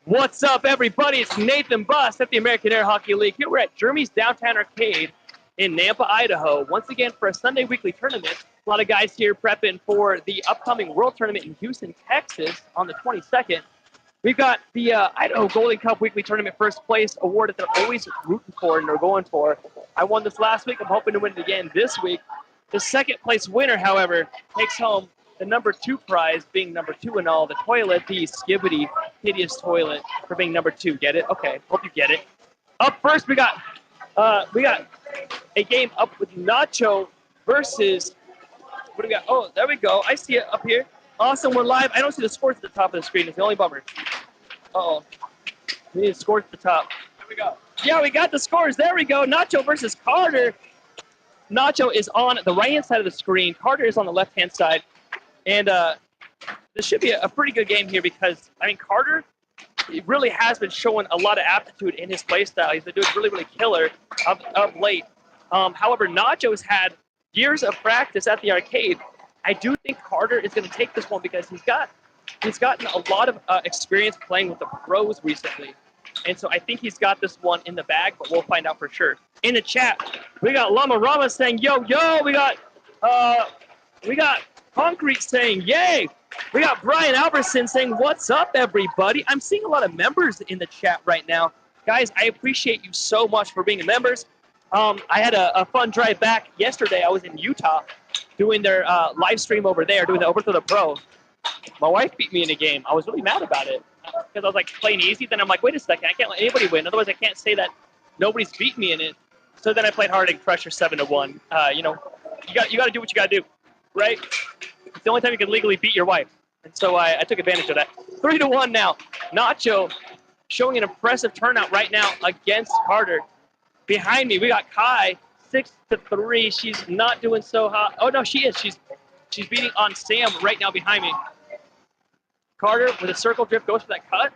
What's up, everybody? It's Nathan Buss at the American Air Hockey League. Here we're at Jeremy's Downtown Arcade in Nampa, Idaho. Once again for a Sunday weekly tournament. A lot of guys here prepping for the upcoming World Tournament in Houston, Texas on the 22nd. We've got the Idaho Golden Cup Weekly Tournament First Place award that they're always rooting for and they're going for. I won this last week. I'm hoping to win it again this week. The second place winner, however, takes home the number 2 prize, being number 2 in all, the toilet, the Skibbity hideous toilet for being number 2. Get it? Okay, hope you get it. Up first, we got a game up with Nacho versus, what do we got? Oh, there we go. I see it up here. Awesome, we're live. I don't see the scores at the top of the screen. It's the only bummer. Uh-oh. We need the scores at the top. There we go. Yeah, we got the scores. There we go. Nacho versus Carter. Nacho is on the right-hand side of the screen. Carter is on the left-hand side. And this should be a pretty good game here because, I mean, Carter really has been showing a lot of aptitude in his play style. He's been doing really, really killer of late. However, Nacho's had years of practice at the arcade. I do think Carter is going to take this one because he's gotten a lot of experience playing with the pros recently. And so I think he's got this one in the bag, but we'll find out for sure. In the chat, we got Llama Rama saying, yo, yo. We got Concrete saying, yay. We got Brian Albertson saying, what's up, everybody? I'm seeing a lot of members in the chat right now. Guys, I appreciate you so much for being members. I had a fun drive back yesterday. I was in Utah doing their live stream over there, doing the Overthrow the Pro. My wife beat me in a game. I was really mad about it because I was like playing easy. Then I'm like, wait a second, I can't let anybody win. Otherwise, I can't say that nobody's beat me in it. So then I played hard and crushed her 7-1. You know, you got to do what you got to do, right? It's the only time you can legally beat your wife. And so I took advantage of that. 3-1 now. Nacho showing an impressive turnout right now against Carter. Behind me, we got Kai, 6-3. She's not doing so hot. Oh, no, she is. She's beating on Sam right now behind me. Carter with a circle drift goes for that cut.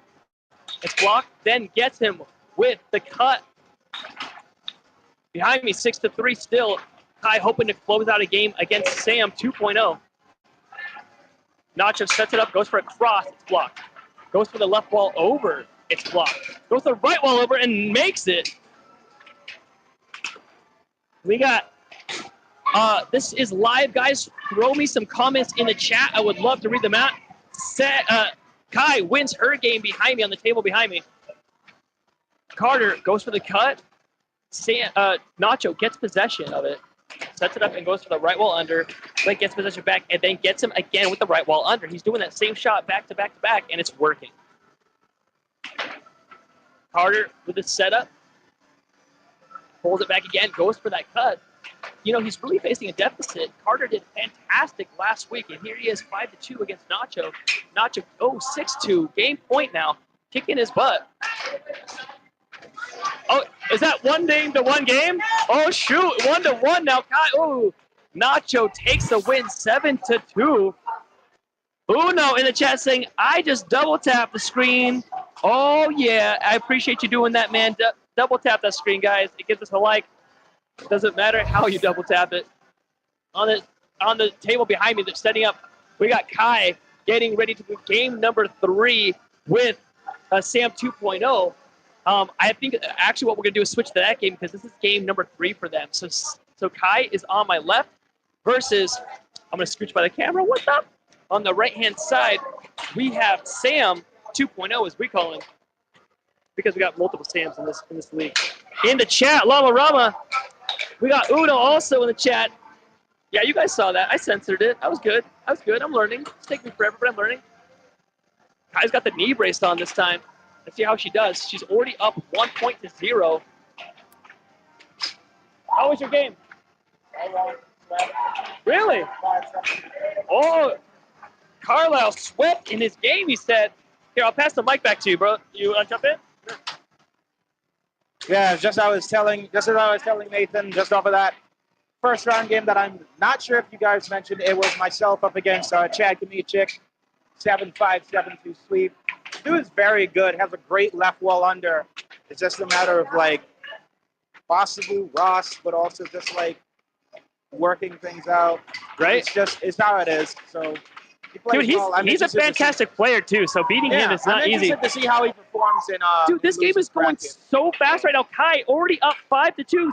It's blocked, then gets him with the cut. Behind me, 6-3 still. Kai hoping to close out a game against Sam 2.0. Nacho sets it up, goes for a cross, it's blocked. Goes for the left wall over, it's blocked. Goes for the right wall over and makes it. We got, this is live, guys. Throw me some comments in the chat. I would love to read them out. Kai wins her game behind me, on the table behind me. Carter goes for the cut. Nacho gets possession of it. Sets it up and goes for the right wall under, then gets possession back, and then gets him again with the right wall under. He's doing that same shot back to back to back, and it's working. Carter with the setup. Pulls it back again, goes for that cut. You know, he's really facing a deficit. Carter did fantastic last week, and here he is 5-2 against Nacho. Nacho, 6-2, game point now, kicking his butt. Oh, is that one game to one game? Oh, shoot, 1-1 now. Oh, Nacho takes the win, 7-2. Uno in the chat saying, I just double tap the screen. Oh, yeah, I appreciate you doing that, man. Double tap that screen, guys. It gives us a like. Doesn't matter how you double tap it. On the table behind me, that's setting up, we got Kai getting ready to do game number 3 with Sam 2.0. I think actually what we're going to do is switch to that game because this is game number 3 for them. So Kai is on my left versus, I'm going to scooch by the camera. What's up? On the right-hand side, we have Sam 2.0, as we call him, because we got multiple Sams in this league. In the chat, Llama Rama, we got Uno also in the chat. Yeah, you guys saw that. I censored it. I was good. I'm learning. It's taking me forever, but I'm learning. Kai's got the knee brace on this time. Let's see how she does. She's already up 1-0. How was your game? Really? Oh, Carlisle swept in his game, he said. Here, I'll pass the mic back to you, bro. You want to jump in? Sure. Yeah, just as I was telling Nathan, just off of that first round game that I'm not sure if you guys mentioned, it was myself up against Chad Kamichik, 7-5, 7-2 sweep. Dude is very good, has a great left wall under. It's just a matter of like possibly Ross, but also just like working things out. Right? It's how it is. So Dude, he's a fantastic player, too, so beating him is not easy. I'm interested to see how he performs in Dude, this game is going so fast right now. Kai already up 5-2,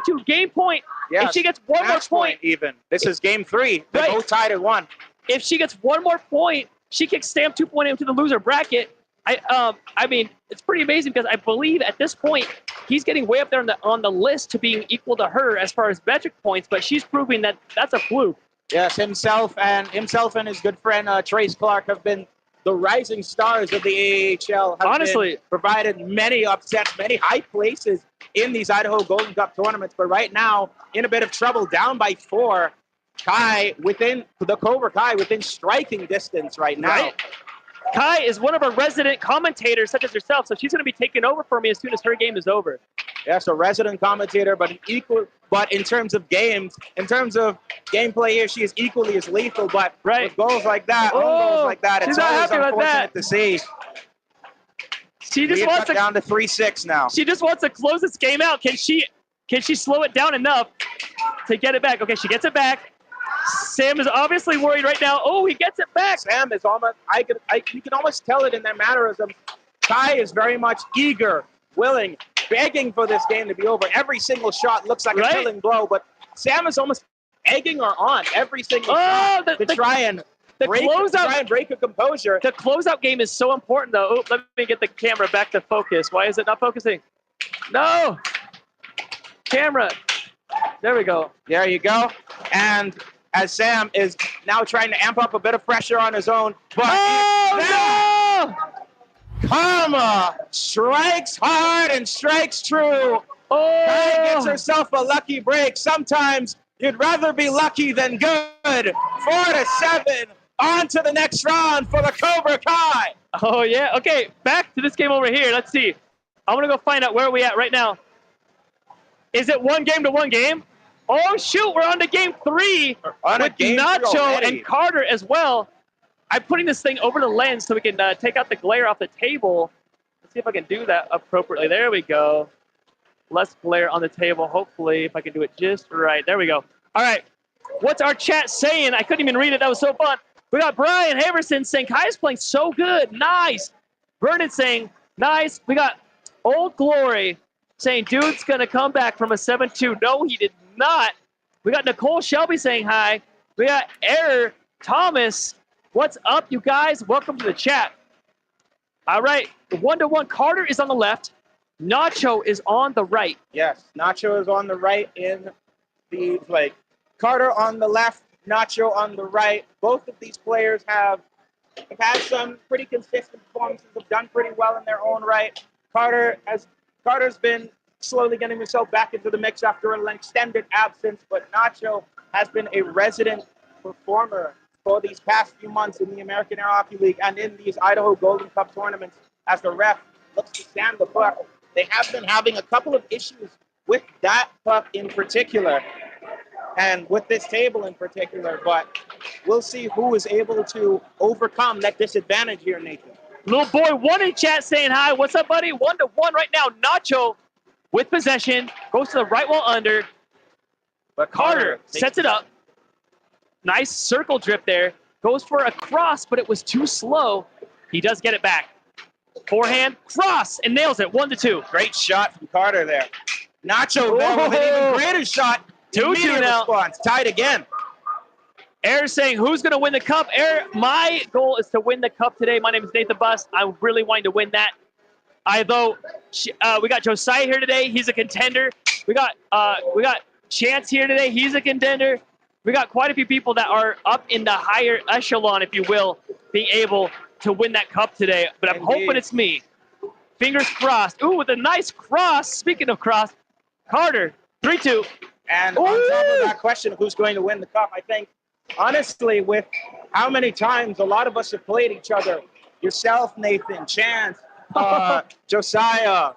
6-2, game point. Yes. If she gets one more point. Even. This is game 3. They're both tied at 1. If she gets one more point, she kicks Sam 2.0 into the loser bracket. I mean, it's pretty amazing because I believe at this point, he's getting way up there on the list to being equal to her as far as metric points, but she's proving that that's a fluke. Yes, himself and his good friend Trace Clark have been the rising stars of the AAHL. Honestly, provided many upsets, many high places in these Idaho Golden Cup tournaments. But right now, in a bit of trouble, down by 4. Kai within striking distance right now. Right? Kai is one of our resident commentators, such as herself, so she's going to be taking over for me as soon as her game is over. Yes, a resident commentator, but in terms of games, in terms of gameplay here, she is equally as lethal. But with goals like that, goals like that, it's always unfortunate to see. She just wants to down to 3-6 now. She just wants to close this game out. Can she slow it down enough to get it back? Okay, she gets it back. Sam is obviously worried right now. Oh, he gets it back. Sam is almost, you can almost tell it in their mannerisms. Kai is very much eager, willing, begging for this game to be over. Every single shot looks like a killing blow, but Sam is almost egging her on every single shot to try and break her composure. The closeout game is so important, though. Oh, let me get the camera back to focus. Why is it not focusing? No! Camera. There we go. There you go. And as Sam is now trying to amp up a bit of pressure on his own. But no! Karma strikes hard and strikes true. Kai gets herself a lucky break. Sometimes you'd rather be lucky than good. 4-7. On to the next round for the Cobra Kai. Oh, yeah. Okay, back to this game over here. Let's see. I'm going to go find out where are we at right now. Is it 1 game to 1 game? Oh, shoot, we're on to game 3 with Nacho and Carter as well. I'm putting this thing over the lens so we can take out the glare off the table. Let's see if I can do that appropriately. There we go. Less glare on the table, hopefully, if I can do it just right. There we go. All right. What's our chat saying? I couldn't even read it. That was so fun. We got Brian Haverson saying, Kai's playing so good. Nice. Vernon saying, nice. We got Old Glory saying, dude's going to come back from a 7-2. No, he did not. We got Nicole Shelby saying hi. We got Error Thomas. What's up, you guys? Welcome to the chat. All right. 1-1. Carter is on the left. Nacho is on the right. Yes, Nacho is on the right in the play. Carter on the left, Nacho on the right. Both of these players have had some pretty consistent performances, have done pretty well in their own right. Carter's been slowly getting himself back into the mix after an extended absence, but Nacho has been a resident performer for these past few months in the American Air Hockey League and in these Idaho Golden Cup tournaments as the ref looks to stand the puck. They have been having a couple of issues with that puck in particular and with this table in particular, but we'll see who is able to overcome that disadvantage here, Nathan. Little boy one in chat saying hi. What's up, buddy? 1-1 right now. Nacho with possession. Goes to the right wall under. But Carter sets it up. Nice circle drip there. Goes for a cross, but it was too slow. He does get it back. Forehand, cross, and nails it. 1-2. Great shot from Carter there. Nacho there with an even greater shot. 2-2 now. Response. Tied again. Air saying, who's going to win the cup? Air, my goal is to win the cup today. My name is Nathan Buss. I'm really wanting to win that. We got Josiah here today. He's a contender. We got Chance here today. He's a contender. We got quite a few people that are up in the higher echelon, if you will, being able to win that cup today. But I'm hoping it's me. Fingers crossed. Ooh, with a nice cross. Speaking of cross, Carter, 3-2. And on top of that question of who's going to win the cup, I think, honestly, with how many times a lot of us have played each other, yourself, Nathan, Chance, Josiah.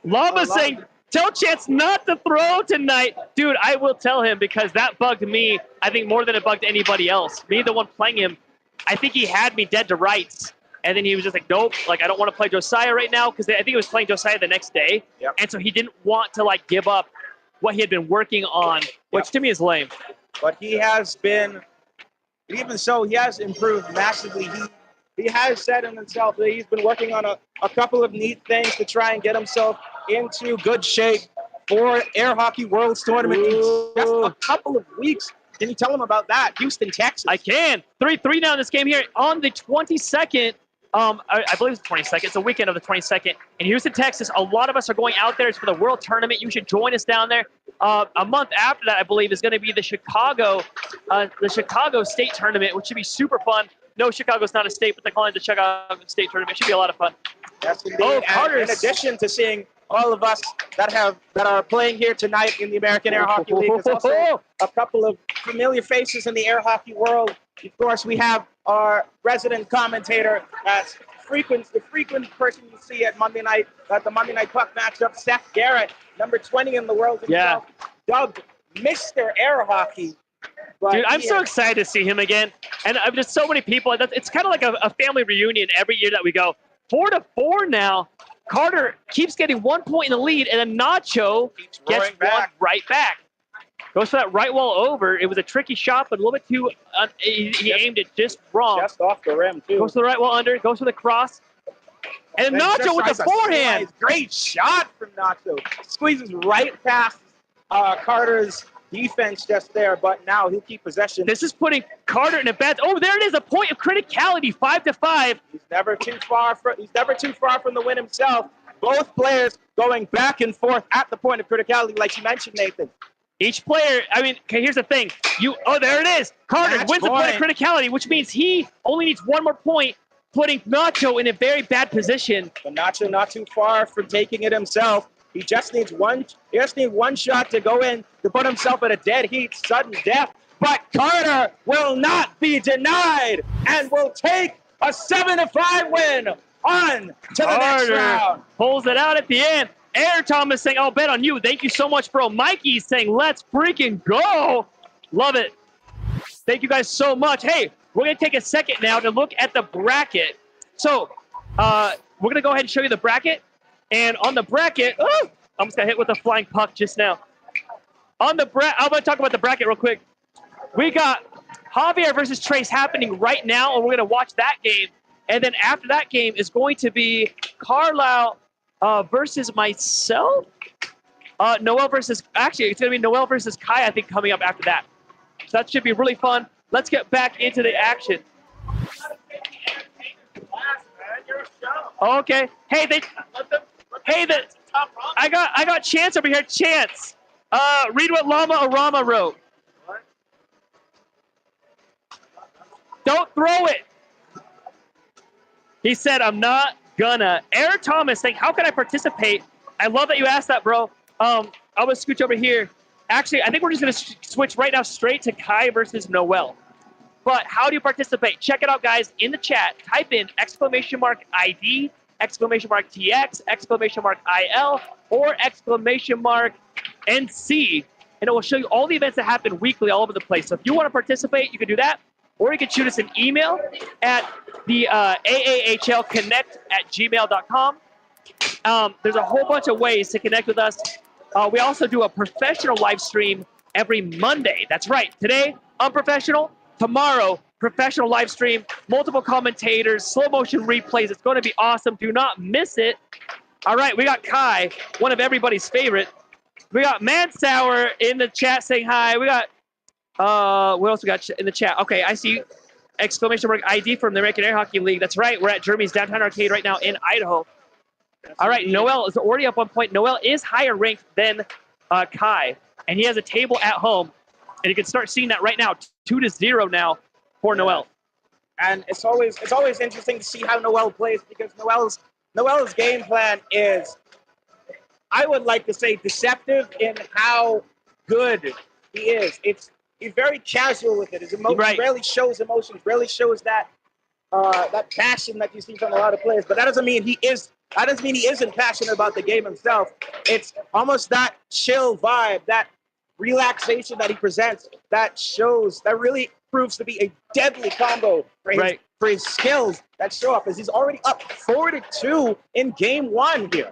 Lama saying, tell Chance not to throw tonight. Dude, I will tell him because that bugged me, I think, more than it bugged anybody else. Me, the one playing him, I think he had me dead to rights. And then he was just like, nope, like, I don't want to play Josiah right now because I think he was playing Josiah the next day. Yep. And so he didn't want to, like, give up what he had been working on, which to me is lame. But he has been But even so, he has improved massively. He has said in himself that he's been working on a couple of neat things to try and get himself into good shape for Air Hockey Worlds Tournament in just a couple of weeks. Can you tell him about that? Houston, Texas. I can. 3-3 now in this game here on the 22nd. I believe it's the 22nd. It's the weekend of the 22nd. In Houston, Texas, a lot of us are going out there. It's for the World Tournament. You should join us down there. A month after that, I believe, is going to be the Chicago State Tournament, which should be super fun. No, Chicago's not a state, but they're calling it the Chicago State Tournament. It should be a lot of fun. Yes, indeed. Oh, Carter! In addition to seeing all of us that are playing here tonight in the American Air Hockey League, there's also a couple of familiar faces in the air hockey world. Of course, we have our resident commentator, the frequent person you see at Monday night, at the Monday Night Puck matchup, Seth Garrett, number 20 in the world himself, dubbed Mr. Air Hockey. But dude, I'm so excited to see him again. And just so many people. It's kind of like a family reunion every year that we go. 4-4 now. Carter keeps getting 1 point in the lead, and then Nacho gets one right back. Goes for that right wall over. It was a tricky shot, but a little bit too. He aimed it just wrong. Just off the rim, too. Goes for the right wall under. Goes for the cross. And Nacho with the forehand. Great shot from Nacho. Squeezes right past Carter's defense just there, but now he'll keep possession. This is putting Carter in a bad. Oh, there it is, a point of criticality, 5-5. He's never too far from the win himself. Both players going back and forth at the point of criticality, like you mentioned, Nathan. Each player, I mean, okay, here's the thing. There it is. Carter wins the point of criticality, which means he only needs one more point, putting Nacho in a very bad position. But Nacho not too far from taking it himself. He just needs one shot to go in to put himself at a dead heat, sudden death. But Carter will not be denied and will take a 7-5 win on to the next round. Pulls it out at the end. Air Thomas saying, I'll bet on you. Thank you so much, bro. Mikey saying, let's freaking go. Love it. Thank you guys so much. Hey, we're going to take a second now to look at the bracket. So we're going to go ahead and show you the bracket. And on the bracket, I almost got hit with a flying puck just now. I'm going to talk about the bracket real quick. We got Javier versus Trace happening right now, and we're going to watch that game. And then after that game is going to be Carlisle versus myself. Noel versus, actually, it's going to be Noel versus Kai, I think, coming up after that. So that should be really fun. Let's get back into the action. Okay. I got Chance over here. Chance. Read what Llama Arama wrote. What? Don't throw it. He said, I'm not gonna. Eric Thomas saying, how can I participate? I love that you asked that, bro. I'm gonna scooch over here. Actually, I think we're just gonna switch right now straight to Kai versus Noel. But how do you participate? Check it out, guys. In the chat, type in !ID, !TX, !IL, or !NC, and it will show you all the events that happen weekly all over the place. So if you want to participate, you can do that, or you can shoot us an email at the AAHLconnect@gmail.com. There's a whole bunch of ways to connect with us. We also do a professional live stream every Monday. That's right. Today, unprofessional. Tomorrow, professional live stream, multiple commentators, slow motion replays. It's going to be awesome. Do not miss it. All right, we got Kai, one of everybody's favorite. We got Mansour in the chat saying hi. We got, what else we got in the chat? Okay, I see !ID from the American Air Hockey League. That's right. We're at Jeremy's Downtown Arcade right now in Idaho. All right, Noel is already up 1 point. Noel is higher ranked than Kai, and he has a table at home. And you can start seeing that right now, 2-0 now for Noel. And it's always interesting to see how Noel plays, because Noel's game plan is, I would like to say, deceptive in how good he is. He's very casual with it. His emotion rarely shows emotions, rarely shows that passion that you see from a lot of players. But that doesn't mean he isn't passionate about the game himself. It's almost that chill vibe, that relaxation that he presents, that really proves to be a deadly combo for his skills that show up, as he's already up 4-2 in game one here.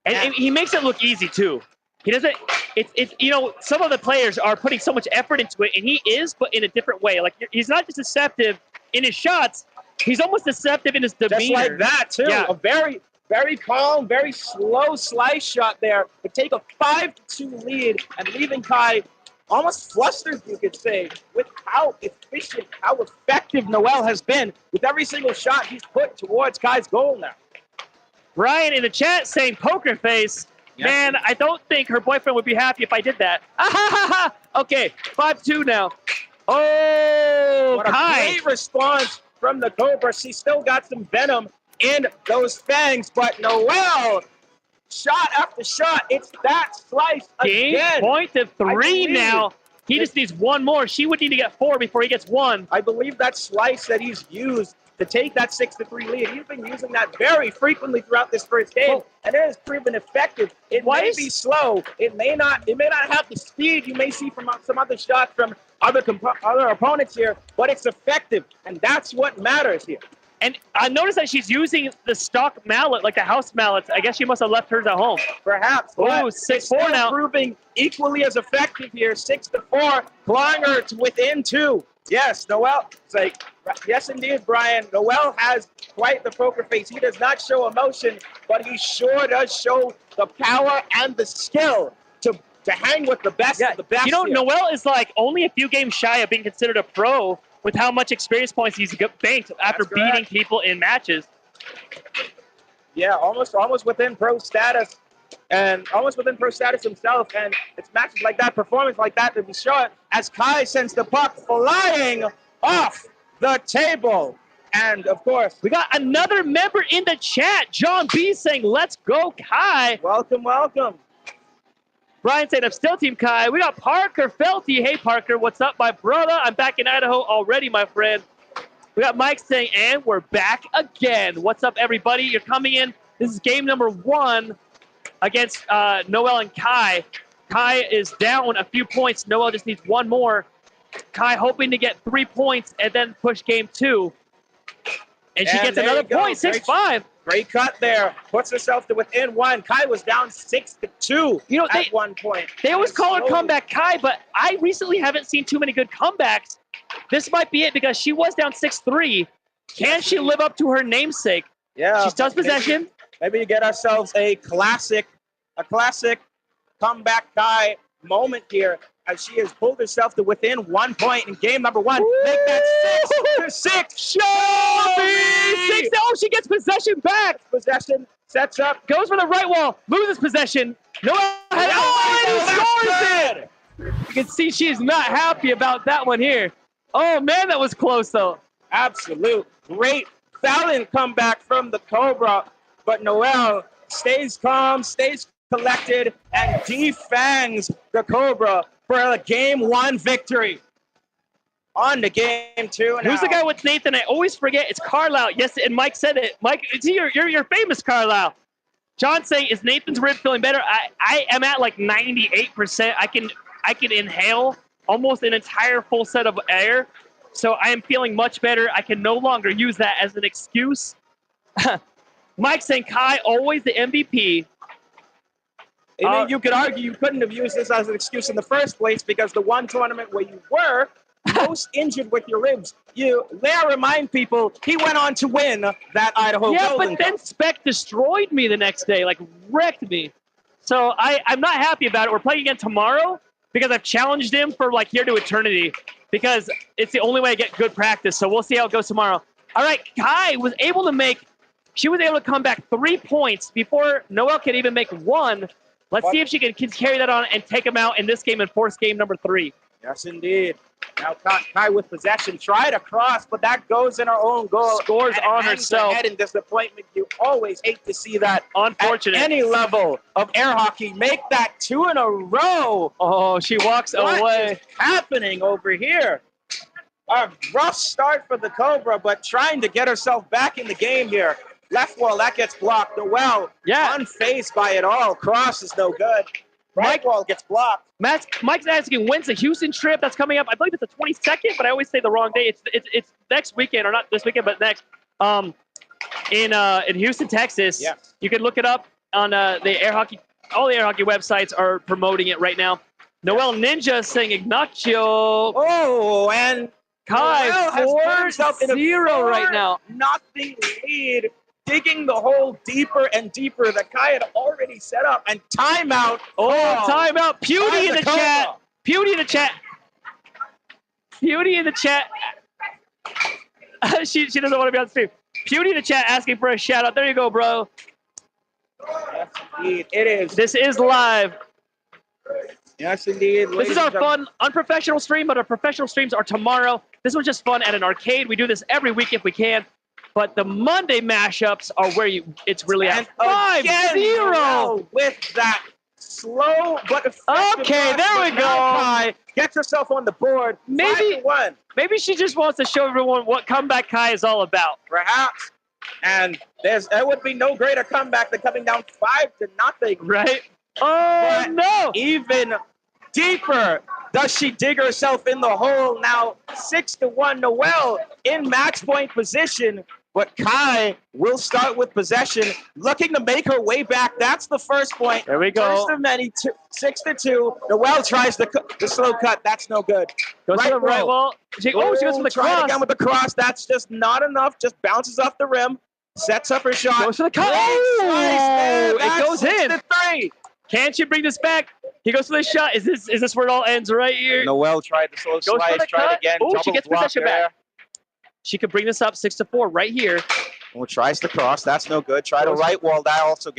And he makes it look easy too. He doesn't. It's you know, some of the players are putting so much effort into it, and he is, but in a different way. Like he's not just deceptive in his shots; he's almost deceptive in his demeanor. Just like that too. Yeah. A very, very calm, very slow slice shot there to take a 5-2 lead and leaving Kai almost flustered, you could say, with how efficient, how effective Noel has been with every single shot he's put towards Kai's goal now. Brian in the chat saying poker face. Yes. Man, I don't think her boyfriend would be happy if I did that. Okay, 5-2 now. Oh, what a Kai. great response from the Cobra. She still got some venom in those fangs, but Noel, shot after shot, it's that slice Game again. point of 3 now. He just needs one more. She would need to get 4 before he gets 1. I believe that slice that he's used to take that 6-3 lead, he's been using that very frequently throughout this first game, and it has proven effective. It may be slow. It may not have the speed you may see from some other shots from other opponents here, but it's effective, and that's what matters here. And I noticed that she's using the stock mallet, like the house mallets. I guess she must have left hers at home. Perhaps. Oh, It's 6-4 still now. proving equally as effective here. 6-4, clawing her to within 2. Yes, Noel. It's like, yes, indeed, Brian. Noel has quite the poker face. He does not show emotion, but he sure does show the power and the skill to hang with the best of the best. You know, here. Noel is like only a few games shy of being considered a pro with how much experience points he's banked after beating people in matches. Yeah, almost within pro status, and almost within pro status himself. And it's matches like that, performance like that to be shown as Kai sends the puck flying off the table. And of course, we got another member in the chat, John B, saying, "Let's go, Kai." Welcome, welcome. Brian saying, "I'm still Team Kai." We got Parker Felty. Hey, Parker, what's up, my brother? I'm back in Idaho already, my friend. We got Mike saying, "And we're back again." What's up, everybody? You're coming in. This is game number 1 against Noel and Kai. Kai is down a few points. Noel just needs 1 more. Kai hoping to get 3 points and then push game 2. And she gets another point, 6-5. Great cut there. Puts herself to within 1. Kai was down 6-2 at one point. They always call her comeback Kai, but I recently haven't seen too many good comebacks. This might be it because she was down 6-3. Can she live up to her namesake? Yeah. She does possession. Maybe you get ourselves a classic comeback Kai moment here as she has pulled herself to within 1 point in game number 1. Woo! Make that 6-6. Show me! 6. Oh, she gets possession back. Possession sets up. Goes for the right wall. Loses possession. Noel has scores it. You can see she's not happy about that one here. Oh, man, that was close, though. Absolute great valiant comeback from the Cobra, but Noel stays calm, stays collected, and defangs the Cobra for a game 1 victory. On to game 2 now. Who's the guy with Nathan? I always forget. It's Carlisle. Yes, and Mike said it. Mike, you're famous, Carlisle. John saying, "Is Nathan's rib feeling better?" I am at like 98%. I can inhale almost an entire full set of air. So I am feeling much better. I can no longer use that as an excuse. Mike saying, "Kai, always the MVP." You could argue you couldn't have used this as an excuse in the first place because the one tournament where you were most injured with your ribs, may I remind people, he went on to win that Idaho Golden but then Spec destroyed me the next day, like wrecked me. So I'm not happy about it. We're playing again tomorrow because I've challenged him for like here to eternity because it's the only way I get good practice. So we'll see how it goes tomorrow. All right, Kai was able to come back 3 points before Noel could even make 1. Let's see if she can carry that on and take him out in this game and force game number 3. Yes, indeed. Now Kai with possession, tried a cross, but that goes in her own goal. Scores on herself. Head in disappointment. You always hate to see that. Unfortunate. At any level of air hockey, make that 2 in a row. Oh, she walks away. What is happening over here? A rough start for the Cobra, but trying to get herself back in the game here. Left wall, that gets blocked. Noel, unfazed by it all. Cross is no good. Right wall gets blocked. Mike's asking, when's the Houston trip that's coming up? I believe it's the 22nd, but I always say the wrong day. It's next weekend, or not this weekend, but next. In Houston, Texas. Yes. You can look it up on the Air Hockey all the air hockey websites are promoting it right now. Noel Ninja saying Ignacio. Oh, and Kai Noel has put himself in a 4-0 right now. Nothing lead, digging the hole deeper and deeper that Kai had already set up. And timeout. Oh, timeout. Pewdie in the chat. Pewdie in the chat. Pewdie in the chat. she doesn't want to be on stream. Pewdie in the chat asking for a shout out. There you go, bro. Yes, indeed. It is. This is live. Yes, indeed. This is our fun, unprofessional stream, but our professional streams are tomorrow. This was just fun at an arcade. We do this every week if we can. But the Monday mashups are where it's really at 5-0 with that slow but effective. Okay, there we go. Kai gets herself on the board. Maybe she just wants to show everyone what Comeback Kai is all about. Perhaps. And there would be no greater comeback than coming down 5-0. Right? Oh, but no. Even deeper does she dig herself in the hole. Now 6-1. Noel in match point position. But Kai will start with possession, looking to make her way back. That's the first point. There we go. First of many, 6-2. Noel tries the slow cut. That's no good. Goes to the right wall. She goes for the cross. Again with the cross. That's just not enough. Just bounces off the rim. Sets up her shot. Goes to the cut. Oh, it goes in. 6-3. Can she bring this back? He goes for the shot. Is this where it all ends right here? Noel tried the slow slice. Tried again. Oh, she gets possession back. She could bring this up 6-4 right here. Oh, tries the cross. That's no good. Try the right wall. That also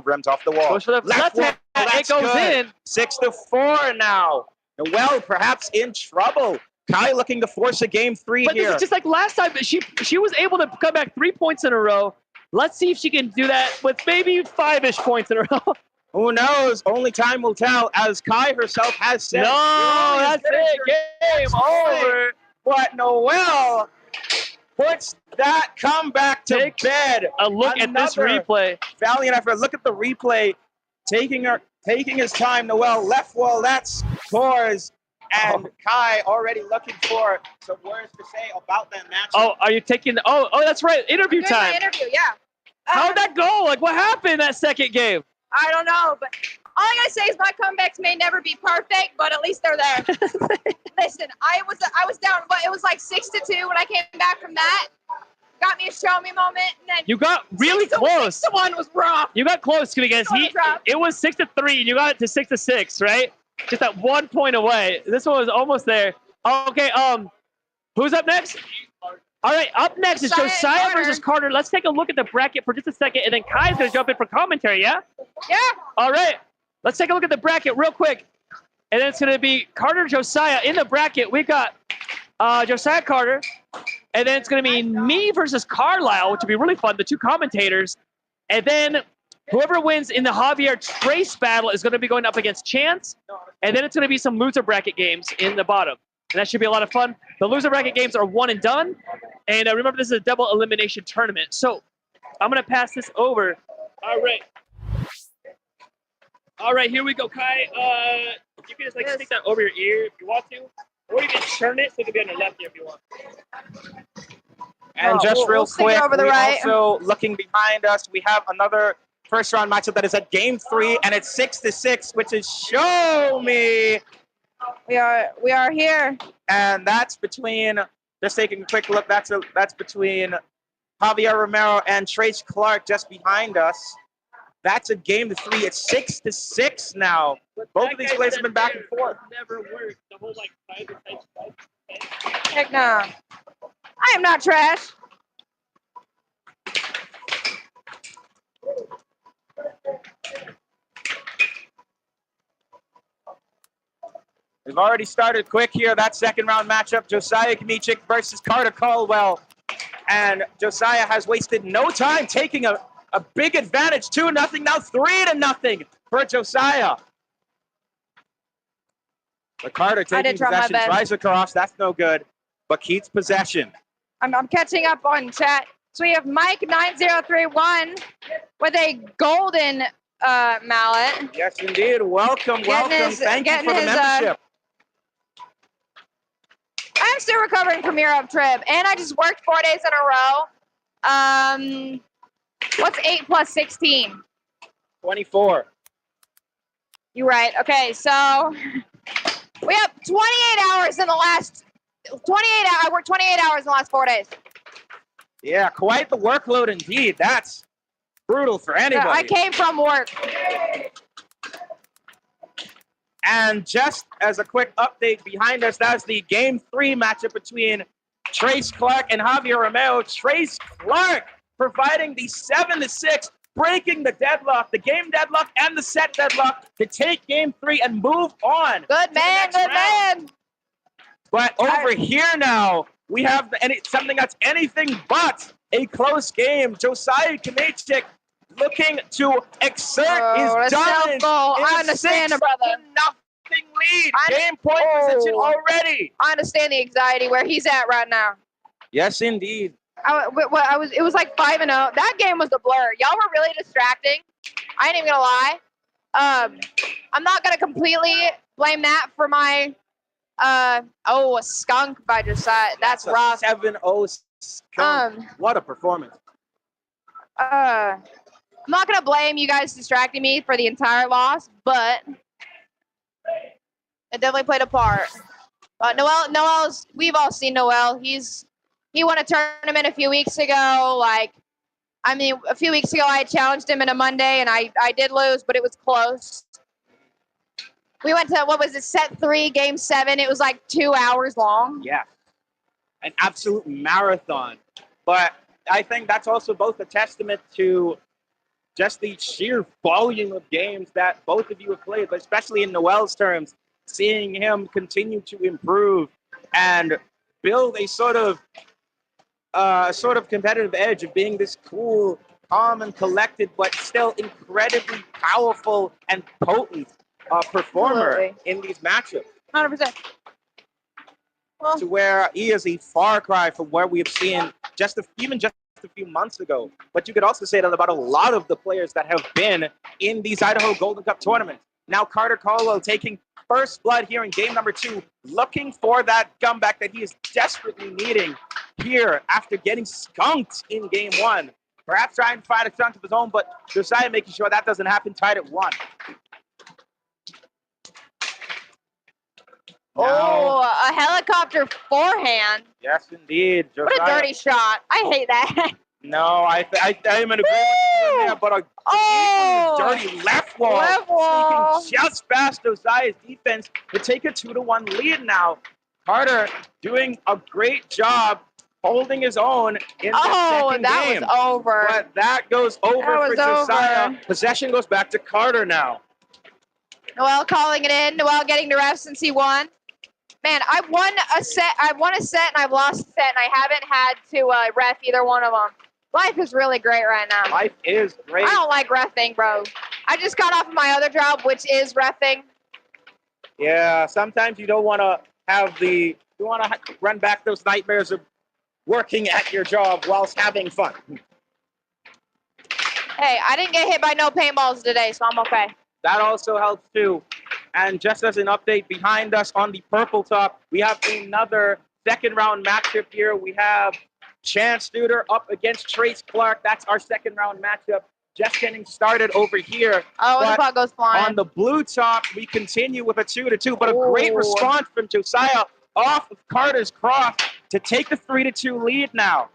brims off the wall. Goes for the left hand. It goes in. 6-4 now. Noel perhaps in trouble. Kai looking to force a game 3 but here. This is just like last time. She was able to come back 3 points in a row. Let's see if she can do that with maybe 5-ish points in a row. Who knows? Only time will tell, as Kai herself has said. No, that's it. Game over. But Noel puts that comeback to bed. A look at this replay. Valiant effort. Look at the replay. Taking his time. Noel left wall. That scores. And Kai already looking for some words to say about that match. Oh, are you taking? Oh, that's right. Interview Here's time. my interview. Yeah. How'd that go? Like, what happened that second game? I don't know, but all I gotta say is my comebacks may never be perfect, but at least they're there. Listen, I was down, but it was like 6-2 when I came back from that. Got me a show me moment, and then you got really close. 6-1 was rough. You got close because it was 6-3, and you got it to 6-6, right? Just that 1 point away. This one was almost there. Okay, who's up next? All right, up next is Josiah versus Carter. Let's take a look at the bracket for just a second, and then Kai's going to jump in for commentary, yeah? Yeah. All right, let's take a look at the bracket real quick. And then it's going to be Carter Josiah. In the bracket, we've got Josiah Carter, and then it's going to be me versus Carlisle, which would be really fun, the two commentators. And then whoever wins in the Javier Trace battle is going to be going up against Chance. And then it's going to be some loser bracket games in the bottom. And that should be a lot of fun. The loser bracket games are one and done. And remember, this is a double elimination tournament. So I'm going to pass this over. All right, here we go, Kai. You can just stick that over your ear if you want to. Or you can turn it so it can be on your left ear if you want. And real quick, also looking behind us, we have another first round matchup that is at game 3, and it's 6-6, which is Show Me. We are here. And that's between, just taking a quick look, that's between Javier Romero and Trace Clark just behind us. That's a game 3. It's 6-6 now. Both of these players have been back and forth. Never worked. The whole Heck no. I am not trash. We've already started quick here. That second round matchup, Josiah Himitsu versus Carter Caldwell. And Josiah has wasted no time taking a big advantage. 2-0, now 3-0 for Josiah. But Carter taking possession, tries across. That's no good, but keeps possession. I'm catching up on chat. So we have Mike 9031 with a golden mallet. Yes, indeed. Welcome. Thank you for the membership. I'm still recovering from Europe trip, and I just worked 4 days in a row. What's 8 plus 16? 24. You're right. Okay, so we have 28 hours in the last 28 hours. I worked 28 hours in the last 4 days. Yeah, quite the workload indeed. That's brutal for anybody. I came from work. And just as a quick update behind us, that's the Game 3 matchup between Trace Clark and Javier Romeo. Trace Clark providing the 7-6, breaking the deadlock, the game deadlock and the set deadlock to take Game 3 and move on. Good man, good man. But over here now, we have something that's anything but a close game. Josiah Kamichik looking to exert his dominance. I understand, brother. 0-0 lead. Game point position already. I understand the anxiety where he's at right now. Yes, indeed. It was like 5-0. That game was a blur. Y'all were really distracting. I ain't even gonna lie. I'm not gonna completely blame that for my a skunk by Josiah. That's rough. 7-0 skunk. What a performance. I'm not gonna blame you guys distracting me for the entire loss, but it definitely played a part. But Noel's we've all seen Noel. He won a tournament a few weeks ago. A few weeks ago I challenged him in a Monday and I did lose, but it was close. We went to, set 3, game 7. It was like 2 hours long. Yeah. An absolute marathon. But I think that's also both a testament to just the sheer volume of games that both of you have played, but especially in Noel's terms, seeing him continue to improve and build a sort of competitive edge of being this cool, calm, and collected, but still incredibly powerful and potent performer in these matchups. 100%. Well, to where he is a far cry from where we have seen even just a few months ago. But you could also say that about a lot of the players that have been in these Idaho Golden Cup tournaments. Now Carter Caldwell taking first blood here in game number 2, looking for that comeback that he is desperately needing here after getting skunked in game 1. Perhaps trying to find a chunk of his own, but Josiah making sure that doesn't happen, tied at 1. Oh, a helicopter forehand. Yes, indeed. Josiah. What a dirty shot. I hate that. No, I am in agreement with you there, but a dirty left wall. Sneaking just past Josiah's defense to take a 2-1 lead now. Carter doing a great job holding his own in the second game. Was over. But that goes over for Josiah. Possession goes back to Carter now. Noel calling it in. Noel getting the ref since he won. Man, I won a set and I've lost a set and I haven't had to ref either one of them. Life is really great right now. Life is great. I don't like reffing, bro. I just got off of my other job, which is reffing. Yeah, sometimes you don't want to run back those nightmares of working at your job whilst having fun. Hey, I didn't get hit by no paintballs today, so I'm okay. That also helps too. And just as an update, behind us on the purple top, we have another second round matchup here. We have Chance Studer up against Trace Clark. That's our second round matchup. Just getting started over here. Oh, the puck goes flying. On the blue top, we continue with a 2-2, but a great response from Josiah off of Carter's cross to take the 3-2 lead now.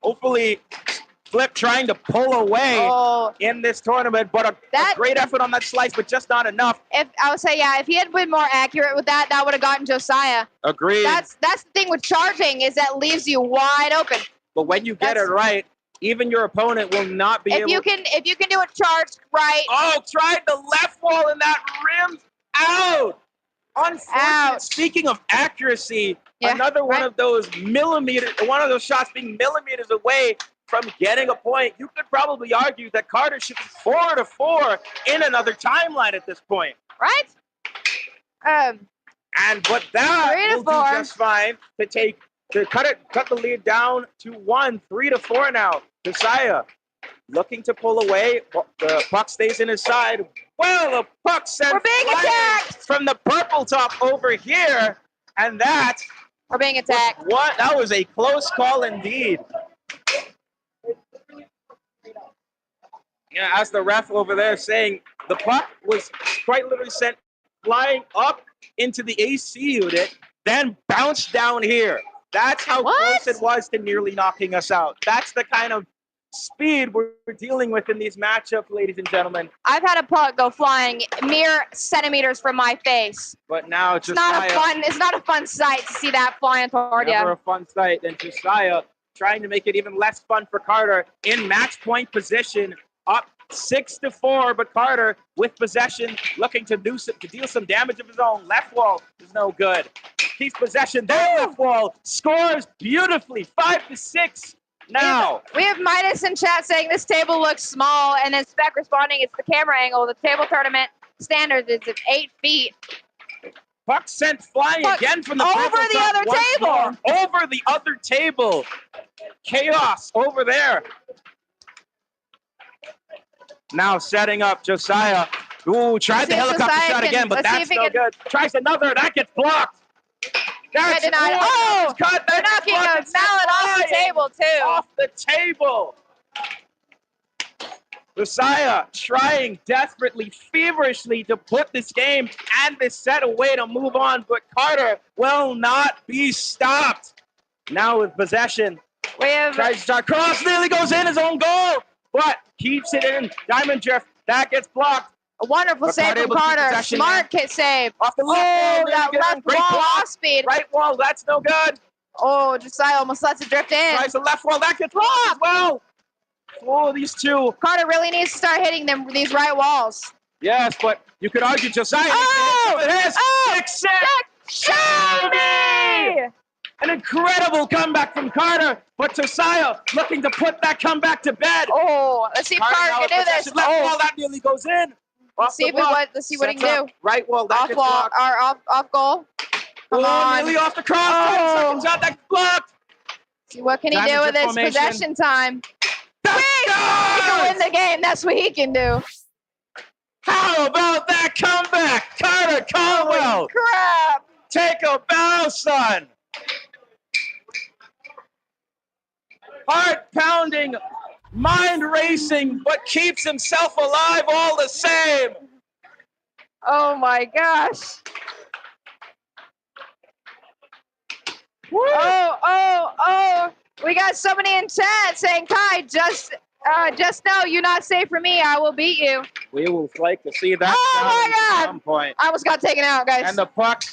Hopefully, Flip trying to pull away in this tournament, but a great effort on that slice, but just not enough. If he had been more accurate with that, that would have gotten Josiah. Agreed. That's the thing with charging is that leaves you wide open. But when you get it right, even your opponent will not be able. If you can do a charge right. Oh, tried the left wall and that rims out. Unfortunate. Speaking of accuracy, another one of those shots being millimeters away from getting a point. You could probably argue that Carter should be 4-4 in another timeline at this point. Right? But that will do just fine to cut the lead down to 1, 3-4 now. Josiah looking to pull away. The puck stays in his side. Well, the puck sent We're being attacked from the purple top over here, and we're being attacked. That was a close call indeed. Yeah, as the ref over there saying, the puck was quite literally sent flying up into the AC unit, then bounced down here. That's how close it was to nearly knocking us out. That's the kind of speed we're dealing with in these matchups, ladies and gentlemen. I've had a puck go flying mere centimeters from my face. But now It's not a fun sight to see that flying toward you. Never a fun sight. And Josiah trying to make it even less fun for Carter in match point position, up 6-4. But Carter with possession, looking to deal some damage of his own. Left wall is no good. Keeps possession. There, left wall scores beautifully. 5-6. Now we have Midas in chat saying this table looks small, and then Spec responding, it's the camera angle. The table tournament standard is at 8 feet. Puck sent flying again from the over the other table. Over the other table. Chaos over there. Now setting up Josiah. Ooh, tried the helicopter shot again, but that's no good. Tries another. That gets blocked. That's denied. Oh, they're knocking a mallet off the table, too. Off the table. Josiah trying desperately, feverishly to put this game and this set away to move on, but Carter will not be stopped. Now with possession. Tries to start cross, nearly goes in his own goal, but keeps it in. Diamond Drift, that gets blocked. A wonderful save from Carter. Smart kit save. Off the left wall. That left wall off speed. Right wall, that's no good. Oh, Josiah almost lets it drift in. Tries the left wall, that gets blocked as well. Oh, these two. Carter really needs to start hitting these right walls. Yes, but you could argue Josiah. It has 6-6. Show me! An incredible comeback from Carter, but Josiah looking to put that comeback to bed. Oh, let's see if Carter can do this. Left wall, that nearly goes in. Let's see what he can do. Right wall, that off wall, or off goal. Come on. Nearly off the cross. Second shot, that's blocked. See what can he do with this possession time. He can win the game. That's what he can do. How about that comeback, Carter Caldwell? Crap! Take a bow, son. Heart pounding, mind racing, but keeps himself alive all the same. Oh my gosh. Woo. Oh. We got somebody in chat saying, Kai, just know you're not safe for me. I will beat you. We will like to see that at some point. I almost got taken out, guys. And the puck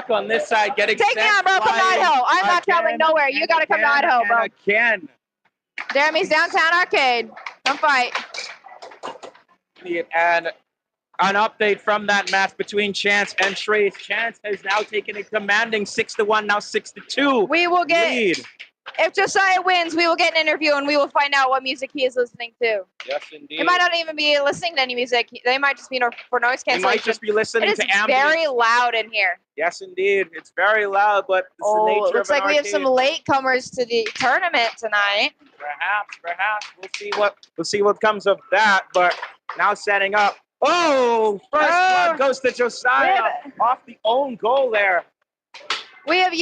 on this side getting take me out, bro. Come to Idaho. I'm not traveling nowhere. You got to come to Idaho, bro. Again. Jeremy's Downtown Arcade. Come fight. And an update from that match between Chance and Trace. Chance has now taken a commanding 6-1, now 6-2 we will get lead. If Josiah wins, we will get an interview and we will find out what music he is listening to. Yes, indeed. He might not even be listening to any music. They might just be for noise cancellation. He might just be listening to ambient. It is very loud in here. Yes, indeed. It's very loud, but it's the nature of it looks like we have some latecomers to the tournament tonight. Perhaps. We'll see what comes of that, but now setting up. Oh, first blood goes to Josiah off the own goal there. We have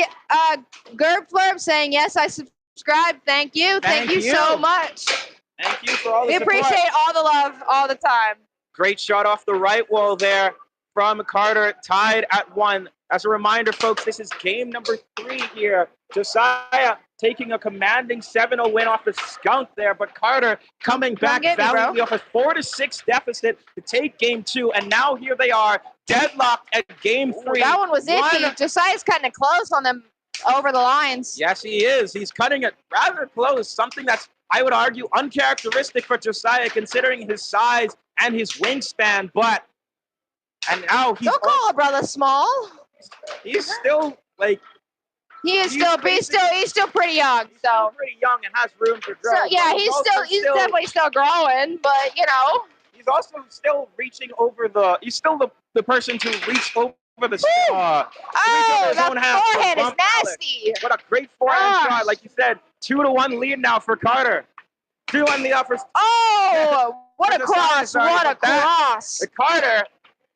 Gerb Flurb saying, yes, I subscribe. Thank you. Thank you so much. Thank you for all the support. We appreciate all the love all the time. Great shot off the right wall there from Carter, tied at 1. As a reminder, folks, this is game number 3 here. Josiah taking a commanding 7-0 win off the skunk there, but Carter coming back valiantly off a 4-6 deficit to take game 2, and now here they are, deadlocked at game 3. That one was iffy. Josiah's cutting it close on them over the lines. Yes, he is. He's cutting it rather close, something that's, I would argue, uncharacteristic for Josiah considering his size and his wingspan, but, and now he's... Don't call a brother small. He's still, like... He's still pretty young. So pretty young and has room for growth. So, yeah, he's definitely still growing, but you know. He's also still reaching over he's still the person to reach over the that forehand is nasty. What a great forehand shot. Like you said, 2-1 lead now for Carter. 2-1 lead for what a cross. What a cross. Carter,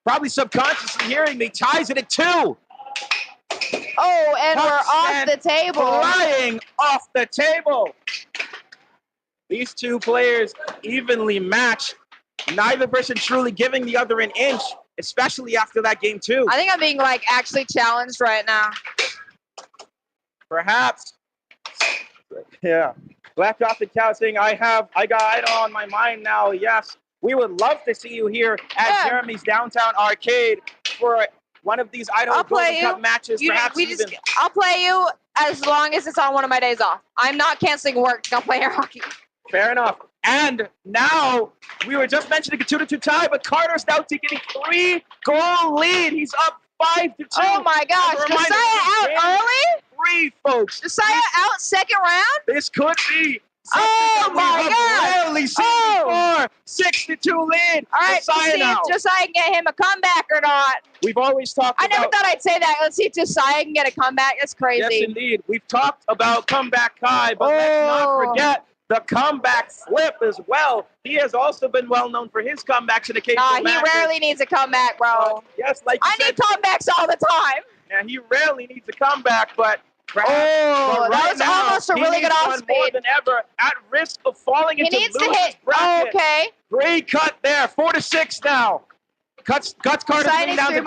probably subconsciously hearing me, ties it at 2. Oh, and we're off the table. Flying off the table. These two players evenly matched. Neither person truly giving the other an inch. especially after that game 2. I think I'm being like actually challenged right now. Perhaps. Yeah. Black Gothic Cow saying, I got Idol on my mind now. Yes. We would love to see you here at Jeremy's Downtown Arcade for one of these Idaho Golden Cup matches. I'll play you as long as it's on one of my days off. I'm not canceling work to go play air hockey. Fair enough. And now, we were just mentioning a 2-2 tie, but Carter's now taking a 3-goal lead. He's up 5-2. Oh my gosh, Josiah out early? 3, folks. Josiah out second round? This could be something Oh my God! rarely seen before. 6-2 lead. All right, Josiah let's see now. if Josiah can get him a comeback or not. We've always talked I never about... thought I'd say that. Let's see if Josiah can get a comeback. That's crazy. Yes, indeed. We've talked about comeback Kai, but let's not forget the comeback flip as well. He has also been well known for his comebacks in occasional matches. He rarely needs a comeback, bro. Yes, like you said, need comebacks all the time. Yeah, he rarely needs a comeback, but that was almost a really good off speed. More than ever, at risk of falling into losers bracket. Okay. Great cut there, 4-6 now. Cuts Carter's leading down to 2.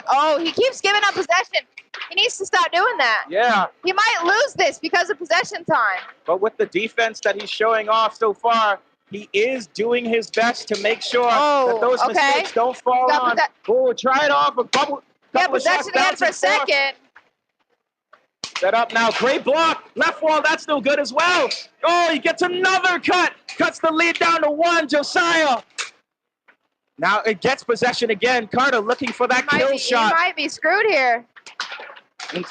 Oh, he keeps giving up possession. He needs to stop doing that. Yeah. He might lose this because of possession time. But with the defense that he's showing off so far, he is doing his best to make sure that those mistakes don't fall on. Try it off. Couple possession again for a second. Set up now. Great block. Left wall. That's no good as well. Oh, he gets another cut. Cuts the lead down to 1. Josiah. Now it gets possession again. Carter looking for that kill shot. He might be screwed here.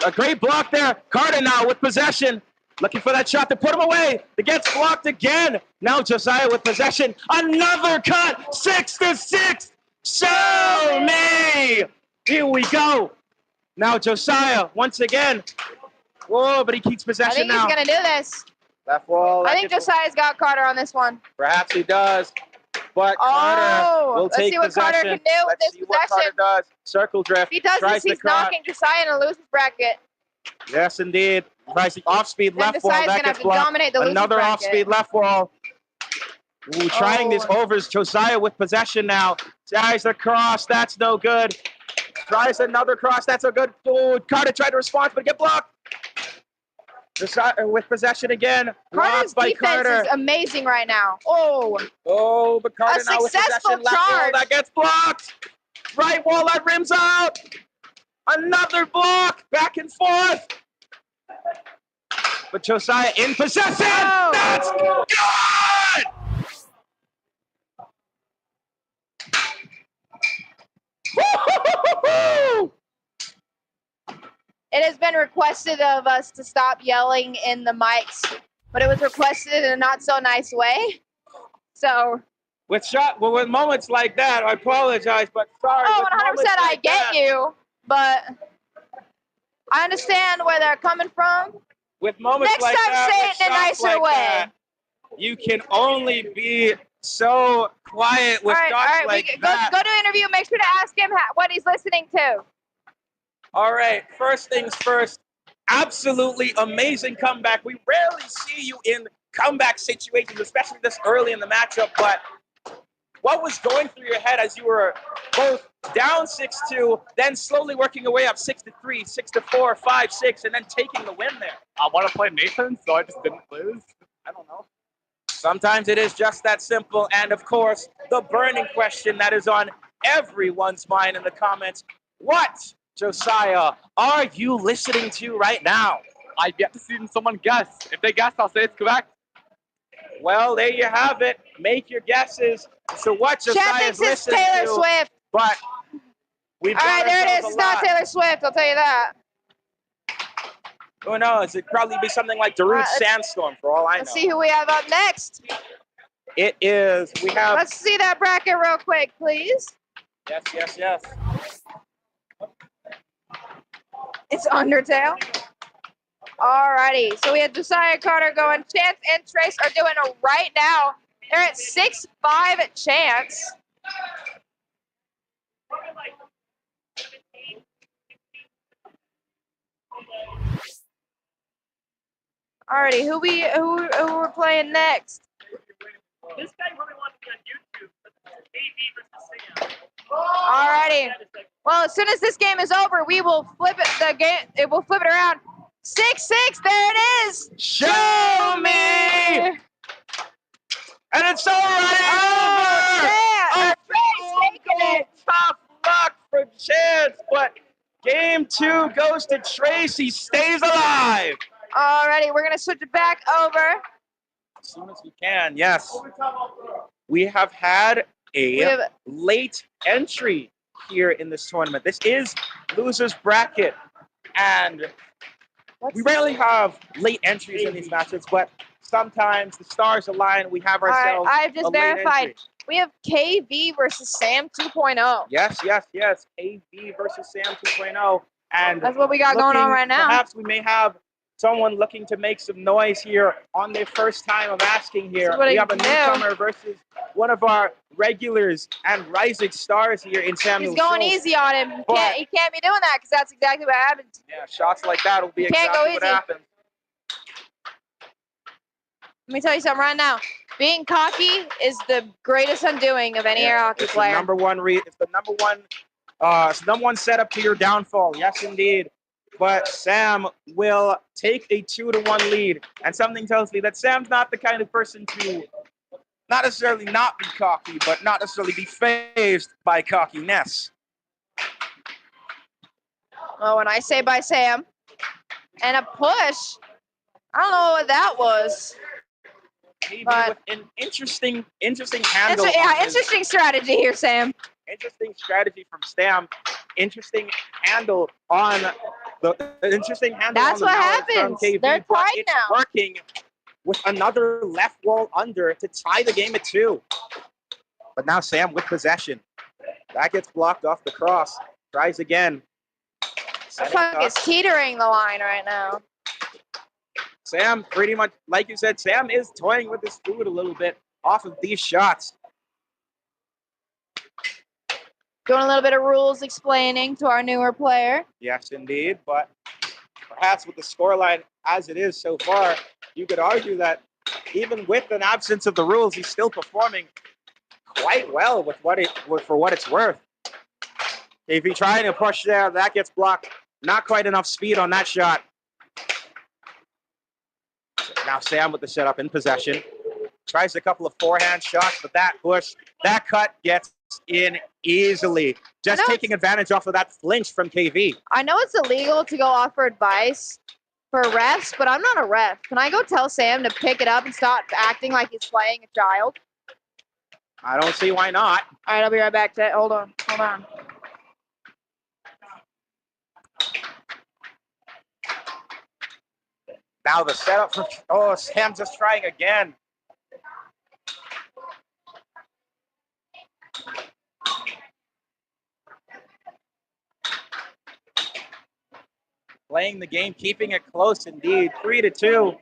A great block there. Carter now with possession. Looking for that shot to put him away. It gets blocked again. Now Josiah with possession. Another cut. 6-6. Show me. Here we go. Now Josiah once again. Whoa, but he keeps possession now. I think he's going to do this. Left wall. I think Josiah's got Carter on this one. Perhaps he does. But Carter will take possession. Let's see what Carter can do with this possession. What Carter does. Circle drift. If he does this, he's knocking Josiah in a loser's bracket. Yes, indeed. Tries the off-speed left wall. That gets blocked. Another off-speed left wall. Ooh, trying this over. Josiah with possession now. Tries the cross. That's no good. Tries another cross. That's a good. Oh, Carter tried to respond, but get blocked. Josiah with possession again. Carter's defense is amazing right now. Oh, but Carter now with possession. Left wall. That gets blocked. Right wall. That rims out. Another block. Back and forth. But Josiah in possession. That's good. Woo-hoo-hoo-hoo-hoo! It has been requested of us to stop yelling in the mics, but it was requested in a not so nice way. So with moments like that, I apologize, but sorry. 100% I get you, but I understand where they're coming from. With moments like that, next time say it in a nicer way. You can only be so quiet with shots like that. Go to interview. Make sure to ask him what he's listening to. All right, first things first, absolutely amazing comeback. We rarely see you in comeback situations, especially this early in the matchup, but what was going through your head as you were both down 6-2, then slowly working your way up 6-3, 6-4, 5-6, and then taking the win there? I want to play Nathan, so I just didn't lose. I don't know. Sometimes it is just that simple, and of course, the burning question that is on everyone's mind in the comments, what, Josiah, are you listening to right now? I've yet to see someone guess. If they guess, I'll say it's correct. Well, there you have it. Make your guesses. So what Josiah is listening Taylor to. Swift. But we've got all right, there it is. It's not Taylor Swift, I'll tell you that. Who knows? It'd probably be something like Darude Sandstorm for all I know. Let's see who we have up next. It is. We have. Let's see that bracket real quick, please. Yes. It's Undertale. Alrighty, so we have Josiah Carter going. Chance and Trace are doing it right now. They're at 6-5 at Chance. Alrighty, who we're playing next? This guy really wants to be on YouTube. AV versus Sam. Alrighty. Well, as soon as this game is over, we will flip it. It will flip it around. 6-6. There it is. Show me! And it's already Oh, over! yeah. Trey's taking it. Tough luck for Chance, but game 2 goes to Trace. He stays alive. Alrighty, we're gonna switch it back over. As soon as we can, yes. We have had a late entry here in this tournament. This is loser's bracket, and we rarely have late entries in these matches, but sometimes the stars align. We have ourselves. I've just a late verified. entry. We have KV versus Sam 2.0. Yes. KV versus Sam 2.0. And that's what we got going on right now. Perhaps we may have someone looking to make some noise here on their first time of asking here. We have a newcomer versus one of our regulars and rising stars here in Samuel. He's going easy on him. He can't be doing that because that's exactly what happens. Yeah, shots like that will be exactly what happens. Let me tell you something right now. Being cocky is the greatest undoing of any air hockey player. It's the number one setup to your downfall. Yes, indeed. But Sam will take a 2-1 lead. And something tells me that Sam's not the kind of person to not necessarily not be cocky, but not necessarily be fazed by cockiness. Oh, and I say by Sam. And a push. I don't know what that was. Maybe with an interesting handle. Interesting strategy here, Sam. Interesting strategy from Sam. Interesting handle on the That's what happens. From KV, they're tied it's now. Working with another left wall under to tie the game at 2. But now Sam with possession. That gets blocked off the cross. Tries again. The puck is teetering the line right now. Sam, pretty much, like you said, Sam is toying with his food a little bit off of these shots. Doing a little bit of rules explaining to our newer player. Yes, indeed. But perhaps with the scoreline as it is so far, you could argue that even with an absence of the rules, he's still performing quite well for what it's worth. If he's trying to push there, that gets blocked. Not quite enough speed on that shot. Now Sam with the setup in possession. Tries a couple of forehand shots, but that cut gets in easily. Just taking advantage off of that flinch from KV. I know it's illegal to go offer advice for refs, but I'm not a ref. Can I go tell Sam to pick it up and stop acting like he's playing a child? I don't see why not. All right, I'll be right back. Hold on. Now the setup for Sam just trying again. Playing the game, keeping it close indeed. 3-2.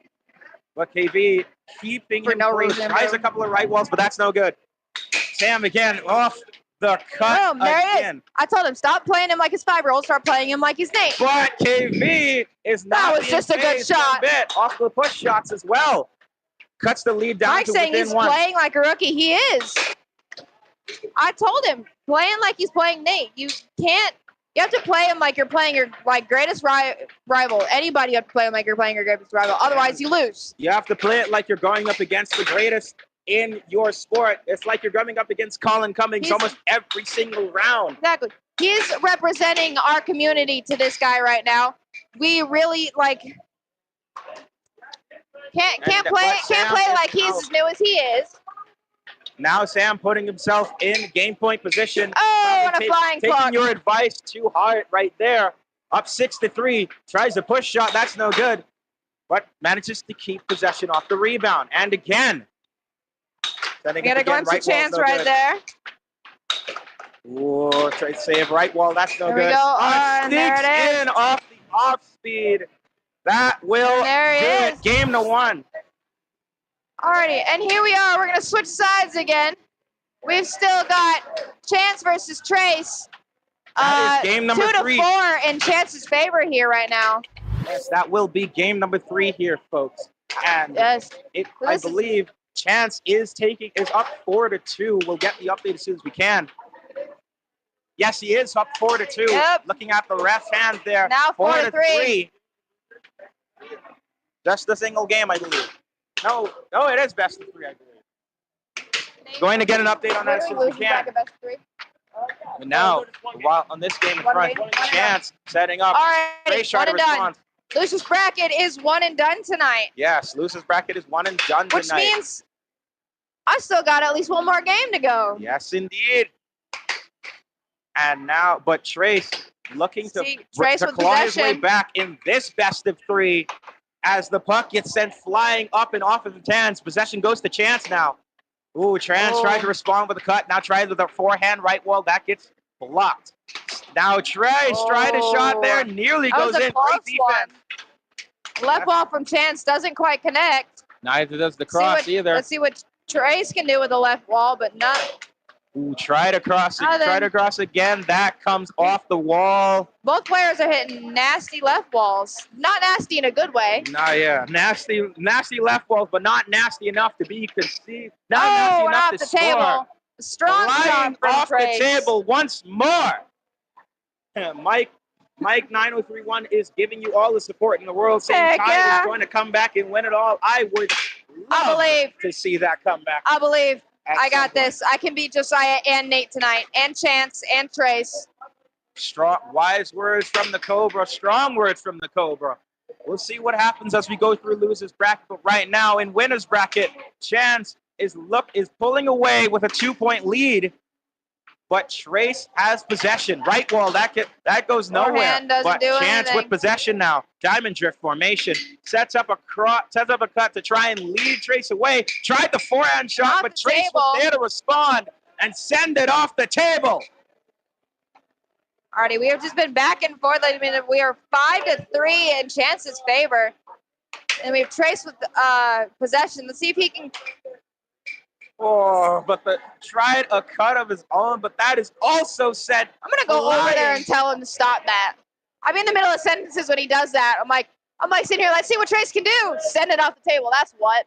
But KV keeping him close. Tries a couple of right walls, but that's no good. Sam again off the cut again. I told him, stop playing him like his 5-year-old, start playing him like his Nate. But KV is not. That was just a good shot. Off the push shots as well. Cuts the lead down Mike's to saying within he's one. playing like a rookie. He is. I told him, playing like he's playing Nate. You have to play him like you're playing your greatest rival. Anybody you have to play him like you're playing your greatest rival. Otherwise, you lose. You have to play it like you're going up against the greatest in your sport. It's like you're going up against Colin Cummings almost every single round. Exactly. He's representing our community to this guy right now. We really can't play like he's as new as he is. Now Sam putting himself in game point position. Oh, and a flying taking clock. your advice to heart right there. Up 6-3. Tries a push shot. That's no good. But manages to keep possession off the rebound. And again. You got a glimpse of chance right there. Ooh, try to save right wall. That's no good. There we go. Sneaks in off the off speed. That will do it. Game to 1. Alrighty, and here we are. We're going to switch sides again. We've still got Chance versus Trace. That is game number 3. 2-4 in Chance's favor here right now. Yes, that will be game number 3 here, folks. And yes, I believe Chance is up 4-2. We'll get the update as soon as we can. Yes, he is up 4-2. Yep. Looking at the ref hand there. Now 4-3. Just a single game, I believe. No, it is best of 3, I believe. Going to get an update on that as soon as we can. But now, while on this game in front, Chance setting up. All right, Trace trying to respond. Luce's bracket is 1 and done tonight. Yes, Luce's bracket is 1 and done tonight. Which means I still got at least one more game to go. Yes, indeed. And now, but Trace looking to claw his way back in this best of 3 as the puck gets sent flying up and off of his hands. Possession goes to Chance now. Ooh, Trans tries to respond with a cut. Now tries with a forehand right wall. That gets blocked. Now Trace tried a shot there. Nearly goes in. Great defense. Left wall from Chance doesn't quite connect. Neither does the cross either. Let's see what Trace can do with the left wall, but not. Ooh, try to cross it. Try to cross again. That comes off the wall. Both players are hitting nasty left walls. Not nasty in a good way. Nah, yeah. Nasty left walls, but not nasty enough to be conceived. Not nasty enough to score. Table. Strong shot from off Trace. the table once more. Mike 9031 is giving you all the support in the world, saying Ty is going to come back and win it all. I would love to see that comeback. I believe. I got this. I can beat Josiah and Nate tonight, and Chance, and Trace. Strong, wise words from the Cobra. Strong words from the Cobra. We'll see what happens as we go through losers bracket. But right now in winners bracket, Chance is pulling away with a 2-point lead. But Trace has possession. Right wall, that goes nowhere. But Chance with possession now. Diamond drift formation. Sets up a cut to try and lead Trace away. Tried the forehand shot, but Trace was there to respond and send it off the table. Alrighty, we have just been back and forth. I mean, we are 5-3 in Chance's favor. And we have Trace with possession. Let's see if he can. Oh, but tried a cut of his own, but that is also said. I'm gonna go over there and tell him to stop that. I'm in the middle of sentences when he does that. I'm like sitting here. Let's see what Trace can do. Send it off the table. That's what.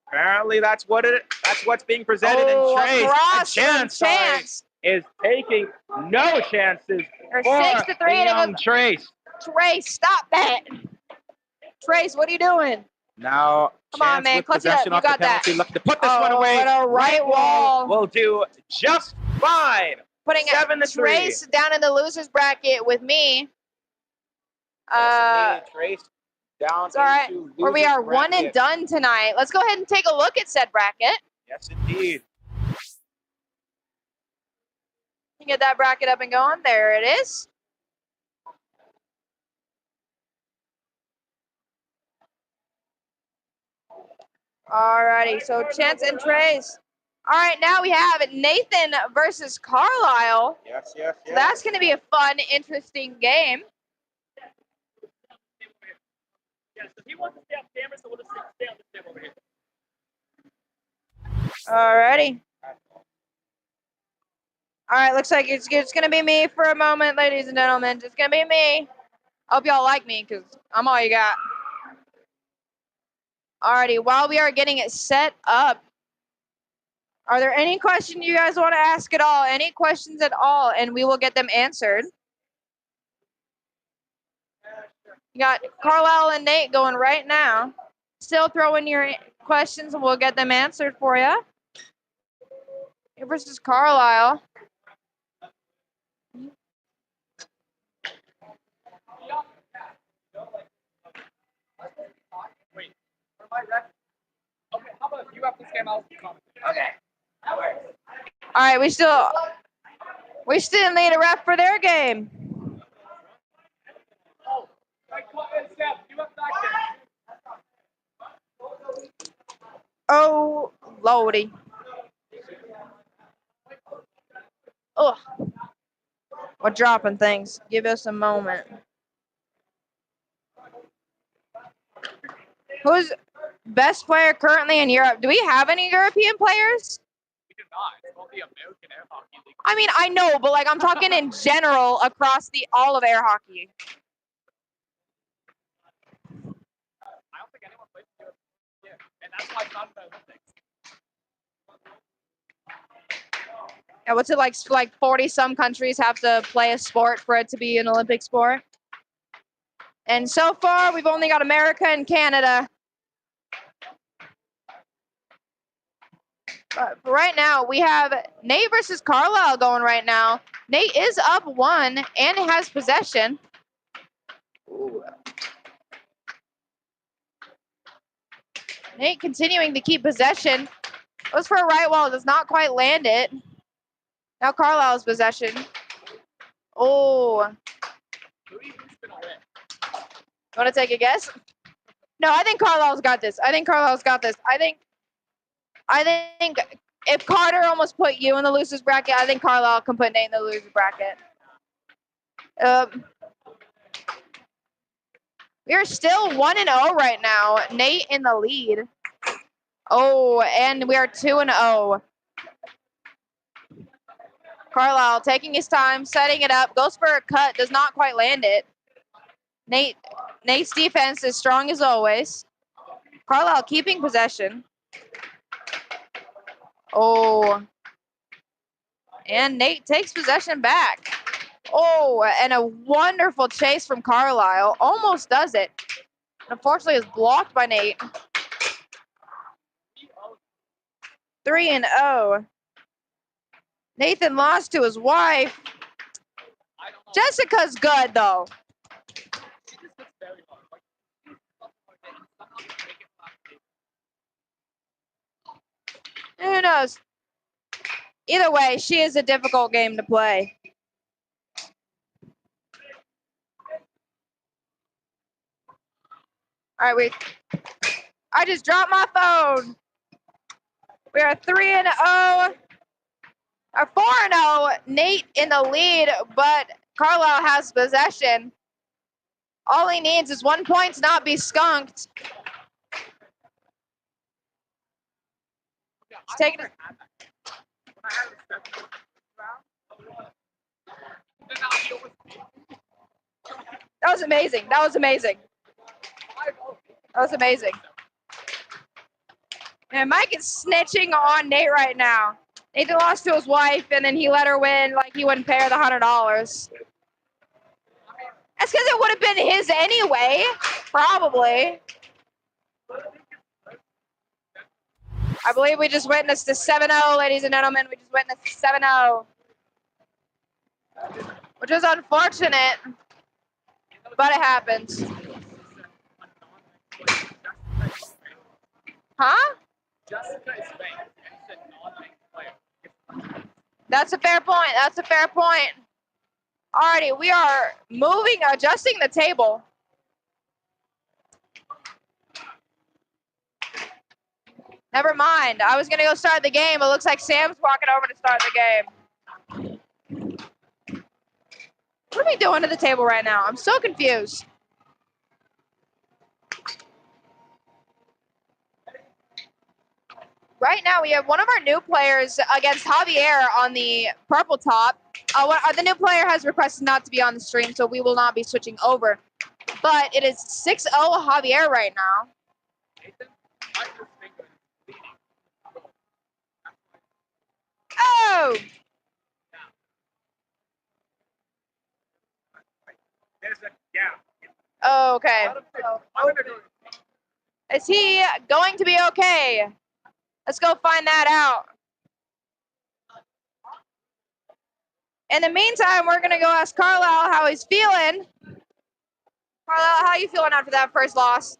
Apparently, that's what's being presented in Trace. And Chance is taking no chances for 6-3 young Trace. Trace, stop that. Trace, what are you doing? Now, come on, man, clutch it up. You got that. Looking to put this one away. A right wall. Will do just fine. Putting Trace down in the losers bracket with me. Trace down. It's all right. Where we are 1 and done tonight. Let's go ahead and take a look at said bracket. Yes, indeed. Get that bracket up and going. There it is. Alrighty, so Chance and Trace. All right, now we have Nathan versus Carlisle. Yes. So that's going to be a fun, interesting game. Yeah, so he wants to stay off camera, so we'll just stay on this table over here. Alrighty. All right, looks like it's going to be me for a moment, ladies and gentlemen. It's going to be me. I hope y'all like me because I'm all you got. Alrighty, while we are getting it set up, are there any questions you guys want to ask at all? Any questions at all? And we will get them answered. You got Carlisle and Nate going right now. Still throw in your questions and we'll get them answered for you. Here versus Carlisle. Okay, how about if you have this game, I'll comment. Okay, that works. All right, we still need a ref for their game. Oh, Steph, you up back there. Oh, lordy. Oh, we're dropping things. Give us a moment. Who's best player currently in Europe? Do we have any European players? We do not. It's called the American Air Hockey League. I mean, I know, but like I'm talking in general across all of air hockey. I don't think anyone plays Europe. Yeah, and that's why it's not in the Olympics. Yeah, what's it like 40 some countries have to play a sport for it to be an Olympic sport? And so far, we've only got America and Canada. But right now, we have Nate versus Carlisle going right now. Nate is up 1 and has possession. Ooh. Nate continuing to keep possession. Goes for a right wall, does not quite land it. Now Carlisle's possession. Oh. You want to take a guess? No, I think Carlisle's got this. I think if Carter almost put you in the losers bracket, I think Carlisle can put Nate in the losers bracket. We are still 1-0 right now. Nate in the lead. Oh, and we are 2-0. Carlisle taking his time, setting it up. Goes for a cut, does not quite land it. Nate's defense is strong as always. Carlisle keeping possession. Oh. And Nate takes possession back. Oh, and a wonderful chase from Carlisle. Almost does it. Unfortunately, is blocked by Nate. 3-0. Nathan lost to his wife. Jessica's good, though. Who knows? Either way, she is a difficult game to play. All right, I just dropped my phone. We are 3-0. Or 4-0. Nate in the lead, but Carlisle has possession. All he needs is 1 point to not be skunked. He's taking it. That was amazing. That was amazing. That was amazing. And Mike is snitching on Nate right now. Nathan lost to his wife, and then he let her win like he wouldn't pay her the $100. That's because it would have been his anyway, probably. I believe we just witnessed a 7-0, ladies and gentlemen. We just witnessed a 7-0. Which was unfortunate, but it happens. Huh? That's a fair point. That's a fair point. Alrighty, we are moving, adjusting the table. Never mind. I was going to go start the game. It looks like Sam's walking over to start the game. What are we doing to the table right now? I'm so confused. Right now, we have one of our new players against Javier on the purple top. The new player has requested not to be on the stream, so we will not be switching over. But it is 6-0 Javier right now. Oh! Oh, okay. Is he going to be okay? Let's go find that out. In the meantime, we're going to go ask Carlisle how he's feeling. Carlisle, how are you feeling after that first loss?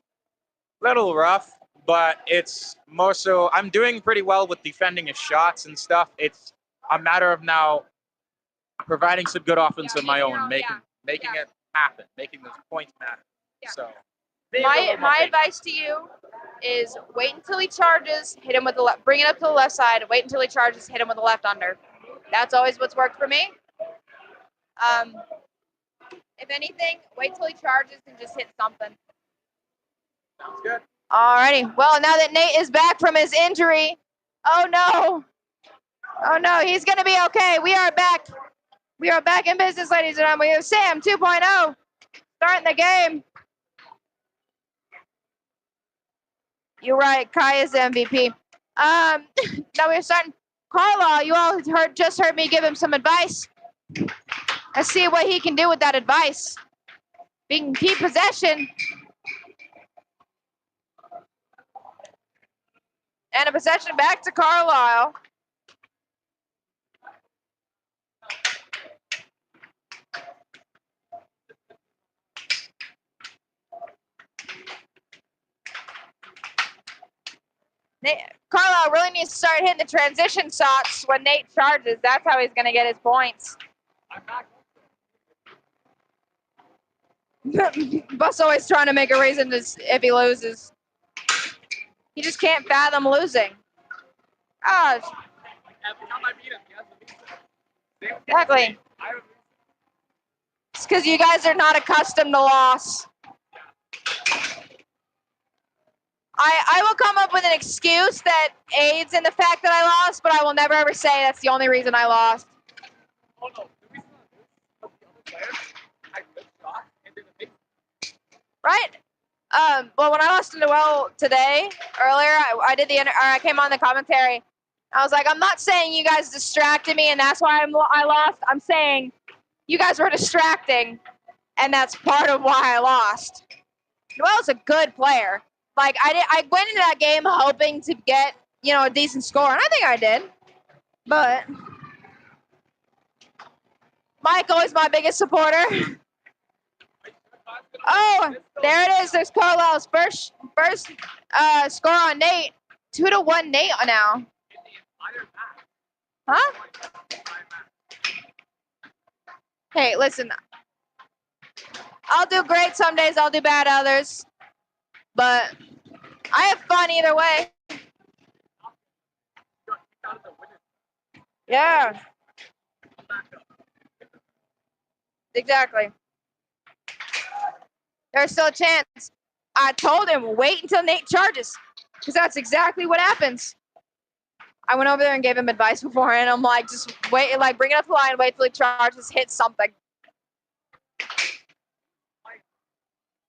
Little rough, but it's more so I'm doing pretty well with defending his shots and stuff. It's a matter of now providing some good offense of my own, making it happen, making those points matter. Yeah. So my advice to you is wait until he charges, hit him with the left, bring it up to the left side, wait until he charges, hit him with the left under. That's always what's worked for me. If anything, wait till he charges and just hit something. Sounds good. Alrighty. Well, now that Nate is back from his injury, oh no. Oh no, he's gonna be okay. We are back. We are back in business, ladies and gentlemen. We have Sam 2.0 starting the game. You're right, Kai is the MVP. Now we're starting. Carlisle, you all just heard me give him some advice. Let's see what he can do with that advice. If he can keep possession. And a possession back to Carlisle. Carlisle really needs to start hitting the transition shots when Nate charges. That's how he's going to get his points. Bus always trying to make a reason if he loses. He just can't fathom losing. Gosh. Exactly. It's because you guys are not accustomed to loss. I will come up with an excuse that aids in the fact that I lost, but I will never ever say that's the only reason I lost. Right? Well, when I lost to Noel today, earlier, I came on the commentary. I was like, I'm not saying you guys distracted me and that's why I lost. I'm saying you guys were distracting, and that's part of why I lost. Noel's a good player. Like, I went into that game hoping to get, a decent score, and I think I did. But Michael is my biggest supporter. Oh, there it is. There's Carlisle's first score on Nate. 2-1 Nate now. Huh? Hey, listen. I'll do great some days. I'll do bad others. But I have fun either way. Yeah. Exactly. There's still a chance. I told him, wait until Nate charges. Because that's exactly what happens. I went over there and gave him advice beforehand. I'm like, just wait, like, bring it up the line, wait till he charges, hit something.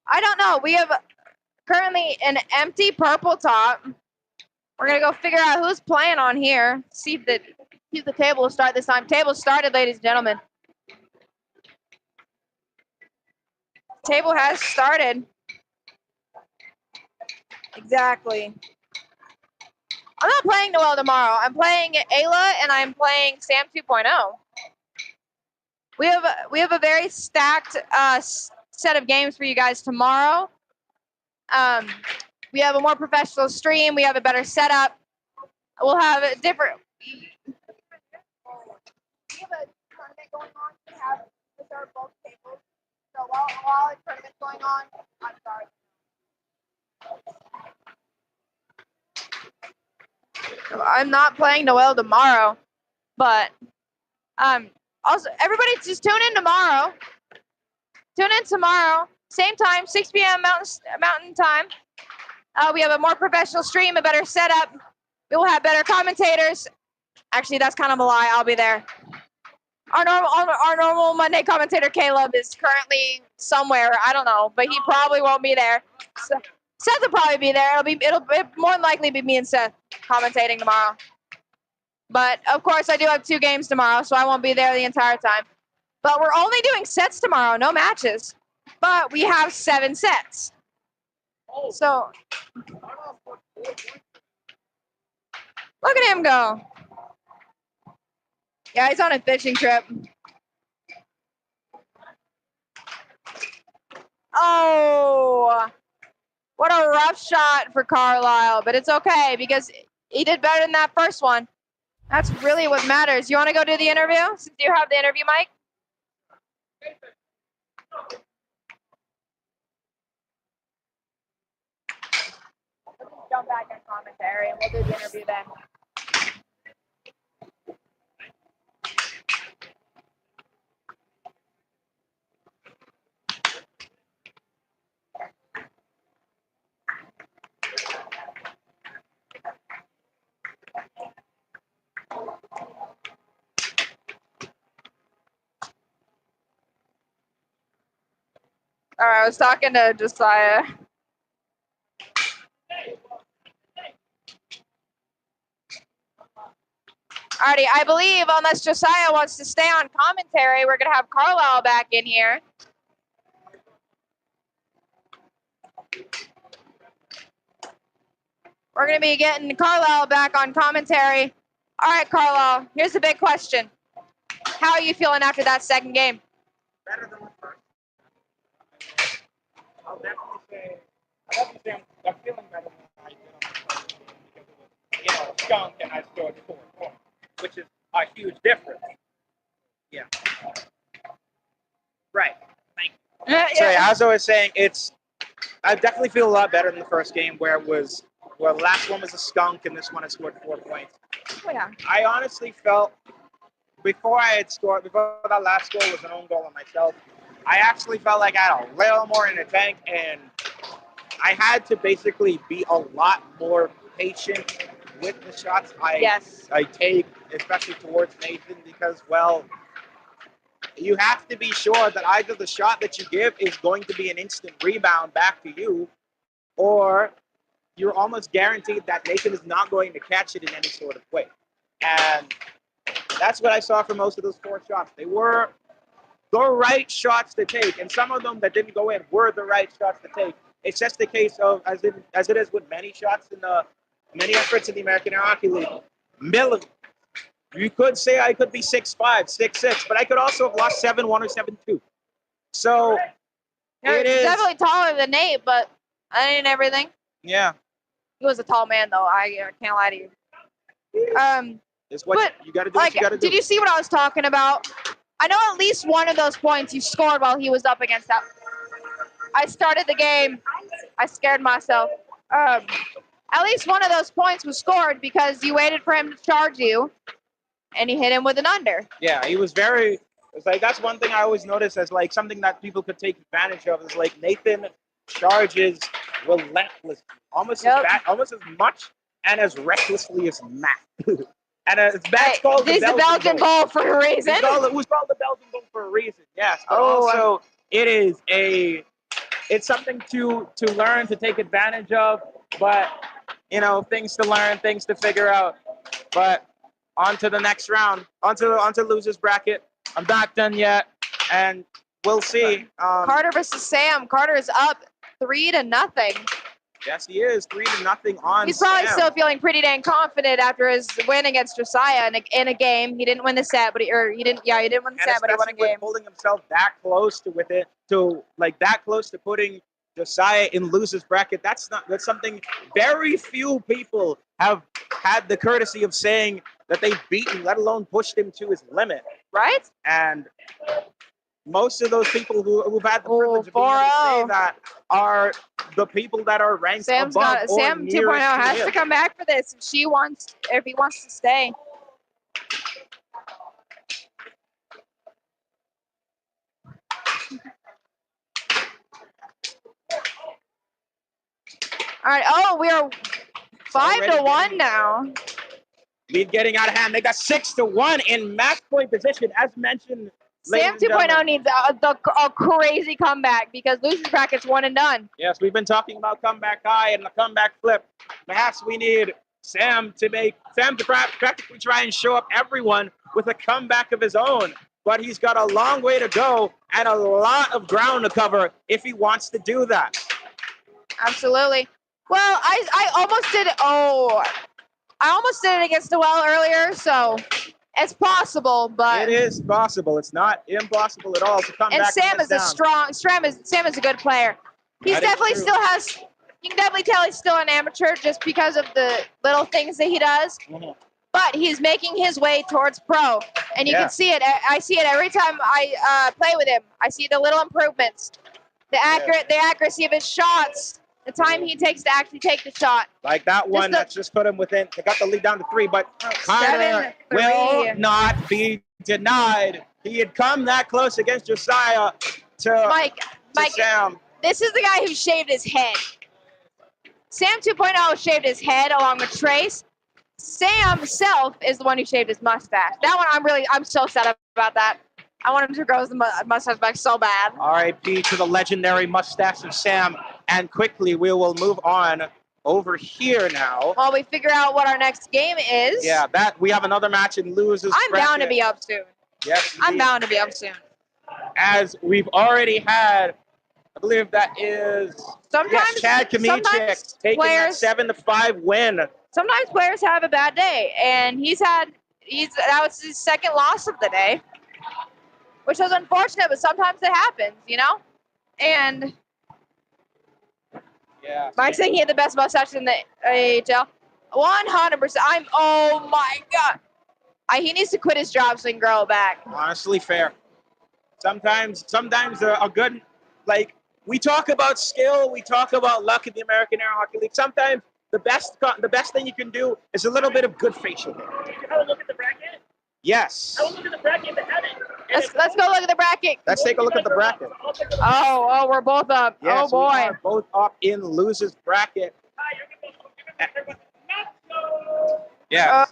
I don't know. We have currently an empty purple top. We're going to go figure out who's playing on here. See if the table will start this time. Table started, ladies and gentlemen. Table has started. Exactly. I'm not playing Noel tomorrow. I'm playing Ayla and I'm playing Sam 2.0. We have a very stacked set of games for you guys tomorrow. We have a more professional stream. We have a better setup. We'll have a different. We have a tournament going on. We have reserved both tables. So while the tournament's going on, I'm sorry. I'm not playing Noel tomorrow, but also everybody just tune in tomorrow. Tune in tomorrow, same time, 6 p.m. Mountain time. We have a more professional stream, a better setup. We will have better commentators. Actually, that's kind of a lie. I'll be there. Our normal Monday commentator Caleb is currently somewhere. I don't know, but he probably won't be there. So, Seth will probably be there. It'll more than likely be me and Seth commentating tomorrow. But of course, I do have 2 games tomorrow, so I won't be there the entire time. But we're only doing sets tomorrow, no matches. But we have 7 sets. So look at him go. Yeah, he's on a fishing trip. Oh, what a rough shot for Carlisle, but it's okay because he did better than that first one. That's really what matters. You want to go do the interview? Since you have the interview mic? Let's just jump back in commentary and we'll do the interview then. All right, I was talking to Josiah. Alrighty, I believe unless Josiah wants to stay on commentary, we're going to have Carlisle back in here. We're going to be getting Carlisle back on commentary. All right, Carlisle, here's the big question. How are you feeling after that second game? Better than the first. I'll definitely say I'm feeling better than I did on the first game because it was, skunk and I scored 4 points, which is a huge difference. Yeah. Right. Thank you. Yeah. So as I was saying, I definitely feel a lot better than the first game where it was, the last one was a skunk and this one I scored 4 points. Oh, yeah. I honestly felt before that last goal was an own goal on myself, I actually felt like I had a little more in the tank, and I had to basically be a lot more patient with the shots I take, especially towards Nathan, because, well, you have to be sure that either the shot that you give is going to be an instant rebound back to you, or you're almost guaranteed that Nathan is not going to catch it in any sort of way. And that's what I saw from most of those 4 shots. They were the right shots to take, and some of them that didn't go in were the right shots to take. It's just a case of, as it is with many shots in many efforts in the American Air Hockey League, you could say I could be 6'5", 6'6", but I could also have lost 7'1" or 7'2". So it is definitely taller than Nate, but I ain't everything. Yeah. He was a tall man, though. I can't lie to you. It's what you got to do. Like, what you got to do. did you see what I was talking about? I know at least one of those points you scored while he was up against that. I started the game. I scared myself. At least one of those points was scored because you waited for him to charge you, and he hit him with an under. Yeah, he was very. It's like that's one thing I always notice as like something that people could take advantage of is like Nathan charges relentlessly, almost as much and as recklessly as Matt. And Matt's called the Belgian goal for a reason. It was called the Belgian goal for a reason. Yes, but also it's something to learn, to take advantage of. But things to learn, things to figure out. But on to the next round, onto losers bracket. I'm not done yet, and we'll see. Carter versus Sam. Carter is up 3-0. Yes, he is 3-0 on. He's probably Sam. still feeling pretty dang confident after his win against Josiah in a game. He didn't win the set, but he didn't. Yeah, he didn't win the set, but he won a game. Holding himself that close to putting Josiah in losers bracket. That's something very few people have had the courtesy of saying that they've beaten, let alone pushed him to his limit. Right? And most of those people who've had the privilege of being able to say that are the people that are ranked above or Sam 2.0 has to come back for this if he wants to stay. All right. Oh, we are 5-1 now. Lead getting out of hand. They got 6-1 in match point position, as mentioned. Sam 2.0 needs a crazy comeback because losers bracket's one and done. Yes, we've been talking about comeback high and the comeback flip. Perhaps we need Sam to practically try and show up everyone with a comeback of his own. But he's got a long way to go and a lot of ground to cover if he wants to do that. Absolutely. Well, I almost did it. Oh, I almost did it against Noel earlier, so it's possible, but it is possible. It's not impossible at all to come back. And Sam is Sam is a good player. He's definitely still has. You can definitely tell he's still an amateur just because of the little things that he does. Mm-hmm. But he's making his way towards pro, and you can see it. I see it every time I play with him. I see the little improvements, the accuracy of his shots. The time he takes to actually take the shot. Like that one that's just put him within. They got the lead down to 3, but Carter will not be denied. He had come that close against Josiah to Mike, Sam. This is the guy who shaved his head. Sam 2.0 shaved his head along with Trace. Sam himself is the one who shaved his mustache. That one I'm so sad about that. I want him to grow his mustache back so bad. R.I.P. to the legendary mustache of Sam. And quickly, we will move on over here now. While we figure out what our next game is. Yeah, that we have another match in losers. I'm bound to be up soon. Yes, I'm indeed. bound to be up soon. As we've already had, I believe that is Sometimes Chad Kamichik taking players, that 7-5 win. Sometimes players have a bad day, and that was his second loss of the day, which was unfortunate, but sometimes it happens, you know? And Yeah. Mike's saying he had the best mustache in the AAHL. 100%. Oh my God. He needs to quit his job so he can grow it back. Honestly, fair. Sometimes a good, like, we talk about skill, we talk about luck in the American Air Hockey League. Sometimes the best thing you can do is a little bit of good facial hair. Did you have a look at the bracket? Yes. I will look at the bracket if it had it. Let's go look at the bracket. Let's take a look at the bracket. Oh, we're both up. Yes, oh boy. we are both up in losers bracket. Yeah.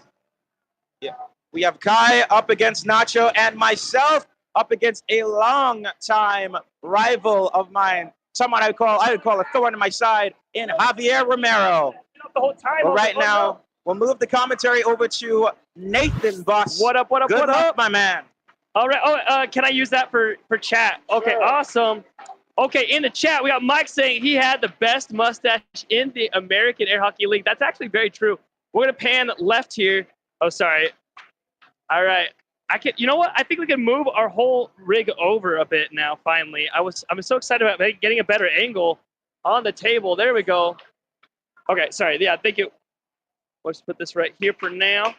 Yeah. We have Kai up against Nacho and myself up against a long-time rival of mine. Someone I would call a thorn in my side in Javier Romero. The whole time. But right now, we'll move the commentary over to Nathan Boss. What up? Good luck, my man. All right. Oh, can I use that for chat? Okay, Sure. Awesome. Okay, in the chat, we got Mike saying he had the best mustache in the American Air Hockey League. That's actually very true. We're going to pan left here. Oh, sorry. All right. You know what? I think we can move our whole rig over a bit now, finally. I'm so excited about getting a better angle on the table. There we go. Okay, sorry. Yeah, thank you. Let's put this right here for now.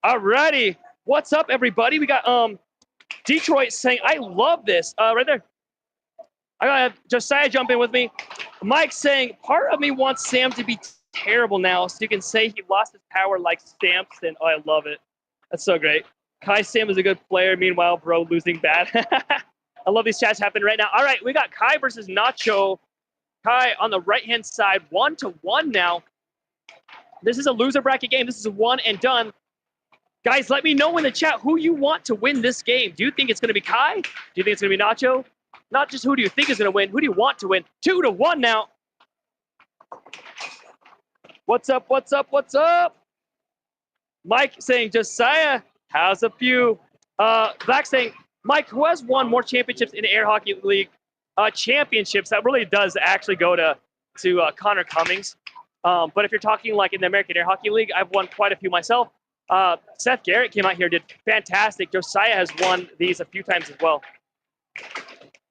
All righty. What's up, everybody? We got Detroit saying, I love this. Right there. I got Josiah jump in with me. Mike saying, part of me wants Sam to be terrible now so you can say he lost his power like Samson. Oh, I love it. That's so great. Kai Sam is a good player. Meanwhile, bro, losing bad. I love these chats happening right now. All right, we got Kai versus Nacho. Kai on the right-hand side, 1-1 now. This is a loser bracket game. This is a one and done. Guys, let me know in the chat who you want to win this game. Do you think it's going to be Kai? Do you think it's going to be Nacho? Not just who do you think is going to win, who do you want to win? 2-1 now. What's up, what's up, what's up? Mike saying, Josiah, how's a few? Black saying, Mike, who has won more championships in the Air Hockey League championships? That really does actually go to Connor Cummings. But if you're talking like in the American Air Hockey League, I've won quite a few myself. Seth Garrett came out here, did fantastic. Josiah has won these a few times as well.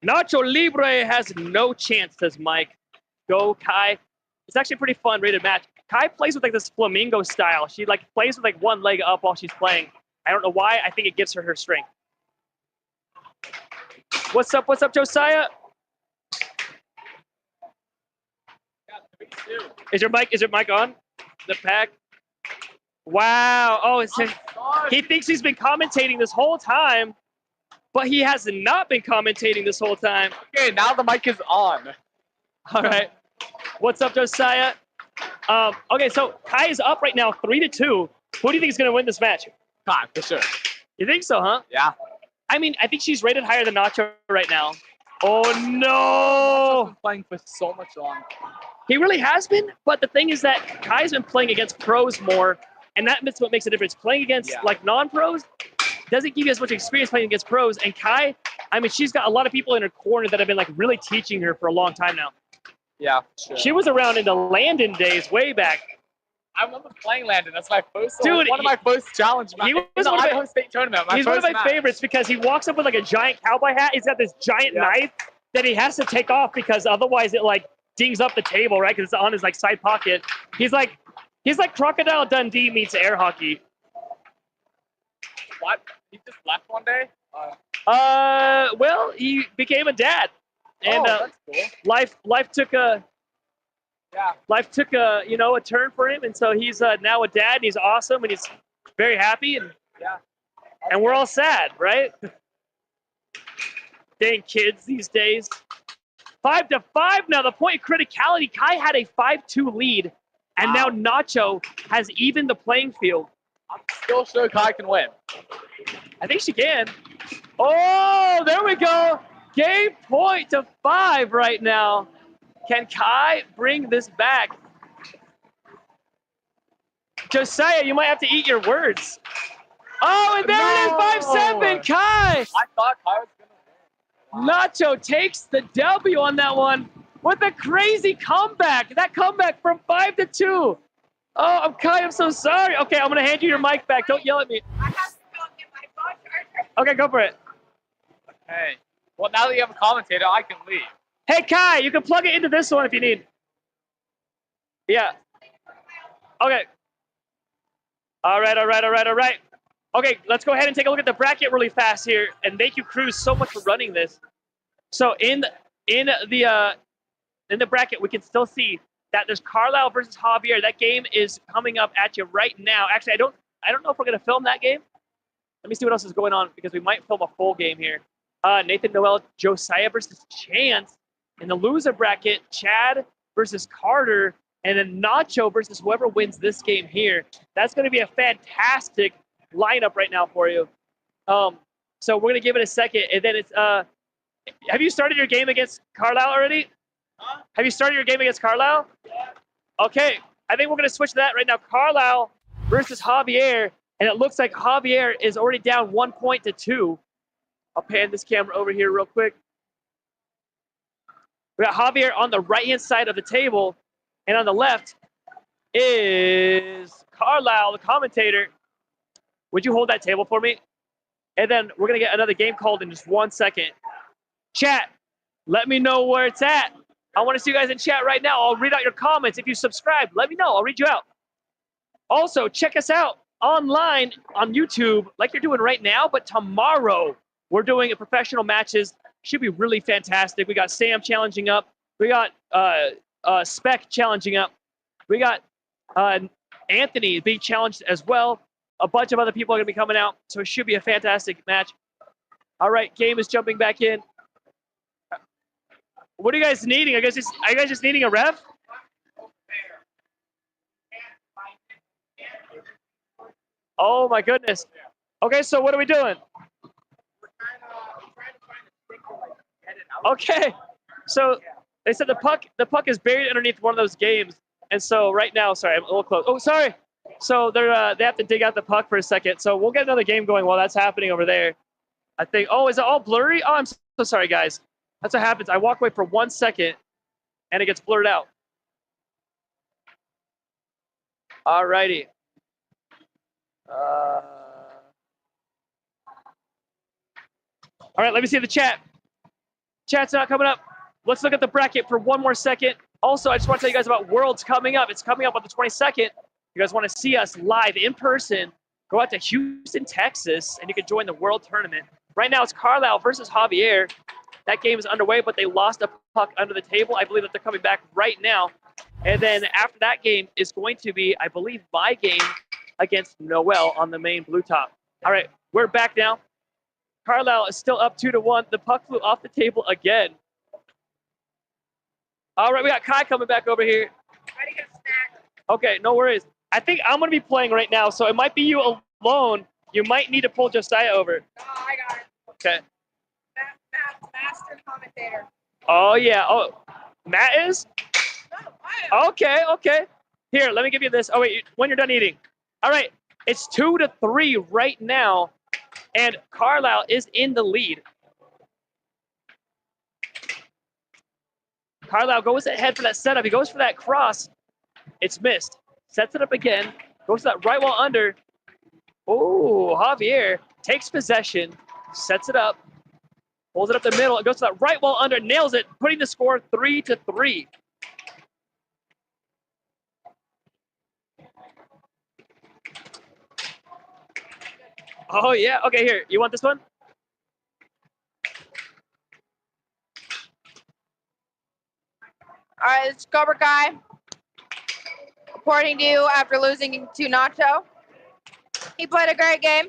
Nacho Libre has no chance, says Mike. Go, Kai. It's actually a pretty fun rated match. Kai plays with like this flamingo style. She like plays with like one leg up while she's playing. I don't know why. I think it gives her strength. What's up, Josiah? Is your mic on? The pack? Wow. Oh, he thinks he's been commentating this whole time, but he has not been commentating this whole time. Okay, now the mic is on. All right. What's up, Josiah? Okay, so Kai is up right now, 3-2. Who do you think is going to win this match? Kai, for sure. You think so, huh? Yeah. I mean, I think she's rated higher than Nacho right now. Oh, no. He's been playing for so much longer. He really has been, but the thing is that Kai's been playing against pros more, and that's what makes a difference. Playing against, like, non-pros doesn't give you as much experience playing against pros, and Kai, I mean, she's got a lot of people in her corner that have been, like, really teaching her for a long time now. Yeah, sure. She was around in the Landon days way back. I remember playing Landon. That's my first. Dude, one of my first challenges. He was in the one of Idaho State tournament. He's one of my favorites because he walks up with like a giant cowboy hat. He's got this giant knife that he has to take off because otherwise it like dings up the table, right? Because it's on his like side pocket. He's like Crocodile Dundee meets air hockey. What? He just left one day? Well, he became a dad, and that's cool. life took a a turn for him, and so he's now a dad, and he's awesome, and he's very happy, and we're all sad, right? Dang kids these days. 5-5 now. The point of criticality. Kai had a 5-2 lead, and now Nacho has evened the playing field. I'm still sure Kai can win. I think she can. Oh, there we go. Game point to 5 right now. Can Kai bring this back? Josiah, you might have to eat your words. Oh, and there it is, 5-7. Kai. I thought Kai was gonna win. Nacho takes the W on that one with a crazy comeback. That comeback from 5-2. Oh, Kai, I'm so sorry. Okay, I'm going to hand you your mic back. Don't yell at me. I have to go get my phone charger. Okay, go for it. Hey, well, now that you have a commentator, I can leave. Hey, Kai, you can plug it into this one if you need. Yeah. Okay. All right. Okay, let's go ahead and take a look at the bracket really fast here. And thank you, Cruz, so much for running this. So in the bracket, we can still see that there's Carlisle versus Javier. That game is coming up at you right now. Actually, I don't know if we're gonna film that game. Let me see what else is going on because we might film a full game here. Nathan Noel, Josiah versus Chance. In the loser bracket, Chad versus Carter, and then Nacho versus whoever wins this game here. That's gonna be a fantastic lineup right now for you. So we're gonna give it a second, and then it's have you started your game against Carlisle already? Huh? Have you started your game against Carlisle? Yeah. Okay, I think we're going to switch to that right now. Carlisle versus Javier, and it looks like Javier is already down 1 point to 2. I'll pan this camera over here real quick. We got Javier on the right-hand side of the table, and on the left is Carlisle, the commentator. Would you hold that table for me? And then we're going to get another game called in just 1 second. Chat, let me know where it's at. I want to see you guys in chat right now. I'll read out your comments. If you subscribe, let me know. I'll read you out. Also, check us out online on YouTube like you're doing right now, but tomorrow we're doing professional matches. Should be really fantastic. We got Sam challenging up. We got Spec challenging up. We got Anthony being challenged as well. A bunch of other people are going to be coming out, so it should be a fantastic match. All right, game is jumping back in. What are you guys needing? Are you guys just needing a ref? Oh my goodness. Okay, so what are we doing? Okay, so they said the puck is buried underneath one of those games, and so right now, sorry, I'm a little close. Oh, sorry. So they have to dig out the puck for a second. So we'll get another game going while that's happening over there. I think. Oh, is it all blurry? Oh, I'm so sorry, guys. That's what happens. I walk away for 1 second, and it gets blurred out. All righty. All right, let me see the chat. Chat's not coming up. Let's look at the bracket for 1 more second. Also, I just want to tell you guys about Worlds coming up. It's coming up on the 22nd. You guys want to see us live in person, go out to Houston, Texas, and you can join the World Tournament. Right now, it's Carlisle versus Javier. That game is underway, but they lost a puck under the table. I believe that they're coming back right now. And then after that game is going to be, I believe, my game against Noel on the main blue top. All right, we're back now. Carlisle is still up 2-1. The puck flew off the table again. All right, we got Kai coming back over here. Ready to get a snack. Okay, no worries. I think I'm going to be playing right now, so it might be you alone. You might need to pull Josiah over. Oh, I got it. Okay. Master commentator. Oh, yeah. Oh, Matt is? No, I am. Okay. Here, let me give you this. Oh, wait, when you're done eating. All right, it's 2-3 right now, and Carlisle is in the lead. Carlisle goes ahead for that setup. He goes for that cross. It's missed. Sets it up again. Goes to that right wall under. Oh, Javier takes possession. Sets it up. Pulls it up the middle. It goes to that right wall under. Nails it. Putting the score 3-3. Oh, yeah. Okay, here. You want this one? All right, it's Cobra Kai reporting to you after losing to Nacho. He played a great game.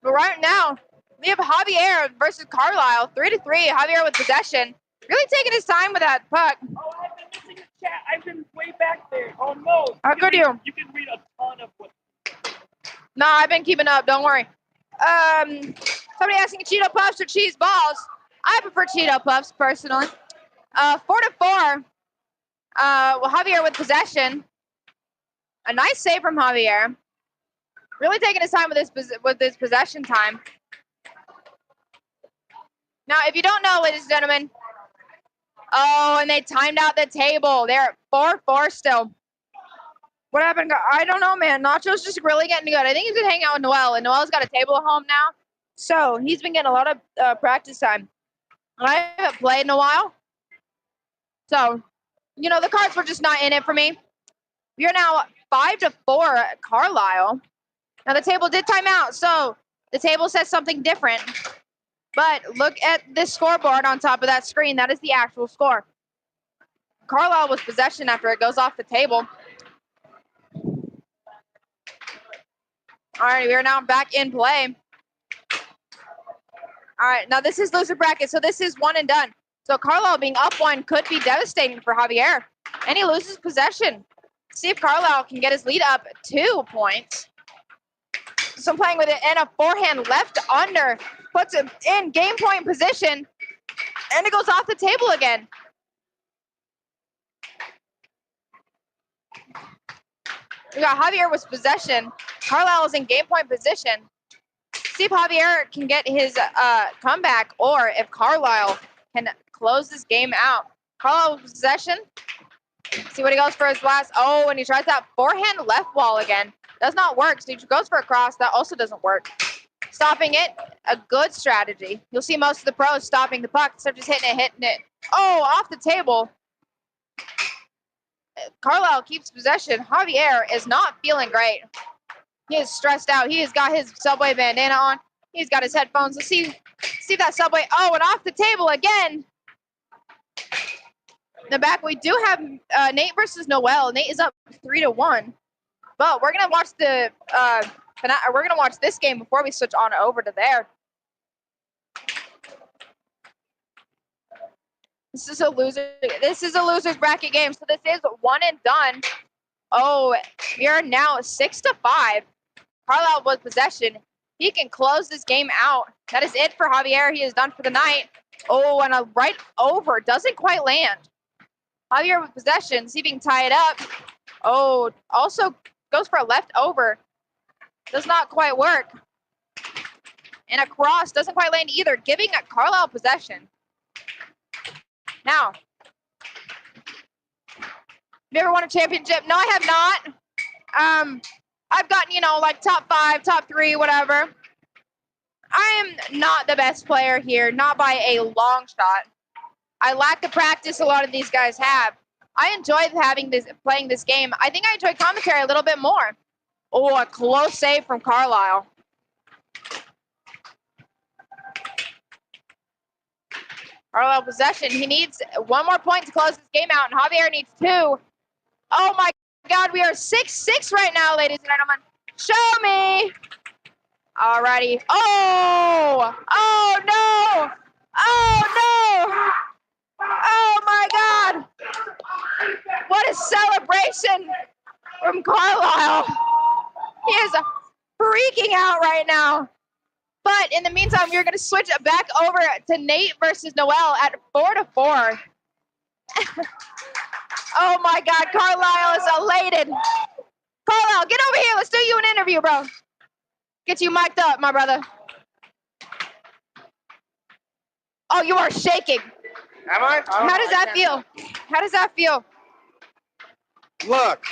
But right now, we have Javier versus Carlisle, 3-3. Javier with possession. Really taking his time with that puck. Oh, I've been missing the chat. I've been way back there. Oh, no. How good are you? You can read a ton of what. No, I've been keeping up. Don't worry. Somebody asking Cheeto Puffs or cheese balls. I prefer Cheeto Puffs, personally. 4-4. Well, Javier with possession. A nice save from Javier. Really taking his time with his possession time. Now, if you don't know, ladies and gentlemen, oh, and they timed out the table. They're at 4-4 still. What happened? I don't know, man. Nacho's just really getting good. I think he's been hanging out with Noel, and Noel's got a table at home now. So he's been getting a lot of practice time. I haven't played in a while. So, you know, the cards were just not in it for me. We are now 5-4 at Carlisle. Now, the table did time out, so the table says something different. But look at this scoreboard on top of that screen. That is the actual score. Carlisle was possession after it goes off the table. All right, we are now back in play. All right, now this is loser bracket, so this is one and done. So Carlisle being up one could be devastating for Javier. And he loses possession. See if Carlisle can get his lead up 2 points. So playing with it and a forehand left under. Puts him in game point position. And it goes off the table again. We got Javier with possession. Carlisle is in game point position. See if Javier can get his comeback or if Carlisle can close this game out. Carlisle with possession. See what he goes for his last. Oh, and he tries that forehand left wall again. Does not work. So he goes for a cross. That also doesn't work. Stopping it, a good strategy. You'll see most of the pros stopping the puck. So just hitting it. Oh, off the table. Carlisle keeps possession. Javier is not feeling great. He is stressed out. He has got his Subway bandana on. He's got his headphones. Let's see that Subway. Oh, and off the table again. In the back, we do have Nate versus Noel. Nate is up 3-1. But we're gonna watch this game before we switch on over to there. This is a loser's bracket game, so this is one and done. Oh, we are now 6-5. Carlisle with possession. He can close this game out. That is it for Javier. He is done for the night. Oh, and a right over. Doesn't quite land. Javier with possession. See if he can tie it up. Oh, also goes for a left over. Does not quite work. And a cross doesn't quite land either, giving a Carlisle possession. Now, have you ever won a championship? No, I have not. I've gotten, like top 5, top 3, whatever. I am not the best player here, not by a long shot. I lack the practice a lot of these guys have. I enjoy playing this game. I think I enjoy commentary a little bit more. Oh, a close save from Carlisle. Carlisle possession. He needs one more point to close this game out, and Javier needs 2. Oh my God, we are 6-6 right now, ladies and gentlemen. Show me. Alrighty. Oh no. Oh no. Oh my God. What a celebration from Carlisle. He is freaking out right now. But in the meantime, we're going to switch back over to Nate versus Noel at 4-4. Oh my God, Carlisle is elated. Carlisle, get over here. Let's do you an interview, bro. Get you mic'd up, my brother. Oh, you are shaking. Am I? How does that feel? How does that feel? Look,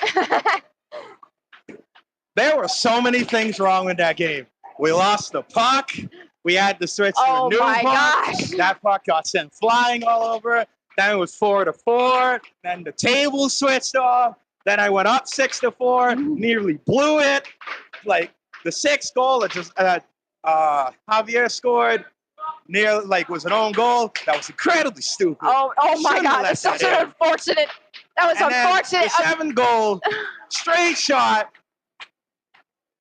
there were so many things wrong with that game. We lost the puck. We had to switch to a new puck. Gosh. That puck got sent flying all over. Then it was 4-4. Then the table switched off. Then I went up 6-4. Nearly blew it. Like the 6th goal that Javier scored, was an own goal. That was incredibly stupid. Oh my God, that's such an unfortunate. That was unfortunate. The 7th goal, straight shot.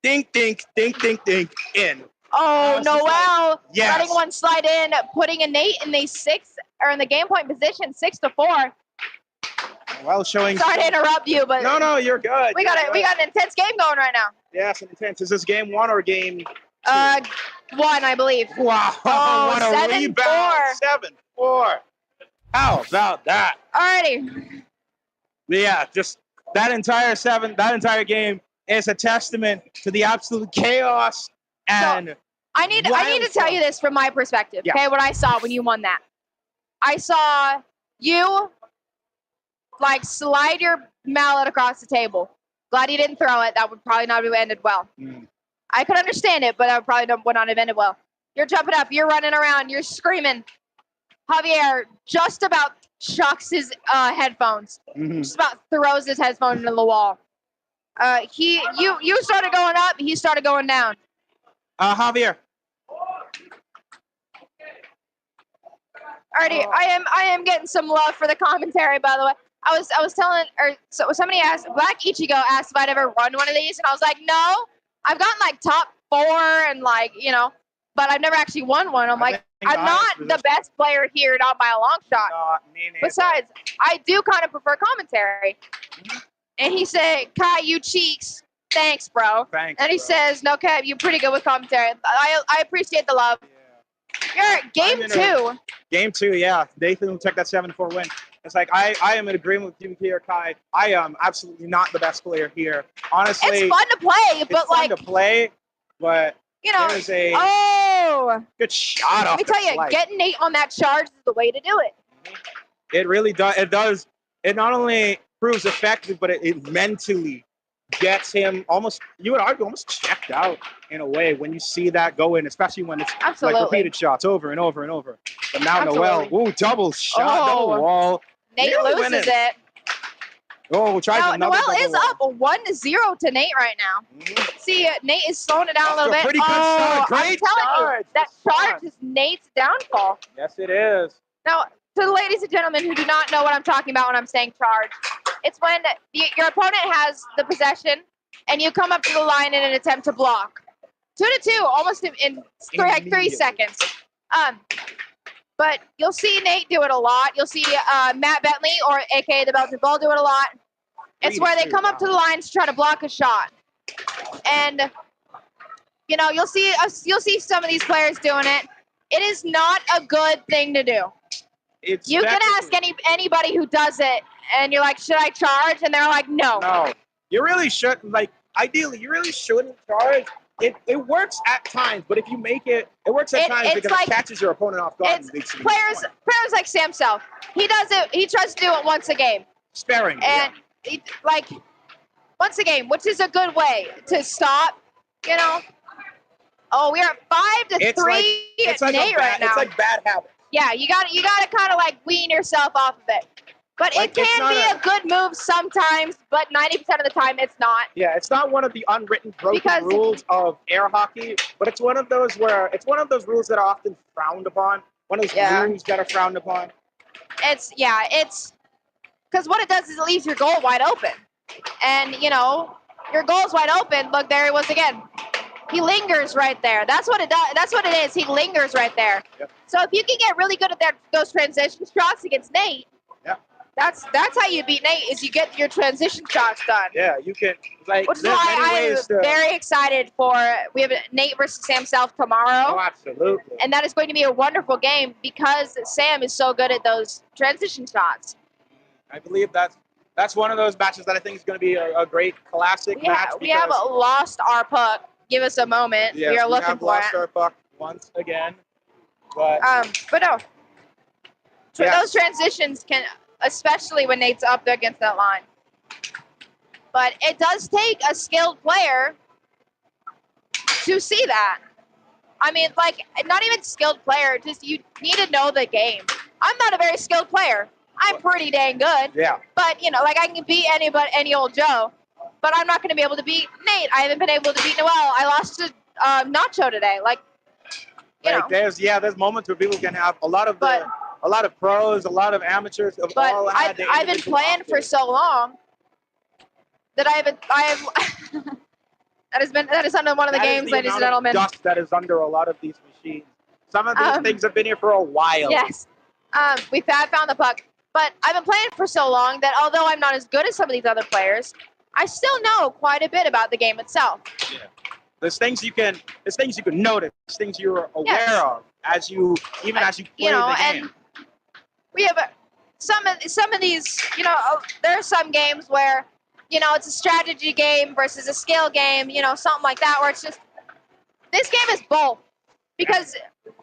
Dink, dink, dink, dink, dink, in. Oh, Noel yes. letting one slide in, putting a Nate in the game point position, 6-4. Well, showing. Sorry to interrupt you, but No, you're good. We got an intense game going right now. Yes, intense. Is this game 1 or game 2? 1, I believe. Wow! Oh, what a 7-4. rebound! 7-4. How about that? Alrighty. Yeah, just that entire game is a testament to the absolute chaos and I need to tell you this from my perspective. Yeah. Okay, what I saw when you won that. I saw you like slide your mallet across the table. Glad you didn't throw it. That would probably not have ended well. I could understand it, but that would not have ended well. You're jumping up, you're running around, you're screaming. Javier just about chucks his headphones. Just about throws his headphones into the wall. You started going up, he started going down. Javier. Alrighty, I am getting some love for the commentary, by the way. I was telling, so somebody asked, Black Ichigo asked if I'd ever run one of these, and I was like, no. I've gotten like top 4 and like, but I've never actually won one. I'm like, I'm not the best player here, not by a long shot. Besides, I do kind of prefer commentary. And he said, Kai, you cheeks. Thanks, bro. Thanks, and he says, no, Kev, you're pretty good with commentary. I appreciate the love. You're at game 2. Game 2, yeah. Nathan will take that 7-4 win. It's like, I am in agreement with you here, Kai. I am absolutely not the best player here. Honestly. It's fun to play, but it's fun to play, but there's a good shot off. Let me tell you, getting Nate on that charge is the way to do it. It really does. It does. It not only proves effective, but it mentally gets him almost, you would argue, almost checked out in a way when you see that go in, especially when it's like repeated shots over and over and over. But now Noel, double shot, double wall. Nate loses it. Oh, Noel is up 1-0 to Nate right now. See, Nate is slowing it down a little bit. Pretty good start. Great I'm telling you, that charge is Nate's downfall. Yes, it is. Now, to the ladies and gentlemen who do not know what I'm talking about when I'm saying charge, it's when your opponent has the possession and you come up to the line in an attempt to block. 2-2, almost in 3 seconds. But you'll see Nate do it a lot. You'll see Matt Bentley, or a.k.a. the Belgian Bull, do it a lot. It's where they come up to the lines to try to block a shot. And, you'll see some of these players doing it. It is not a good thing to do. You can ask anybody who does it, and you're like, should I charge? And they're like, no. No. You really shouldn't. Like, ideally, you really shouldn't charge. It works at times, but if you make it works at times because it catches your opponent off guard. Players like Sam Self, he does it. He tries to do it once a game. Sparing. And once a game, which is a good way to stop. Oh, we're at 5-3 at Nate right now. It's like bad habits. Yeah, you got to kind of like wean yourself off of it. But it can be a good move sometimes, but 90% of the time it's not. Yeah, it's not one of the unwritten broken rules of air hockey, but it's one of those rules that are often frowned upon. One of those rules that are frowned upon. It's because what it does is it leaves your goal wide open. And, your goal's wide open. Look, there he was again. He lingers right there. That's what it does. That's what it is. He lingers right there. Yep. So if you can get really good at those transition shots against Nate, that's how you beat Nate, is you get your transition shots done. Yeah, you can. Which is why I'm very excited we have Nate versus Sam Self tomorrow. Oh, absolutely. And that is going to be a wonderful game because Sam is so good at those transition shots. I believe that's one of those matches that I think is going to be a great classic match. We have lost our puck. Give us a moment. Yes, we are looking for it. We have lost our puck once again. But no. Those transitions can, especially when Nate's up against that line. But it does take a skilled player to see that. I mean, not even skilled player, just you need to know the game. I'm not a very skilled player. I'm pretty dang good. Yeah. But, I can beat any old Joe. But I'm not going to be able to beat Nate. I haven't been able to beat Noel. I lost to Nacho today. There's moments where people can have a lot of pros, a lot of amateurs. I've been playing for so long that that is under one of the games, ladies and gentlemen. Dust that is under a lot of these machines. Some of these things have been here for a while. Yes. We found the puck. But I've been playing for so long that although I'm not as good as some of these other players, I still know quite a bit about the game itself. Yeah. There's things you can notice, things you're aware of as you play the game. And we have some of these, there are some games where you know, it's a strategy game versus a skill game, you know, something like that, where it's just, this game is both. Because,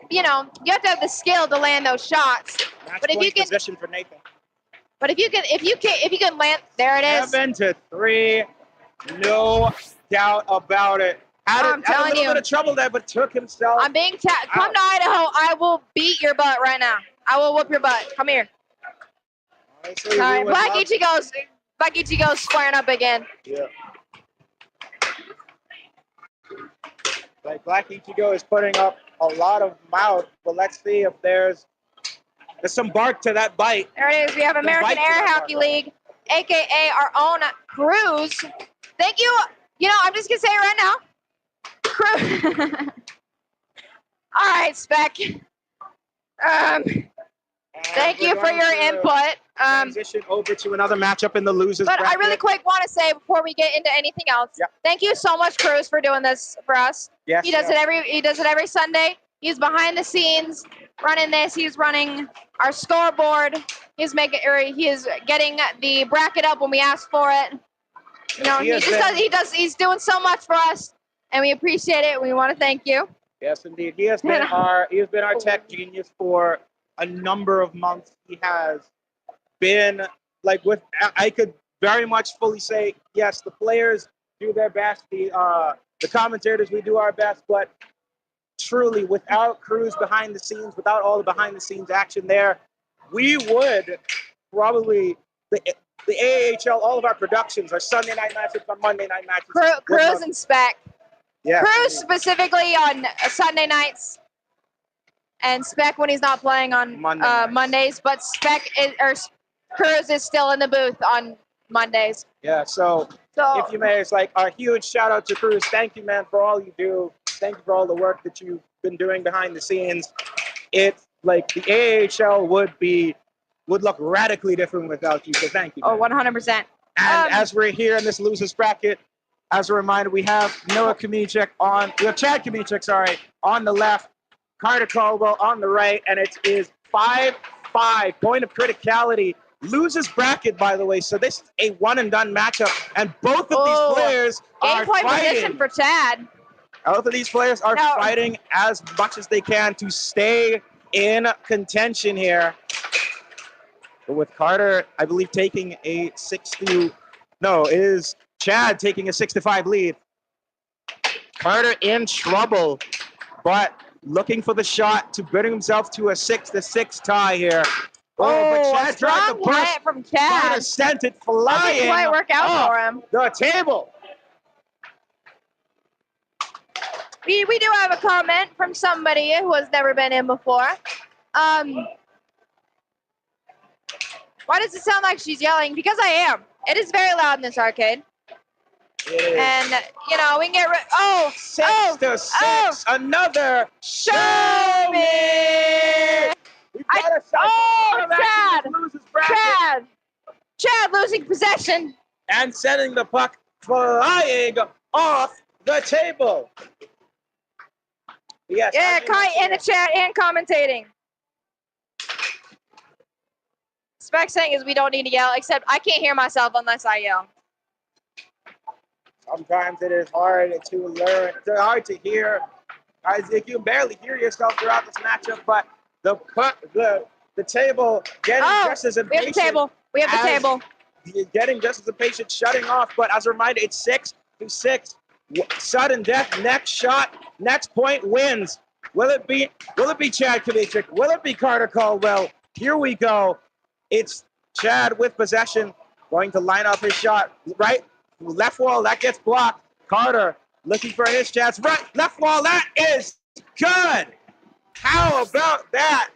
you know, you have to have the skill to land those shots. Match But if point you can, position for Nathan. but if you can land, there it is. 7-3, no doubt about it. Had I'm a telling little you. bit of trouble there, but took himself. I'm being come to Idaho. I will beat your butt right now. I will whoop your butt. Come here. Honestly, All we right, would Black love- Ichigo's squaring up again. Yeah. Like Black Ichigo is putting up a lot of mouth, but let's see if there's some bark to that bite. There it is. We have American bite to Air that Hockey mark. League, aka our own Cruz. Thank you. You know, I'm just gonna say it right now. Cruz. All right, Spec. And Thank we're you for going your to input. Transition over to another matchup in the losers But I bracket. really quick want to say before we get into anything else, Yeah. thank you so much, Cruz, for doing this for us. Yes, He does it every Sunday. He's behind the scenes running this. He's running our scoreboard. He is getting the bracket up when we ask for it. You know, he's doing so much for us, and we appreciate it. We want to thank you. Yes, indeed. He has been our tech genius for a number of months. He has been I could very much fully say yes. The players do their best. The commentators, we do our best, but truly, without Cruz behind the scenes, without all the behind the scenes action there, we would probably the AAHL, all of our productions, our Sunday night matches, our Monday night matches. Cruz and Spec. Yeah. Cruz specifically on Sunday nights, and Spec when he's not playing on Mondays. But Cruz is still in the booth on Mondays. Yeah. So if you may, it's like a huge shout out to Cruz. Thank you, man, for all you do. Thank you for all the work that you've been doing behind the scenes. It's like the AAHL would look radically different without you. So thank you. Oh, man. 100%. And as we're here in this losers bracket, as a reminder, we have Chad Kamichek, on the left, Carter Caldwell on the right, and it is 5-5, point of criticality. Losers bracket, by the way, so this is a one and done matchup, and both of these players are game point fighting. position for Chad. Both of these players are fighting as much as they can to stay in contention here. But with Carter, I believe, taking a 6-5 lead. Carter in trouble, but looking for the shot to bring himself to a 6-6 tie here. But Chad tried to push. From Chad. Carter sent it flying. That didn't quite work out for him. The table. We do have a comment from somebody who has never been in before. Why does it sound like she's yelling? Because I am. It is very loud in this arcade. And, you know, we can get rid... 6-6. Another show me. Chad losing possession. And setting the puck flying off the table. Yes, in the chat and commentating. Spec saying is we don't need to yell, except I can't hear myself unless I yell. Sometimes it is hard to learn. It's hard to hear. You can barely hear yourself throughout this matchup, but the table getting just as impatient. We have the table. Getting just as impatient, shutting off. But as a reminder, it's 6-6. Sudden death. Next shot. Next point wins. Will it be Chad Kamichek? Will it be Carter Caldwell? Here we go. It's Chad with possession, going to line up his shot. Right, left wall, that gets blocked. Carter looking for his chance. Right, left wall, that is good. How about that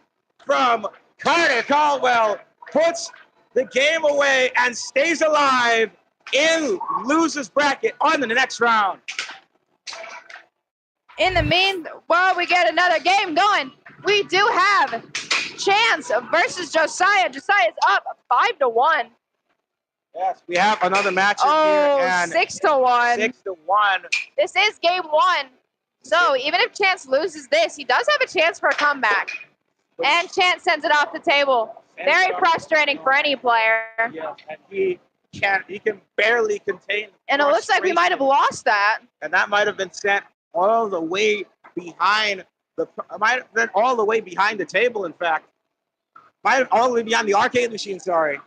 from Carter Caldwell? Puts the game away and stays alive in losers bracket on the next round. In the meanwhile, we get another game going. We do have Chance versus Josiah. Josiah's up 5-1. Yes, we have another matchup here. And 6-1. 6-1. This is game one. So even if Chance loses this, he does have a chance for a comeback. And Chance sends it off the table. Very frustrating for any player. Yeah, and he can barely contain. And it looks like we might have lost that. And that might have been sent all the way behind might have been all the way behind the table, in fact. Might have all the way behind the arcade machine, sorry.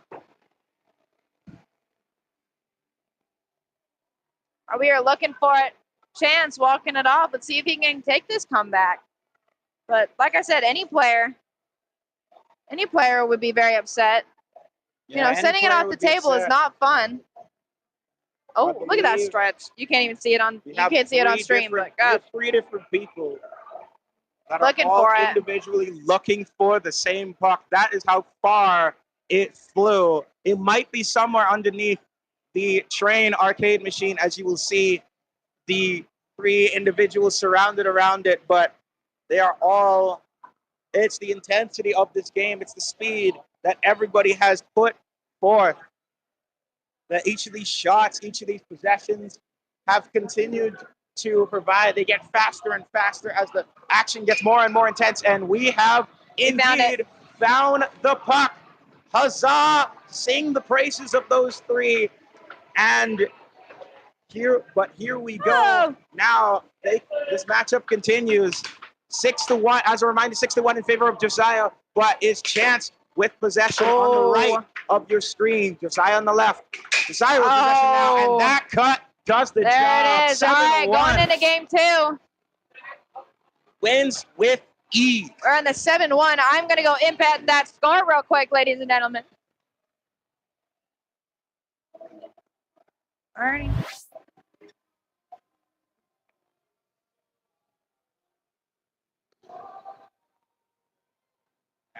We are looking for it. Chance walking it off. Let's see if he can take this comeback. But like I said, any player would be very upset. Yeah, sending it off the table is not fun. Oh, look at that stretch. You can't even see it on stream, but God. 3 different people that looking are all for it. individually looking for the same puck. That is how far it flew. It might be somewhere underneath the train arcade machine, as you will see the 3 individuals surrounded around it, but they are all, it's the intensity of this game. It's the speed that everybody has put forth. That each of these shots, each of these possessions have continued to provide. They get faster and faster as the action gets more and more intense. And we have indeed found the puck. Huzzah! Sing the praises of those 3. And here we go. Whoa. Now this matchup continues. 6-1. As a reminder, 6-1 in favor of Josiah, but it's Chance with possession on the right of your screen. Josiah on the left. Josiah with possession now, and that cut does the job. There it is. All right, going into game 2. Wins with ease. We're in the 7-1. I'm going to go impact that score real quick, ladies and gentlemen. All righty.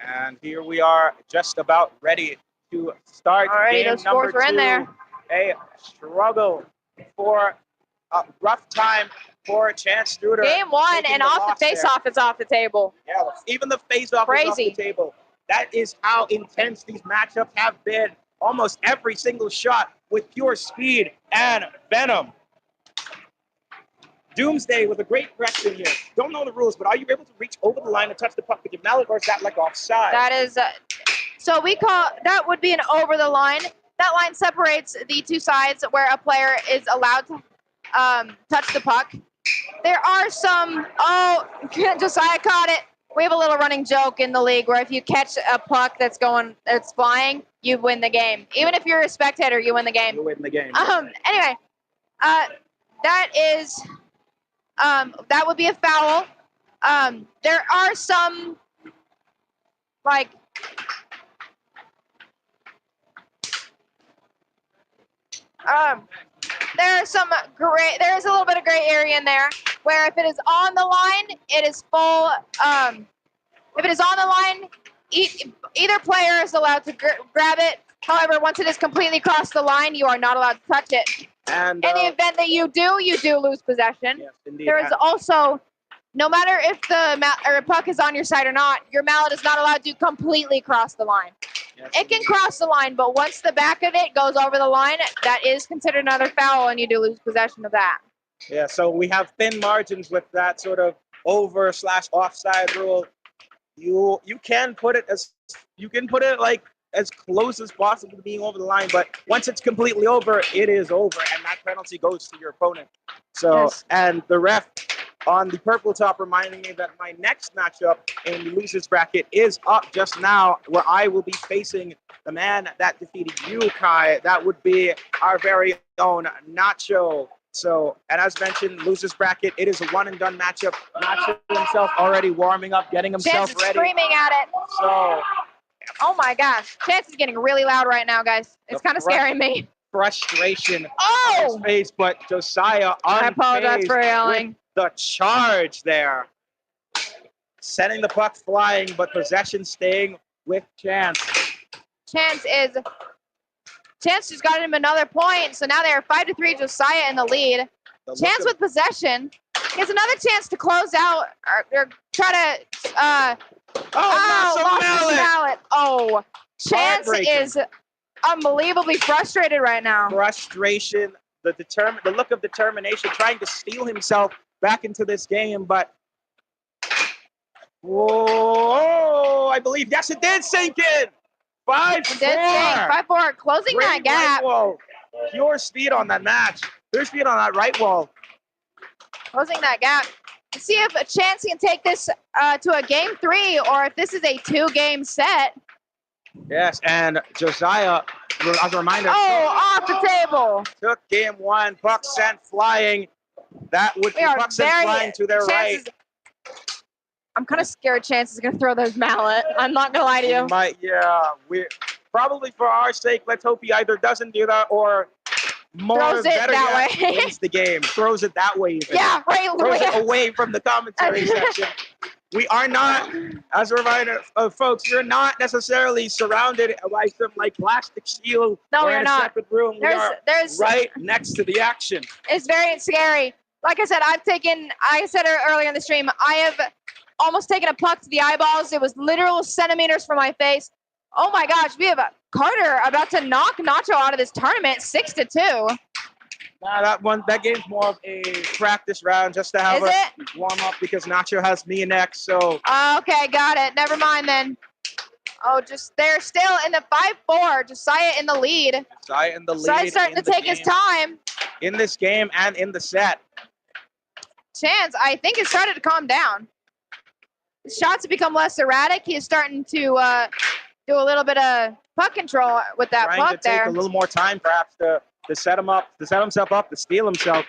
And here we are, just about ready to start. Alrighty, game those scores number are in 2. there. A struggle for a rough time for Chance Studer. Game 1, and off the face-off is off the table. Yeah, even the face-off is off the table. That is how intense these matchups have been. Almost every single shot with pure speed and venom. Doomsday with a great question here. Don't know the rules, but are you able to reach over the line and touch the puck with your mallet, or is that like offside? That is, so we call, that would be an over the line. That line separates the 2 sides where a player is allowed to touch the puck. There are some, Josiah caught it. We have a little running joke in the league where if you catch a puck that's flying, you win the game. Even if you're a spectator, you win the game. You win the game. Anyway, that is, that would be a foul. There are some, there is a little bit of gray area in there where if it is on the line, it is full. If it is on the line, either player is allowed to grab it. However, once it is completely crossed the line, you are not allowed to touch it. And in the event that you do lose possession. Yes, indeed. There is also, no matter if the puck is on your side or not, your mallet is not allowed to completely cross the line. Yes, it can cross the line, but once the back of it goes over the line, that is considered another foul, and you do lose possession of that. Yeah, so we have thin margins with that sort of over/offside rule. You can put it as close as possible to being over the line, but once it's completely over, it is over, and that penalty goes to your opponent. So, yes. And the ref on the purple top reminding me that my next matchup in the losers bracket is up just now, where I will be facing the man that defeated you, Kai. That would be our very own Nacho. So, and as mentioned, losers bracket, it is a one-and-done matchup. Nacho himself already warming up, getting himself ready. Screaming at it. So, oh my gosh, Chance is getting really loud right now, guys. It's kind of scaring me. Frustration on his face, but Josiah I apologize for yelling. The charge there. Sending the puck flying, but possession staying with Chance. Chance just got him another point, so now they are 5-3. Josiah in the lead. Chance with possession. He has another chance to close out or try to. Lost his mallet. Oh, Chance is unbelievably frustrated right now. Frustration, the look of determination, trying to steal himself back into this game, but I believe, yes, it did sink in. 5-4. 5-4, closing that Great gap. right wall. Pure speed on that match. Pure speed on that right wall. Closing that gap. Let's see if a chance can take this to a game 3 or if this is a 2-game set. Yes, and Josiah, as a reminder, Off the table. took game 1. Puck sent flying. That would be puck sent flying to their right. I'm kind of scared Chance is going to throw those mallet. I'm not going to lie to you. We probably for our sake, let's hope he either doesn't do that or Throws it that way. wins the game. Throws it that way even. Yeah, right. Throws it away from the commentary section. We are not, as a reminder of folks, we're not necessarily surrounded by some like plastic shield or in a separate room. There's right next to the action. It's very scary. Like I said, I said earlier in the stream, I have almost taken a puck to the eyeballs. It was literal centimeters from my face. Oh my gosh, we have Carter about to knock Nacho out of this tournament, 6-2. Nah, that game's more of a practice round just to have a warm up because Nacho has me next. So okay, got it. Never mind then. They're still in the 5-4. Josiah in the lead. Josiah's starting to take his time in this game and in the set. Chance, I think, has started to calm down. His shots have become less erratic. He is starting to do a little bit of puck control with that puck there. Take a little more time, perhaps, to set him up, to set himself up, to steal himself.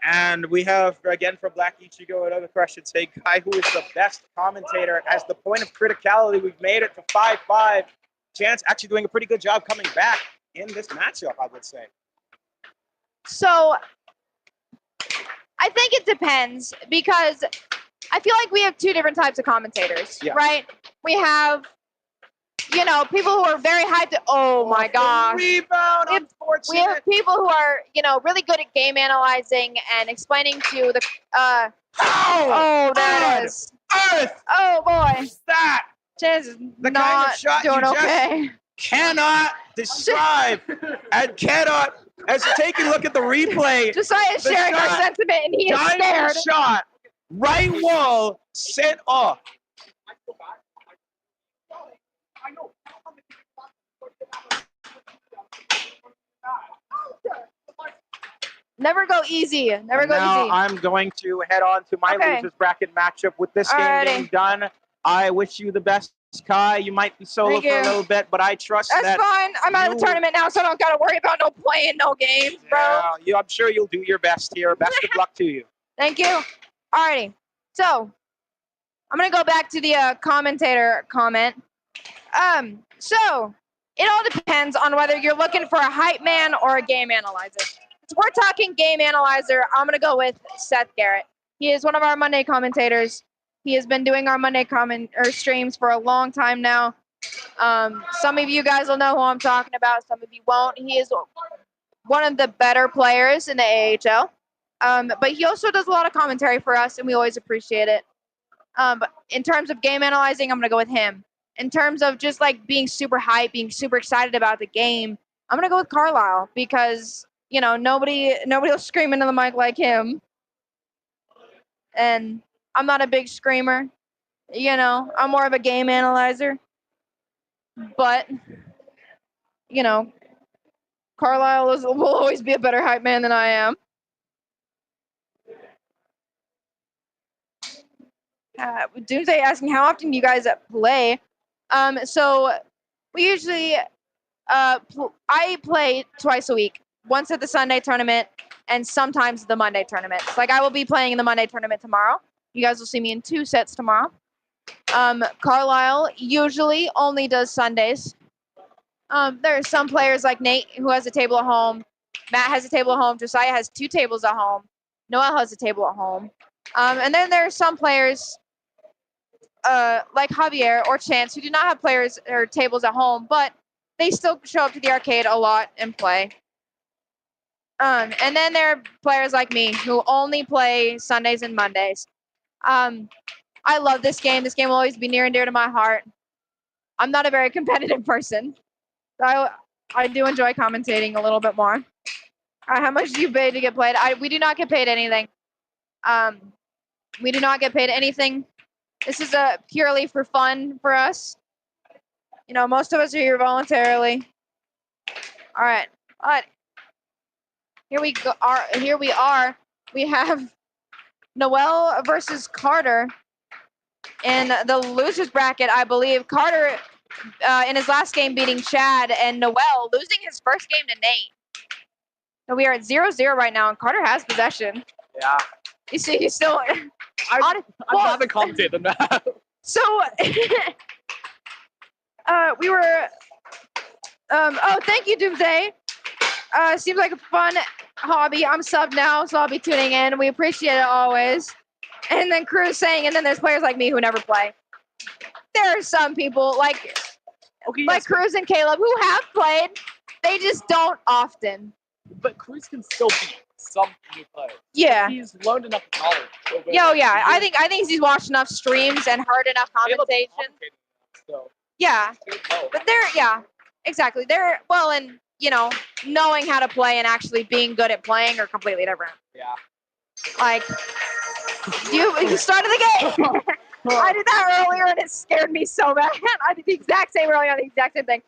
And we have, again, from Black Ichigo, another question saying, guy who is the best commentator as the point of criticality. We've made it to 5-5. Chance actually doing a pretty good job coming back in this matchup, I would say. So I think it depends because I feel like we have two different types of commentators, right? We have, people who are very hyped. Oh my gosh. Rebound, unfortunate. We have people who are, really good at game analyzing and explaining to the, there it is. Earth! Oh boy. That! Chance is the not kind of shot doing you okay. Cannot describe and cannot, as you take a look at the replay. Josiah is sharing our sentiment and he is scared. Shot, right wall, sent off. Never go easy. Never go now easy. I'm going to head on to my losers bracket matchup. With this game being done, I wish you the best, Kai. You might be solo for a little bit, but I trust That's fine. I'm out of the tournament now, so I don't got to worry about no playing, no games, bro. Yeah, I'm sure you'll do your best here. Best of luck to you. Thank you. Alrighty. So, I'm going to go back to the commentator comment. So, it all depends on whether you're looking for a hype man or a game analyzer. If we're talking game analyzer, I'm going to go with Seth Garrett. He is one of our Monday commentators. He has been doing our Monday streams for a long time now. Some of you guys will know who I'm talking about. Some of you won't. He is one of the better players in the AAHL. But he also does a lot of commentary for us, and we always appreciate it. But in terms of game analyzing, I'm going to go with him. In terms of just like being super hyped, being super excited about the game, I'm going to go with Carlisle because, nobody will scream into the mic like him. And I'm not a big screamer. I'm more of a game analyzer. But, Carlisle will always be a better hype man than I am. Doomsday asking how often you guys play. So we usually, I play twice a week. Once at the Sunday tournament and sometimes the Monday tournaments. Like I will be playing in the Monday tournament tomorrow. You guys will see me in 2 sets tomorrow. Carlisle usually only does Sundays. There are some players like Nate who has a table at home. Matt has a table at home. Josiah has 2 tables at home. Noel has a table at home. And then there are some players like Javier or Chance who do not have players or tables at home, but they still show up to the arcade a lot and play. And then there are players like me who only play Sundays and Mondays. I love this game. This game will always be near and dear to my heart. I'm not a very competitive person. So I do enjoy commentating a little bit more. How much do you pay to get played? We do not get paid anything. We do not get paid anything. This is purely for fun for us. You know, most of us are here voluntarily. All right, but here we go. Here we are. We have Noel versus Carter in the losers bracket, I believe. Carter in his last game beating Chad, and Noel losing his first game to Nate. So we are at 0-0 right now, and Carter has possession. Yeah. You see, he's still. I'd rather commentate than that. So, we were. Oh, thank you, Doomsday. Seems like a fun hobby. I'm subbed now, so I'll be tuning in. We appreciate it always. And then Cruz saying, and then there's players like me who never play. There are some people like Cruz and Caleb who have played. They just don't often. But Cruz can still beat some new players. Yeah. He's learned enough knowledge. Yeah. I think he's watched enough streams and heard enough commentation. So Yeah. But exactly. They're well, and you know, knowing how to play and actually being good at playing are completely different. Yeah. Like you started the game. I did that earlier and it scared me so bad. I did the exact same earlier on the exact same thing.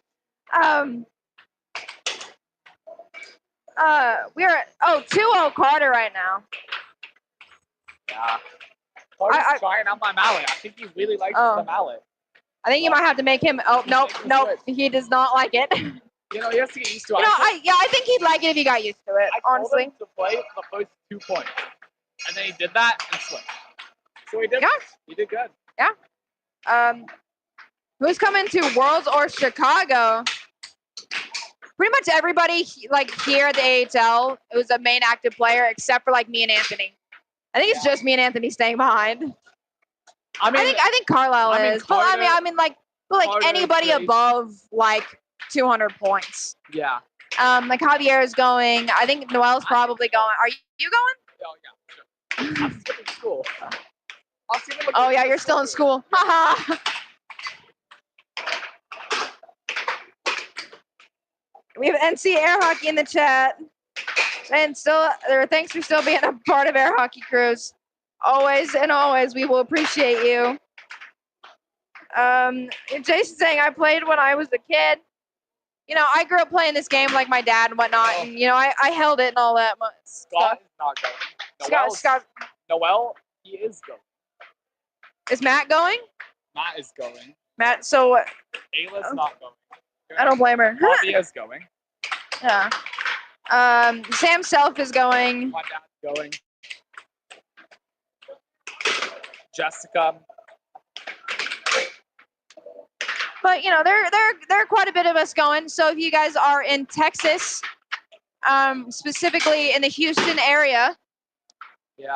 We're at 2-0 Carter right now. Yeah. Carter's trying out my mallet. I think he really likes the mallet. I think you might have to make him. Oh, nope. He does not like it. You know, he has to get used to it. I think he'd like it if he got used to it, honestly. I told him to play the first 2 points. And then he did that and switched. So he did. Yeah. He did good. Yeah. Who's coming to Worlds or Chicago? Pretty much everybody here at the AHL who's a main active player, except for me and Anthony. I think it's just me and Anthony staying behind. I think Carlisle is. Carter, but anybody above 200 points. Yeah. Javier is going. I think Noel's probably going. Are you going? Oh yeah, sure. I'm skipping school. Oh yeah, you're still in school. Haha. We have NC Air Hockey in the chat. And thanks for still being a part of Air Hockey Crews. Always and always, we will appreciate you. Jason's saying, I played when I was a kid. You know, I grew up playing this game like my dad and whatnot. And, you know, I held it and all that Scott stuff. is not going. Scott. Noel, he is going. Is Matt going? Matt is going. Matt, so... Ayla's not going. I don't blame her. Javia's going. Yeah. Sam Self is going. My dad's going. Jessica. But you know, there are quite a bit of us going. So if you guys are in Texas, specifically in the Houston area, we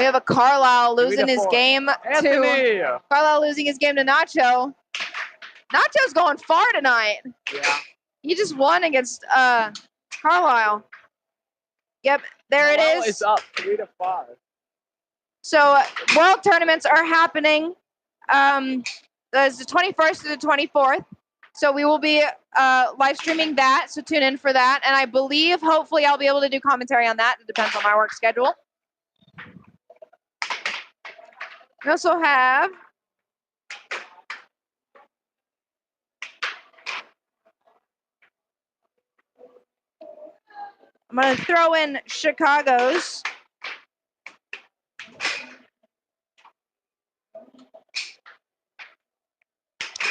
have a Carlisle losing his game to Carlisle losing his game to Nacho. Nacho's going far tonight. Yeah. He just won against Carlisle. Yep, there it is. It's up 3-5. So world tournaments are happening. There's the 21st to the 24th. So we will be live streaming that. So tune in for that. And I believe, hopefully, I'll be able to do commentary on that. It depends on my work schedule. We also have I'm going to throw in Chicago's.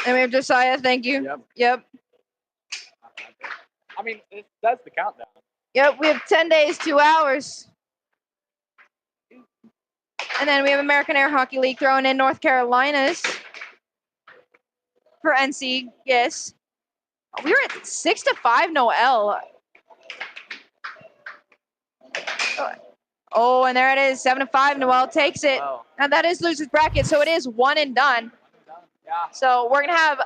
And we have Josiah, thank you. Yep. I mean, that's the countdown. Yep, we have 10 days, 2 hours. And then we have American Air Hockey League throwing in North Carolina's for NC, yes. We were at 6-5 Noel. Oh, and there it is, 7-5. Noel takes it. Wow. Now that is loser's bracket, so it is one and done. Yeah. So we're gonna have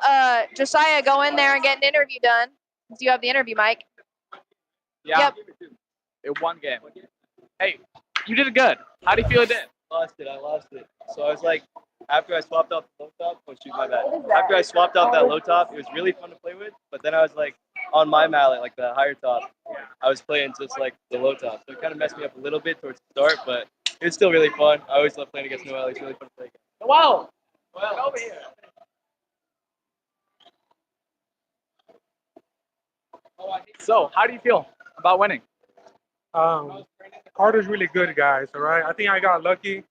Josiah go in there and get an interview done. Do you have the interview, Mike? Yeah. Yep. It one game. Hey, you did it good. How do you feel it did? I lost it. So I was like, after I swapped out the low top, my bad. After I swapped out that low top, it was really fun to play with. But then I was like, on my mallet, like the higher top, I was playing just like the low top. So it kind of messed me up a little bit towards the start, but it's still really fun. I always love playing against Noel. He's really fun to play against. Well, over here. So, how do you feel about winning? Carter's really good, guys. All right. I think I got lucky.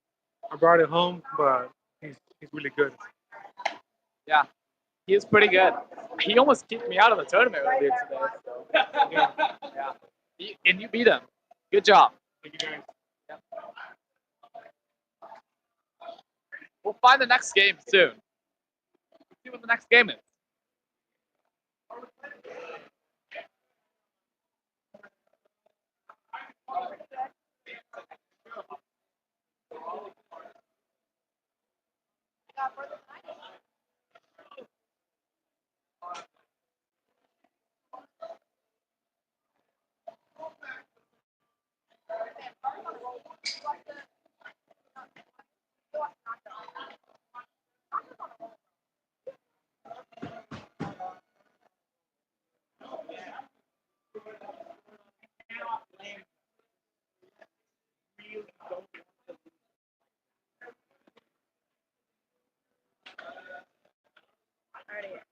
I brought it home, but he's really good. Yeah, he is pretty good. He almost kicked me out of the tournament earlier today. So, yeah. And you beat him. Good job. Thank you, guys. Yeah. We'll find the next game soon. Let's see what the next game is.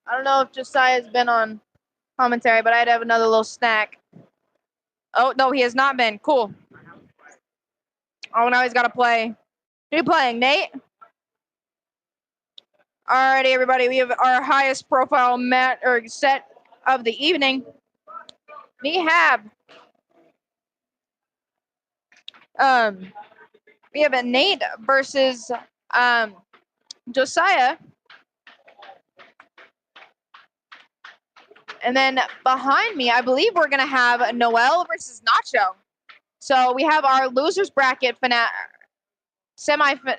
I don't know if Josiah's been on commentary, but I'd have another little snack. Oh, no, he has not been. Cool. Oh, now he's got to play. Who are you playing, Nate? Alrighty, everybody. We have our highest profile set of the evening. We have a Nate versus Josiah. And then behind me, I believe we're going to have Noel versus Nacho. So we have our losers bracket semi-finale.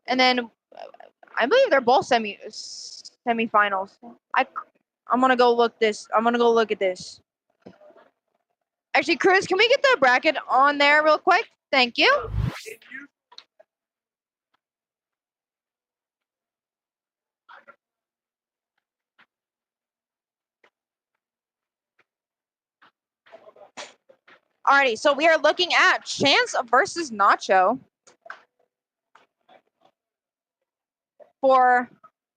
And then I believe they're both semifinals. I'm going to go look at this. Actually, Cruz, can we get the bracket on there real quick? Thank you. Alrighty, so we are looking at Chance versus Nacho for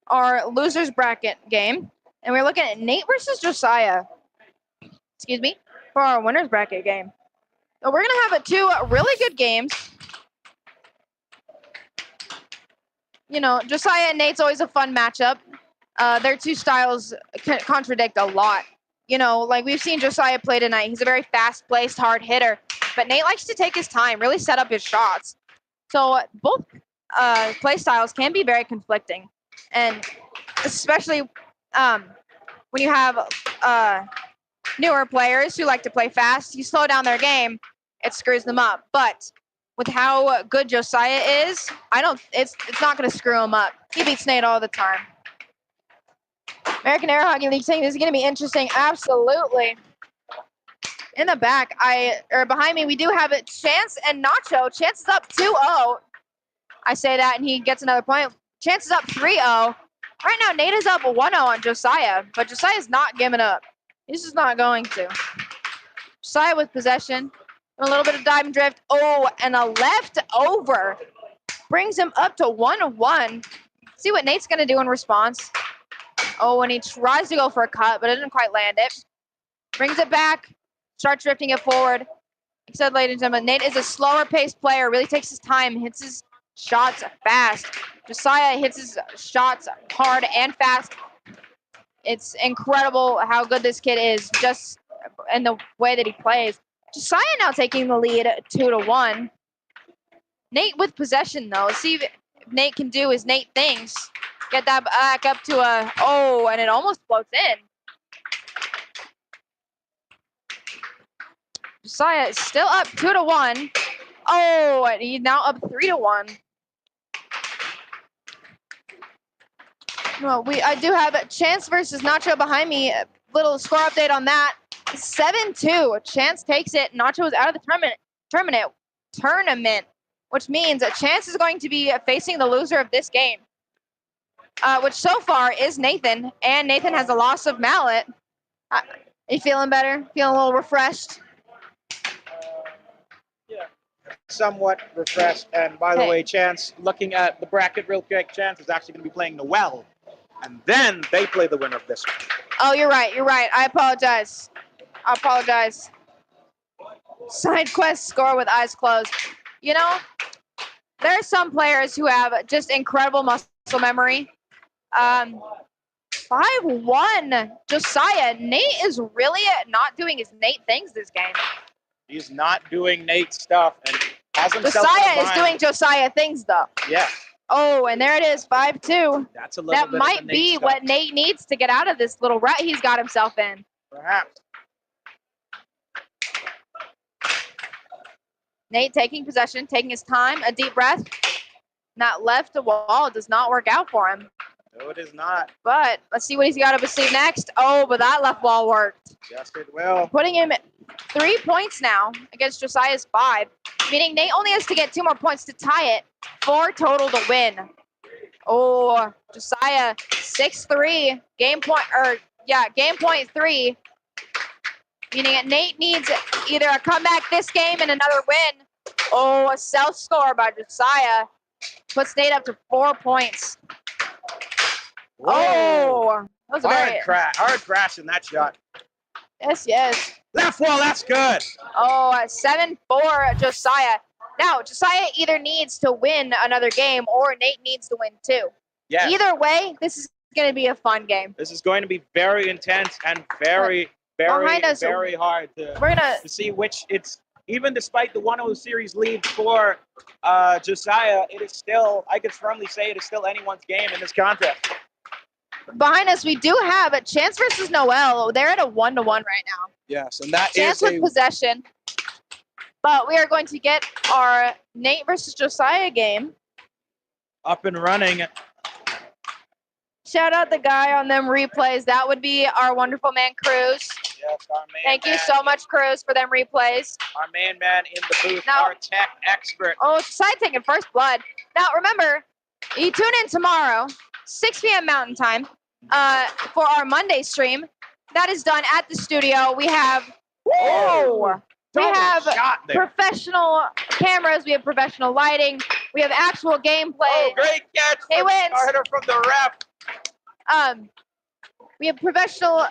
our losers bracket game. And we're looking at Nate versus Josiah. Excuse me, for our winners bracket game. So we're gonna have two really good games. You know, Josiah and Nate's always a fun matchup. Their two styles contradict a lot. You know, like we've seen Josiah play tonight. He's a very fast-paced, hard hitter. But Nate likes to take his time, really set up his shots. So both play styles can be very conflicting. And especially when you have newer players who like to play fast, you slow down their game, it screws them up. But with how good Josiah is, it's not going to screw him up. He beats Nate all the time. American Air Hockey League saying this is going to be interesting. Absolutely. In the back, behind me, we do have it. Chance and Nacho. Chance is up 2-0. I say that, and he gets another point. Chance is up 3-0. Right now, Nate is up 1-0 on Josiah, but Josiah's not giving up. He's just not going to. Josiah with possession. A little bit of dive and drift. Oh, and a left over. Brings him up to 1-1. See what Nate's going to do in response. Oh, and he tries to go for a cut, but it didn't quite land it. Brings it back. Starts drifting it forward. Like I said, ladies and gentlemen, Nate is a slower-paced player. Really takes his time. Hits his shots fast. Josiah hits his shots hard and fast. It's incredible how good this kid is just in the way that he plays. Josiah now taking the lead 2-1. Nate with possession, though. Let's see if Nate can do his Nate things. Get that back up to and it almost floats in. Josiah is still up 2-1. Oh, and he's now up 3-1. Well, I do have Chance versus Nacho behind me. A little score update on that. 7-2. Chance takes it. Nacho is out of the tournament, which means that Chance is going to be facing the loser of this game, which so far is Nathan, and Nathan has a loss of mallet. Are you feeling better? Feeling a little refreshed? Yeah. somewhat refreshed. And by the Hey. way, Chance, looking at the bracket real quick, Chance is actually going to be playing Noel. And then they play the winner of this one. Oh, you're right. You're right. I apologize. Side quest score with eyes closed. You know, there are some players who have just incredible muscle memory. 5-1, Josiah. Nate is really not doing his Nate things this game. He's not doing Nate's stuff and has himself Josiah in a is doing bind. Josiah things, though. Yeah, Oh, and there it is, 5-2. that's a little That bit might of the Nate be stuff, what Nate needs to get out of this little rut he's got himself in. perhaps. Nate taking possession, taking his time, a deep breath. That left wall does not work out for him. No, it is not. But let's see what he's got up his sleeve next. Oh, but that left wall worked. Yes, it will. Putting him at 3 points now against Josiah's 5, meaning Nate only has to get 2 more points to tie it. 4 total to win. Oh, Josiah 6-3. Game point 3. Meaning that Nate needs either a comeback this game and another win. Oh, a self-score by Josiah puts Nate up to 4 points. Whoa. Oh, that was a very Hard crash in that shot. yes. Left wall, that's good. Oh, 7-4 Josiah. Now, Josiah either needs to win another game or Nate needs to win too. Yes. Either way, this is going to be a fun game. This is going to be very intense and very hard We're going to to see which it's. Even despite the 1-0 series lead for Josiah, it is still, I could firmly say it is still anyone's game in this contest. behind us, we do have a Chance versus Noel. They're at a 1-1 right now. Yes, and that Chance is with possession. But we are going to get our Nate versus Josiah game. up and running. Shout out the guy on them replays. That would be our wonderful man, Cruz. Yes, our main Thank you man, so much, Cruz, for them replays. Our main man in the booth, Now- our tech expert. Oh, Josiah taking first blood. Now, remember, you tune in tomorrow, 6 p.m. Mountain Time, for our Monday stream. That is done at the studio. We have, we Double have shot there. professional cameras. We have professional lighting. We have actual gameplay. Oh, great catch. He from wins. Starter from the ref. We have professional,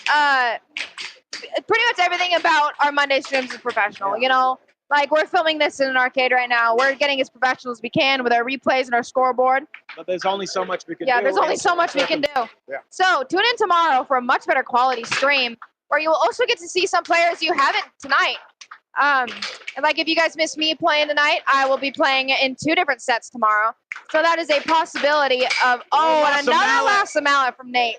pretty much everything about our Monday streams is professional, you know? Like, we're filming this in an arcade right now. We're getting as professional as we can with our replays and our scoreboard. But there's only so much we can do. Yeah, there's only in so much we can do. Yeah. So tune in tomorrow for a much better quality stream where you will also get to see some players you haven't tonight. And like, if you guys miss me playing tonight, I will be playing in 2 different sets tomorrow. So that is a possibility of, and another last mallet from Nate.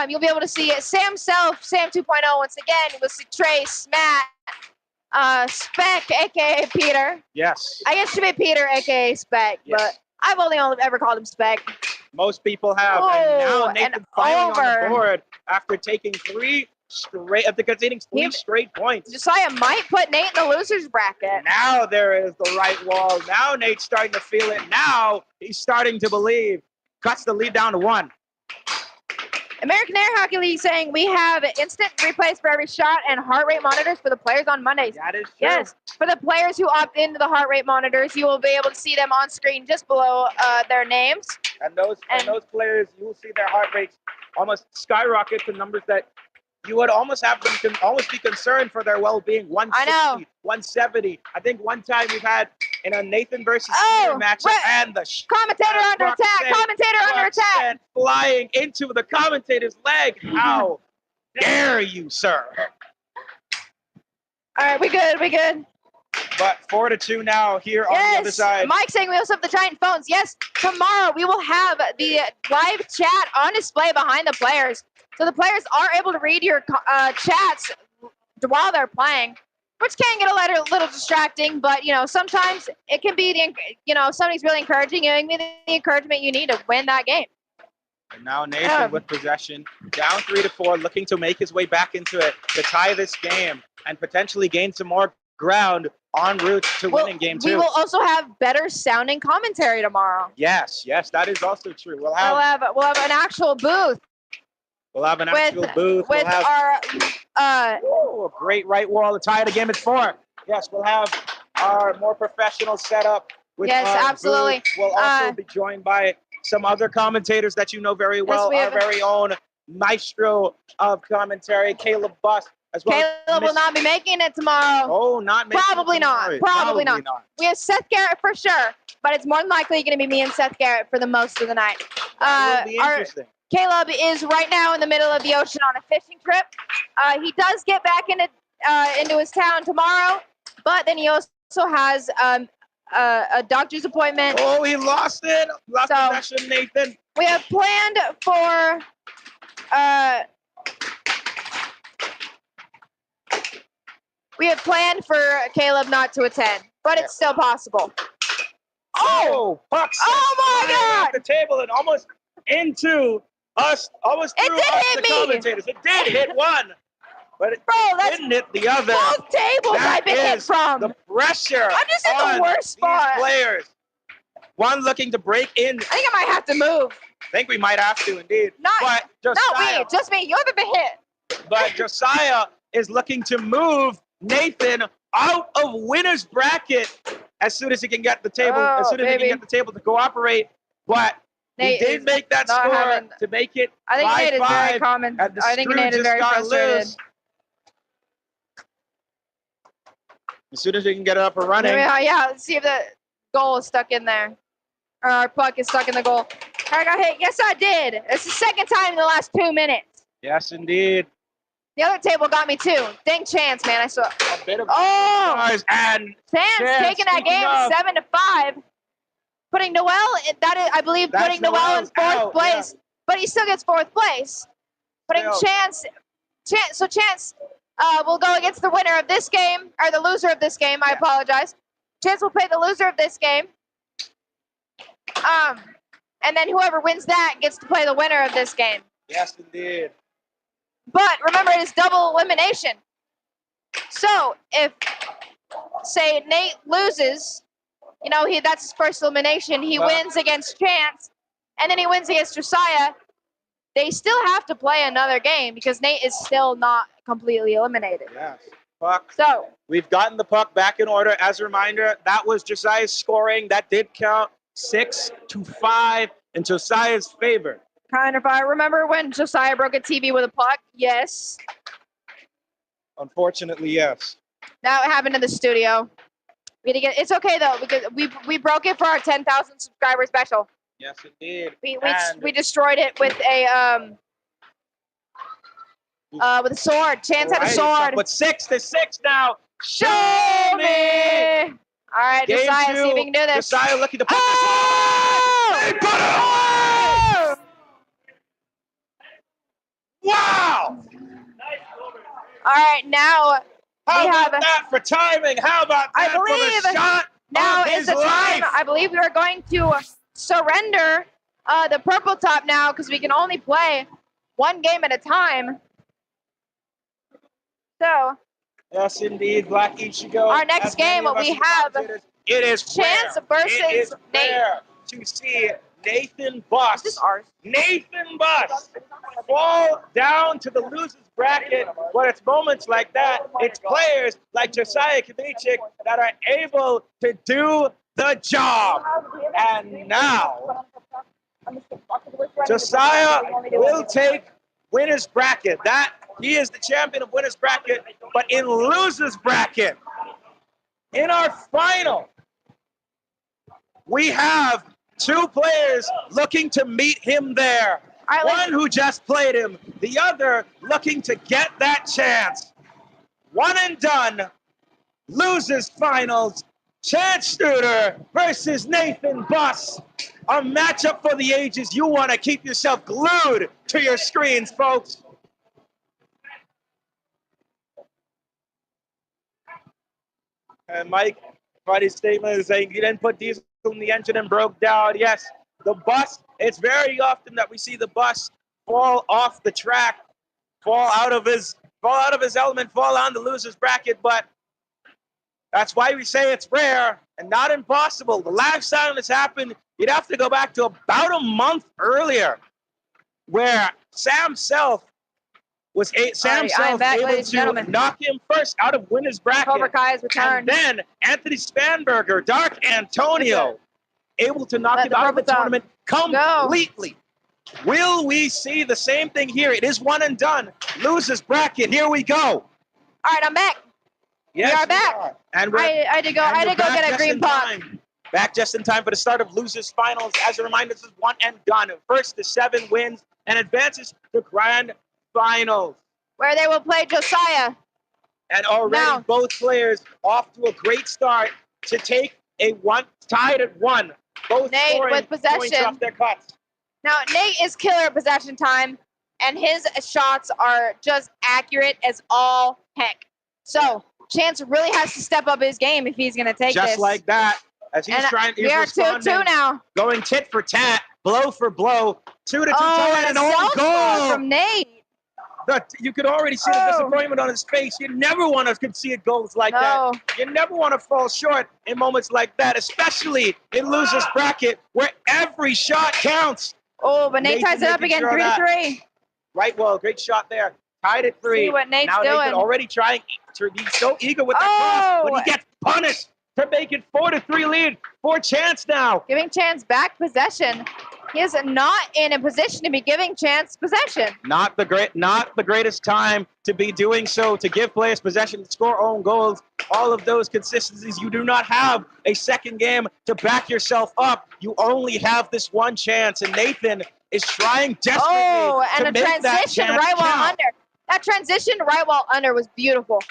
You'll be able to see Sam Self, Sam 2.0 once again. You'll see Trace, Matt, Spec, aka Peter. Yes. I guess it should be Peter, aka Spec, Yes. but I've only ever called him Spec. Most people have. And now Oh, Nathan and finally on over. the board after taking 3 straight, after conceding 3 straight points. Josiah might put Nate in the loser's bracket. Now there is the right wall. Now Nate's starting to feel it. Now he's starting to believe. Cuts the lead down to 1. American Air Hockey League saying we have instant replays for every shot and heart rate monitors for the players on Mondays. That is true. Yes, for the players who opt into the heart rate monitors, you will be able to see them on screen just below their names. And those players, you will see their heart rates almost skyrocket to numbers that you would almost have them almost be concerned for their well-being. 160, 170. I think one time we've had in a Nathan versus Peter matchup, and the Commentator under attack! Commentator under attack! Flying into the commentator's leg. How dare you, sir? All right, we good. But 4-2 now here on the other side. Mike saying we also have the giant phones. Yes, tomorrow we will have the live chat on display behind the players. So the players are able to read your chats while they're playing, which can get a little distracting, but, you know, sometimes it can be, somebody's really encouraging you, and the encouragement you need to win that game. And now Nathan with possession, down 3-4, looking to make his way back into it to tie this game and potentially gain some more ground en route to winning game 2. We will also have better sounding commentary tomorrow. Yes, that is also true. We'll have an actual booth. We'll have an actual booth. With we'll have our a great right wall to tie the game at 4. Yes, we'll have our more professional setup. With Yes, our absolutely. booth. We'll also be joined by some other commentators that you know very well. we Our have- very own maestro of commentary, Caleb Buss, as well. Caleb will not be making it tomorrow. Oh, not making Probably it not. tomorrow. Probably not. We have Seth Garrett for sure, but it's more than likely going to be me and Seth Garrett for the most of the night. That will be Our- interesting. Caleb is right now in the middle of the ocean on a fishing trip. He does get back into his town tomorrow, but then he also has a doctor's appointment. Oh, he lost it. Lost So- possession, Nathan. We have planned for Caleb not to attend, but it's still possible. Oh, puck Oh my flying off God! the table and almost into us, almost It through did us, hit the me. commentators. It did hit one, but it Bro, that's didn't hit the other. both tables That I've been hit is from. The pressure I'm just in on the worst these spot. players. One looking to break in. I think I might have to move. I think we might have to indeed. Not Josiah, me, just me. You haven't been hit. but Josiah is looking to move Nathan out of winner's bracket as soon as he can get the table. As Oh, soon as he can baby. get the table to cooperate, but Nate he did is make that not score having- to make it. I think Nate is very 5-5, common. and the I think screw Nate is just very got frustrated. loose. As soon as we can get it up and running. Yeah, let's see if the goal is stuck in there. Or our puck is stuck in the goal. I got hit. Yes, I did. It's the second time in the last 2 minutes. Yes, indeed. The other table got me too. Dang chance, man. I saw. A bit of Oh, stars and Chance taking that speaking game of- 7-5. Putting Noel, I believe, That's putting Noel in Noel's fourth out, place. But he still gets fourth place. Putting Still. Chance will go against the winner of this game, or the loser of this game. I apologize. Chance will play the loser of this game. And then whoever wins that gets to play the winner of this game. Yes, indeed. But remember, it is double elimination. So if, say, Nate loses, that's his first elimination. He Well- wins against Chance, and then he wins against Josiah. They still have to play another game because Nate is still not completely eliminated. Yes. Puck. So We've gotten the puck back in order. As a reminder, that was Josiah's scoring. That did count 6-5 in Josiah's favor. kind of, I remember when Josiah broke a TV with a puck. Yes, Unfortunately, yes. that happened in the studio. It's okay though because we broke it for our 10,000 subscriber special. Yes, indeed. We destroyed it with a sword. Chance had a Alright, sword. But 6-6 now. Show me. All right, Game Josiah, see if two. you can do this. Josiah looking to put Oh! this one. He put it away! Wow! All right, now How we about have. that for timing? How about I that for believe the shot Now of is his the time. life? I believe we are going to surrender the purple top now because we can only play one game at a time. So Yes, indeed, Black Ichigo. Our next As many game, of us we in the have commentators, it is Chance rare. versus It is Nate. rare to see Nathan is Buss. this ours? Nathan Buss fall down to the loser's bracket. But it's moments like that. It's players like Josiah Kamichik that are able to do the job. And now, Josiah will take winner's bracket. He is the champion of winner's bracket, but in loser's bracket, in our final, we have two players looking to meet him there. All right, One who just played him, the other looking to get that chance. One and done, losers finals, Chance Studer versus Nathan Buss. A matchup for the ages. You want to keep yourself glued to your screens, folks. And Mike, funny statement is saying he didn't put diesel in the engine and broke down. Yes, the bus, it's very often that we see the bus fall off the track, fall out of his element, fall on the loser's bracket, but that's why we say it's rare and not impossible. The last time this happened, you'd have to go back to about a month earlier, where Sam Self Sam I'm Self back, able ladies and to gentlemen. knock him first out of winner's bracket. Cobra Kai has And returned. then Anthony Spanberger, Dark Antonio, able to knock Let him the out of the purple top tournament completely. Will we see the same thing here? It is one and done. Losers bracket. Here we go. All right, I'm back. Yes, we are back. And we're, I had to go. I had to go get a green puck. Back just in time for the start of losers finals. As a reminder, this is one and done. First to 7 wins and advances to grand finals. Where they will play Josiah. And already both players off to a great start to take a tied at 1. Both Nate scoring with possession. points off their cuts. Now Nate is killer at possession time, and his shots are just accurate as all heck. So Chance really has to step up his game if he's going to take this. Just like that. As he's trying, he's we are responding, 2-2 now. Going tit for tat, blow for blow, 2-2 tie, and an own goal from Nate. You could already see the disappointment on his face. You never want to concede goals like that. You never want to fall short in moments like that, especially in losers bracket where every shot counts. Oh, but Nate ties it up again, 3-3. Right, well, great shot there. Tied at 3. See what Nate's now doing. Nathan already trying to be so eager with that cross, but he gets punished to make it 4-3 lead for Chance now. Giving Chance back possession. He is not in a position to be giving Chance possession. Not the greatest time to be doing so, to give players possession, to score own goals. All of those consistencies. You do not have a second game to back yourself up. You only have this one chance, and Nathan is trying desperately and to a make that transition chance right while count. under. That transition right while under was beautiful.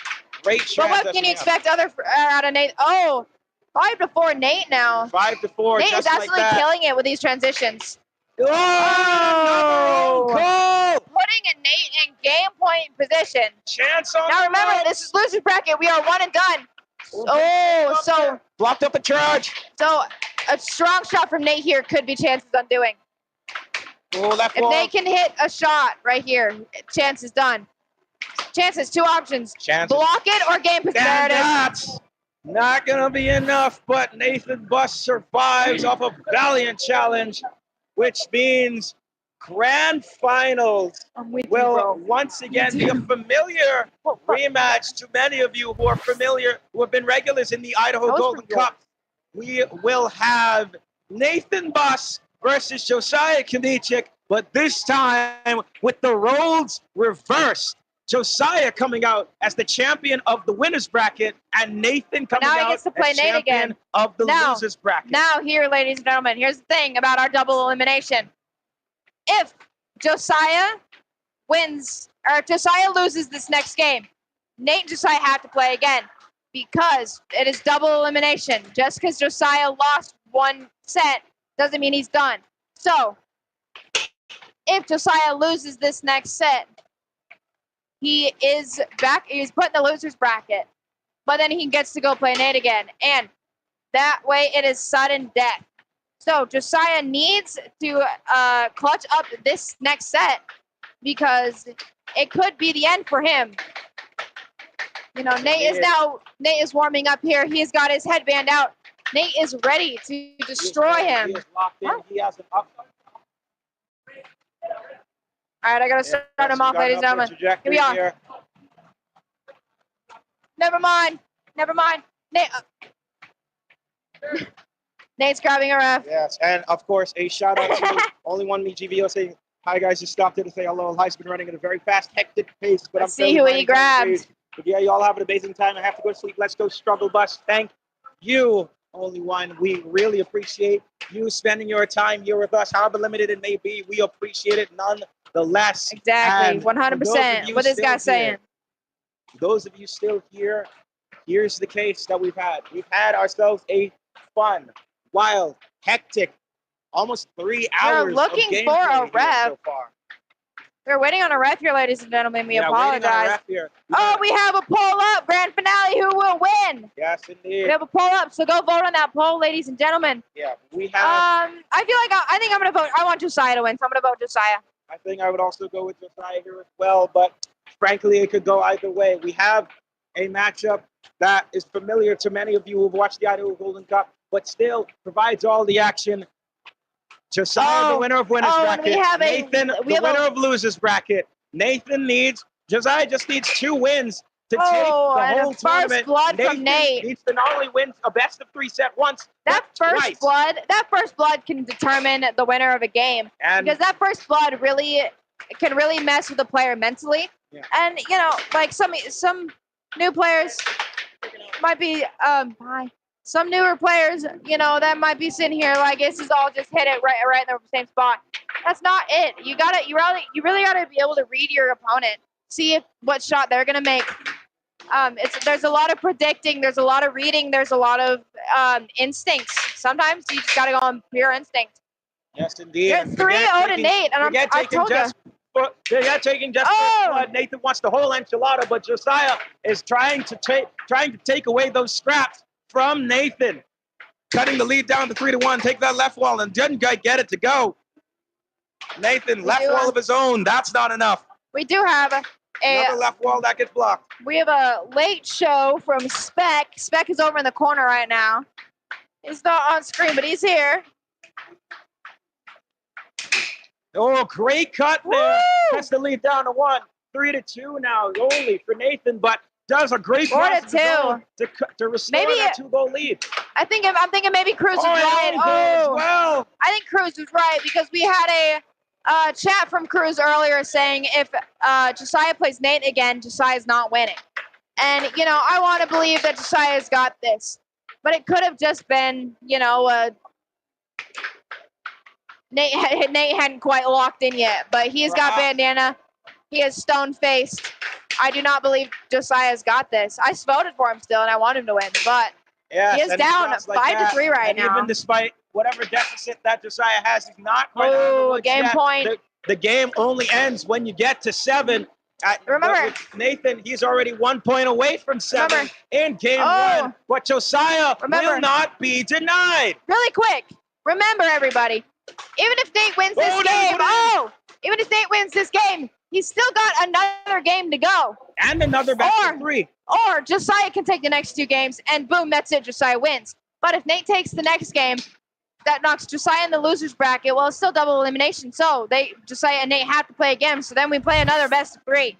Great But what can you expect out of Nate? 5-4 Nate now. 5-4. Nate just is absolutely like that. killing it with these transitions. Another goal! Putting a Nate in game point position. Chance on Now the remember, ropes. this is losers bracket. We are 1 and done. So blocked up the charge. So a strong shot from Nate here could be Chance's undoing. If Nate can hit a shot right here, Chance is done. Chance has 2 options. Block it or game possession. That's not going to be enough, but Nathan Buss survives off a valiant challenge, which means grand finals will once again be a familiar rematch to many of you who are familiar, who have been regulars in the Idaho Golden Cup. We will have Nathan Buss versus Josiah Hinkik, but this time with the roles reversed. Josiah coming out as the champion of the winners bracket, and Nathan coming out as champion of the losers bracket. Now here, ladies and gentlemen, here's the thing about our double elimination. If Josiah wins, or if Josiah loses this next game, Nate and Josiah have to play again because it is double elimination. Just because Josiah lost 1 set doesn't mean he's done. So, if Josiah loses this next set, he is back. He's put in the losers bracket, but then he gets to go play Nate again, and that way it is sudden death. So Josiah needs to clutch up this next set because it could be the end for him. You know, Nate is warming up here. He's got his headband out. Nate is ready to destroy him. He is locked in. He has an up. All right, I got to start him off, ladies and gentlemen. Here we are. Here. Never mind. Nate. Nate's grabbing a ref. Yes, and of course, a shout out to Only One Me GVO saying, hi guys, just stopped in to say hello. Hi's been running at a very fast, hectic pace, but Let's see who he grabbed. But yeah, you all have an amazing time. I have to go to sleep. Let's go struggle bus. Thank you, Only One. We really appreciate you spending your time here with us, however limited it may be. We appreciate it nonetheless. Exactly, 100%. What this guy saying? Those of you still here, here's the case that we've had. We've had ourselves a fun, wild, hectic, almost 3 hours. We're looking for a ref. So far. We're waiting on a ref here, ladies and gentlemen. We apologize. Here. We have a poll up. Grand finale. Who will win? Yes, indeed. We have a poll up, so go vote on that poll, ladies and gentlemen. Yeah, we have. I feel like I think I'm gonna vote. I want Josiah to win, so I'm gonna vote Josiah. I think I would also go with Josiah here as well, but frankly, it could go either way. We have a matchup that is familiar to many of you who've watched the Idaho Golden Cup, but still provides all the action. Josiah, the winner of winners bracket. Nathan, the winner of losers bracket. Nathan needs Josiah just needs 2 wins to take Oh, the and a whole first tournament. blood Nathan from Nate. needs to not only win a best of 3 set once, That but first twice. blood can determine the winner of a game. And Because that first blood can really mess with a player mentally. Yeah. And you know, like some new players might be some newer players, you know, that might be sitting here like this is all just hit it right in the same spot. That's not it. You really gotta be able to read your opponent, see what shot they're gonna make. There's a lot of predicting, there's a lot of reading, there's a lot of instincts. Sometimes you just gotta go on pure instinct. yes, indeed. You're And 3-0 to Nate, and I told you. Forget taking just first blood. Nathan wants the whole enchilada, but Josiah is trying to take away those scraps from Nathan. Cutting the lead down to 3-1. Take that left wall and didn't get it to go. Nathan, left wall of his own. That's not enough. We do have Another left wall that gets blocked. We have a late show from Spec. Spec is over in the corner right now. He's not on screen, but he's here. Oh, great cut there. Woo! Cuts the lead down to 1. 3-2 now only for Nathan, but does a great 4-2 to restore that 2-goal lead. I'm thinking maybe Cruz was right. Well. I think Cruz was right because we had a chat from Cruz earlier saying if Josiah plays Nate again, Josiah's not winning. And, you know, I want to believe that Josiah's got this. But it could have just been, you know, Nate hadn't quite locked in yet. But he's got bandana. He is stone-faced. I do not believe Josiah's got this. I voted for him still, and I want him to win. But he is down 5-3 right now. Even despite whatever deficit that Josiah has, he's not quite a game point. The game only ends when you get to 7. Remember, Nathan, he's already 1 point away from 7 in game 1. But Josiah will not be denied. Really quick, remember everybody, even if Nate wins this game, he's still got another game to go. And another best of 3. Or Josiah can take the next 2 games, and boom, that's it, Josiah wins. But if Nate takes the next game, that knocks Josiah in the loser's bracket. Well, it's still double elimination, so Josiah and Nate have to play again. So then we play another best of 3.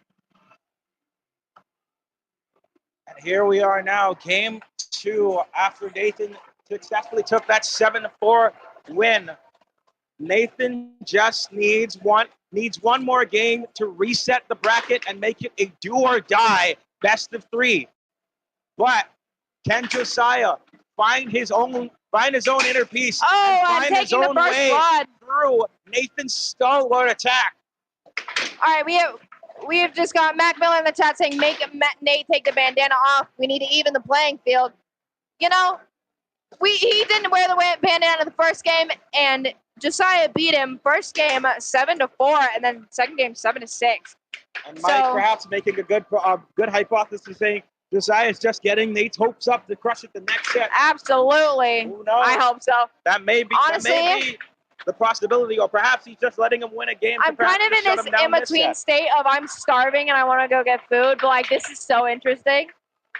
And here we are now, game 2, after Nathan successfully took that 7-4 win. Nathan just needs one more game to reset the bracket and make it a do or die best of 3. But can Josiah find his own inner peace and find his own way through Nathan's stalwart attack? All right, we have just got Mac Miller in the chat saying make Nate take the bandana off. We need to even the playing field. You know, he didn't wear the bandana the first game, and Josiah beat him first game 7-4, and then second game 7-6. And Mike perhaps making a good hypothesis saying Josiah is just getting Nate's hopes up to crush it the next set. Absolutely. Who knows? I hope so. That may be the possibility, or perhaps he's just letting him win a game. I'm kind of in this in-between state of I'm starving and I want to go get food, but like this is so interesting.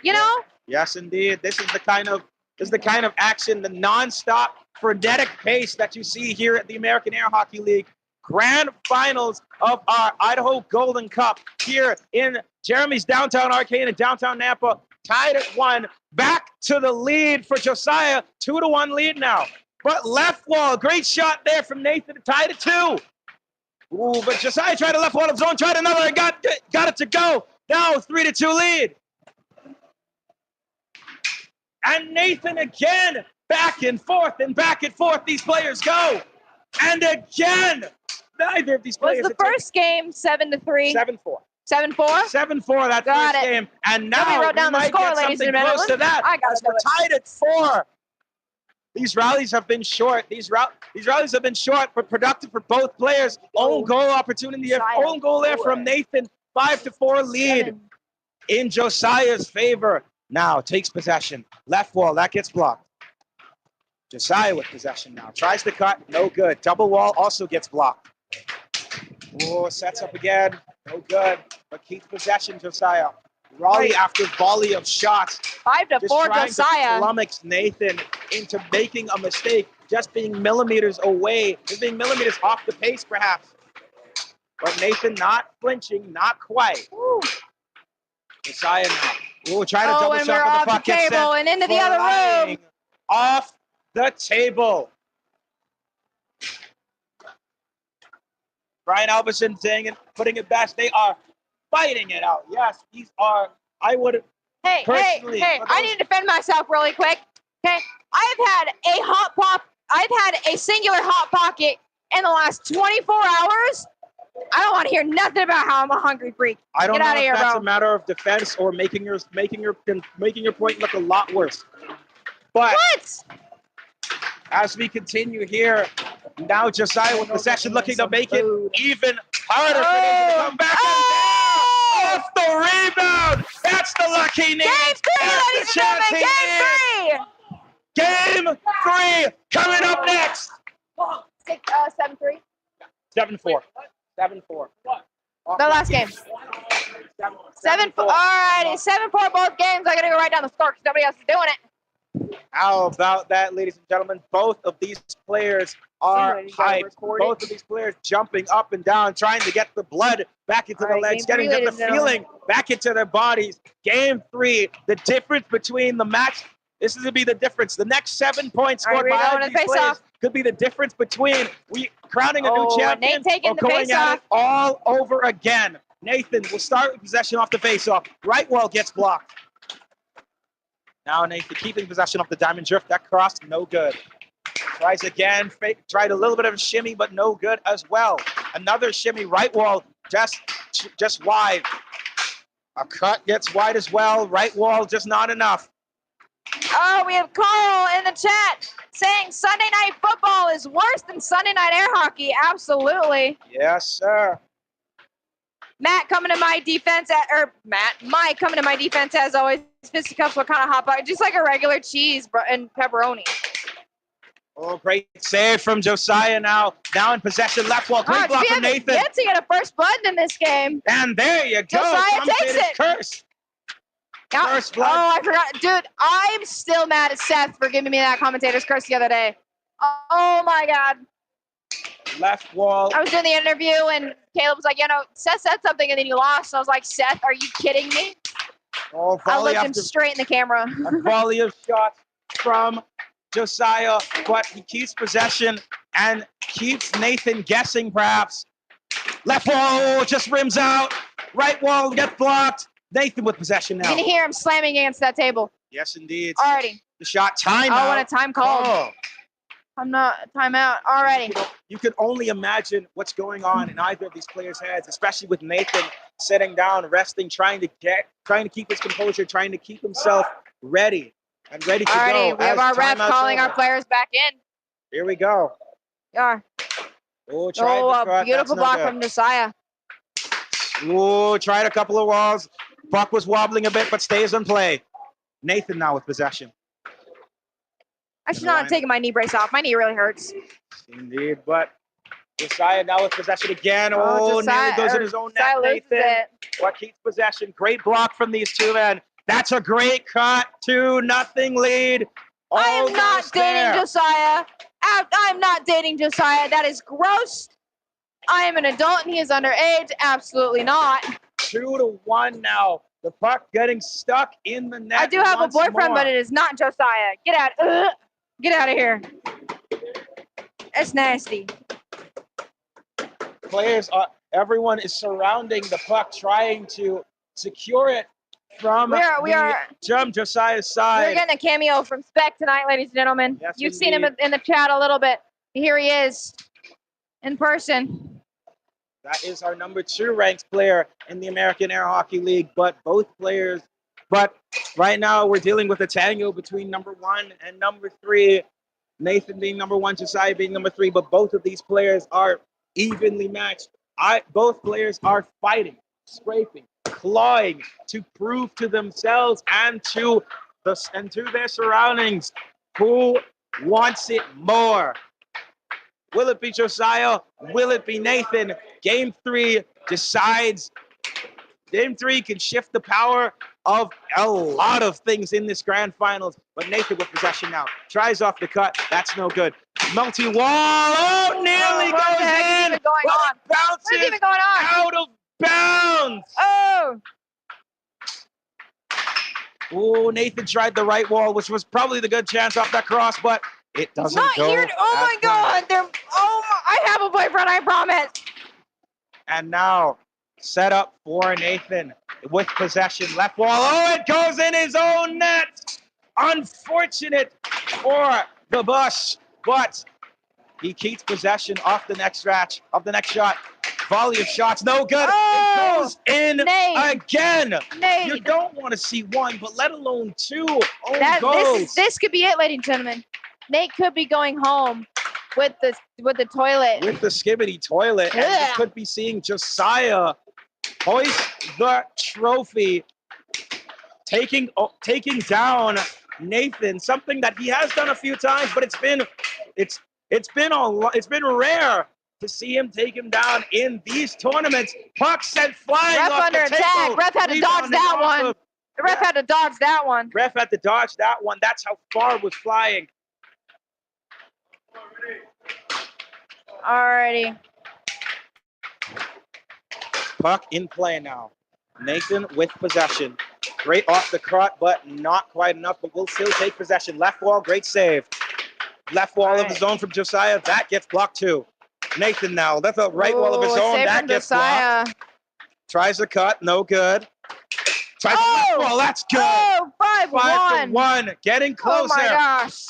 You know? Yes, indeed. This is the kind of action, the non-stop frenetic pace that you see here at the American Air Hockey League Grand Finals of our Idaho Golden Cup here in Jeremy's Downtown Arcade in downtown Nampa, tied at 1. Back to the lead for Josiah, 2-1 lead now. But left wall, great shot there from Nathan to tie it 2. Ooh, but Josiah tried a left wall of his own, tried another, and got it to go. Now 3-2 lead. And Nathan again, back and forth, these players go. And again, neither of these players. Was the first game 7-3? 7-4. 7-4? 7-4 that first game. And now we might get something close to that as we're tied at 4. These rallies have been short. These rallies have been short, but productive for both players. Own goal opportunity, own goal there from Nathan. 5-4 lead in Josiah's favor. Now takes possession. Left wall, that gets blocked. Josiah with possession now. Tries to cut, no good. Double wall also gets blocked. Oh, sets up again. No good. But keeps possession, Josiah. Volley after volley of shots. 5-4, Josiah. Josiah. Flummox Nathan into making a mistake. Just being millimeters away. Just being millimeters off the pace, perhaps. But Nathan not flinching, not quite. Woo. Josiah now. Ooh, try to double and shot, we're but the off puck the gets table sent and into the other flying room. off the table. Brian Albertson saying it, putting it best. They are fighting it out. Yes, these are. I would. Hey, Personally, I need to defend myself really quick. Okay, I've had a singular hot pocket in the last 24 hours. I don't want to hear nothing about how I'm a hungry freak. I don't Get know out of if here, that's bro. a matter of defense or making your point look a lot worse. But What? as we continue here, now Josiah with possession looking to make it even harder for Nathan to come back. And off the rebound. That's the lucky Nate. Game 3, ladies and gentlemen. Game 3. Game 3 coming up next. 7-3. 7-4. 7-4. The last game. 7-4. All righty, 7-4 both games. I gotta go write down the score because nobody else is doing it. How about that, ladies and gentlemen? Both of these players are hyped. Both of these players jumping up and down, trying to get the blood back into their legs, getting the feeling back into their bodies. Game 3, the difference between the match. This is going to be the difference. The next 7 points scored by these players could be the difference between crowning a new champion or going at it all over again. Nathan will start with possession off the faceoff. Right wall gets blocked. Now Nathan keeping possession off the diamond drift. That cross, no good. Tries again. Tried a little bit of a shimmy, but no good as well. Another shimmy. Right wall just wide. A cut gets wide as well. Right wall just not enough. Oh, we have Carl in the chat saying Sunday night football is worse than Sunday night air hockey. Absolutely. Yes, sir. Mike coming to my defense as always. Fisticuffs, what kind of hot pocket? Just like a regular cheese and pepperoni. Oh, great save from Josiah now. Now in possession, left wall. Great block from Nathan. Yet to get a first blood in this game. And there you go. Josiah takes it. Curse. First blood. Oh, I forgot. Dude, I'm still mad at Seth for giving me that commentator's curse the other day. Oh, my God. Left wall. I was doing the interview, and Caleb was like, Seth said something, and then you lost. And I was like, Seth, are you kidding me? Oh, I looked him straight in the camera. A volley of shots from Josiah, but he keeps possession and keeps Nathan guessing, perhaps. Left wall just rims out. Right wall gets blocked. Nathan with possession now. You can hear him slamming against that table. Yes, indeed. Alrighty. The shot timeout. I want a time call. Oh. I'm not timeout. Alrighty. You can only imagine what's going on in either of these players' heads, especially with Nathan sitting down, resting, trying to keep his composure, trying to keep himself ready and ready to go. We have our refs calling our players back in. Here we go. Yeah. Oh, a beautiful block from Josiah. Oh, tried a couple of walls. Puck was wobbling a bit, but stays in play. Nathan now with possession. I should not have taken my knee brace off. My knee really hurts. Indeed, but Josiah now with possession again. Oh, nearly goes in his own net, Nathan. What keeps possession? Great block from these two men. That's a great cut. 2-0 lead. I am not dating Josiah. I'm not dating Josiah. That is gross. I am an adult and he is underage. Absolutely not. 2-1 now. The puck getting stuck in the net. I do have a boyfriend, but it is not Josiah. Get out of here. That's nasty. Everyone is surrounding the puck, trying to secure it from Josiah's side. We're getting a cameo from Spec tonight, ladies and gentlemen. Yes, You've seen him in the chat a little bit. Here he is in person. That is our number 2 ranked player in the American Air Hockey League, but right now we're dealing with a tango between number 1 and number 3. Nathan being number 1, Josiah being number 3, but both of these players are evenly matched. Both players are fighting, scraping, clawing to prove to themselves and to their surroundings who wants it more. Will it be Josiah? Will it be Nathan? Game 3 decides. Game 3 can shift the power of a lot of things in this grand finals. But Nathan with possession now. Tries off the cut. That's no good. Multi-wall. Oh, nearly what the goes heck is in. even going But on? it bounces What is even going on? out of bounds. Oh, Oh, Nathan tried the right wall, which was probably the good chance off that cross, but it it's doesn't not go. here. Oh as my planned. God! I have a boyfriend. I promise. And now set up for Nathan with possession. Left wall. Oh, it goes in his own net. Unfortunate for the Bush, but he keeps possession off the next stretch, of the next shot. Volley of shots, no good. Oh, it goes in Nate. again. Nate. You don't want to see one, but let alone two own goals. This could be it, ladies and gentlemen. Nate could be going home with the toilet. With the skibbity toilet, and Yeah. we could be seeing Josiah hoist the trophy, taking down Nathan. Something that he has done a few times, but it's been rare to see him take him down in these tournaments. Puck sent flying Ref off under the attack. table. Ref had to dodge Rebounded that off one. of- The ref had to dodge that one. Ref had to dodge that one. That's how far it was flying. Alrighty. Puck in play now. Nathan with possession. Great off the cut, but not quite enough, but will still take possession. Left wall, great save. Left wall of his own from Josiah. That gets blocked too. Nathan now. That's a right wall of his Ooh, own. save That from gets Josiah. blocked. Tries the cut, no good. Tries the left wall, that's good. Oh, 5-1. 5-1. Getting Oh closer. my gosh.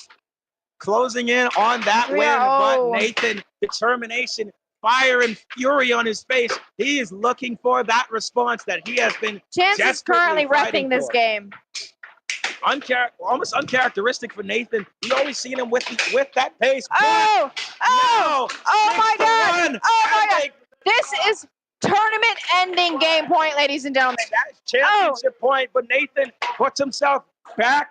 Closing in on that win, 3-0. but Nathan, determination, fire and fury on his face. He is looking for that response that he has been Chance is desperately currently fighting reffing this for. game. Almost uncharacteristic for Nathan. We always seen him with that pace. Oh, oh, No, oh my 6-1, God. Oh my and God. they- This is tournament ending game point, ladies and gentlemen. That is championship point, but Nathan puts himself back,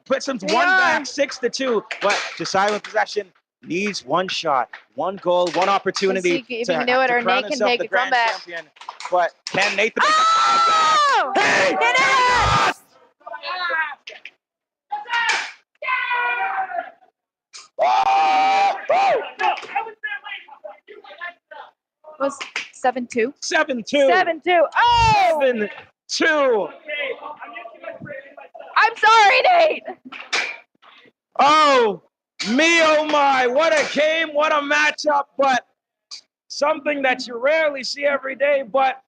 puts him We one are. back, 6-2. But Josiah with possession needs one shot, one goal, one opportunity Let's see if to, he can do it to or crown Nate can himself take the a grand comeback. champion. But can Nathan make Oh! a hey! It is! Was 7-2? 7-2. 7-2. Oh! 7-2. I'm sorry, Nate. Oh, me, oh my, what a game, what a matchup, but something that you rarely see every day, but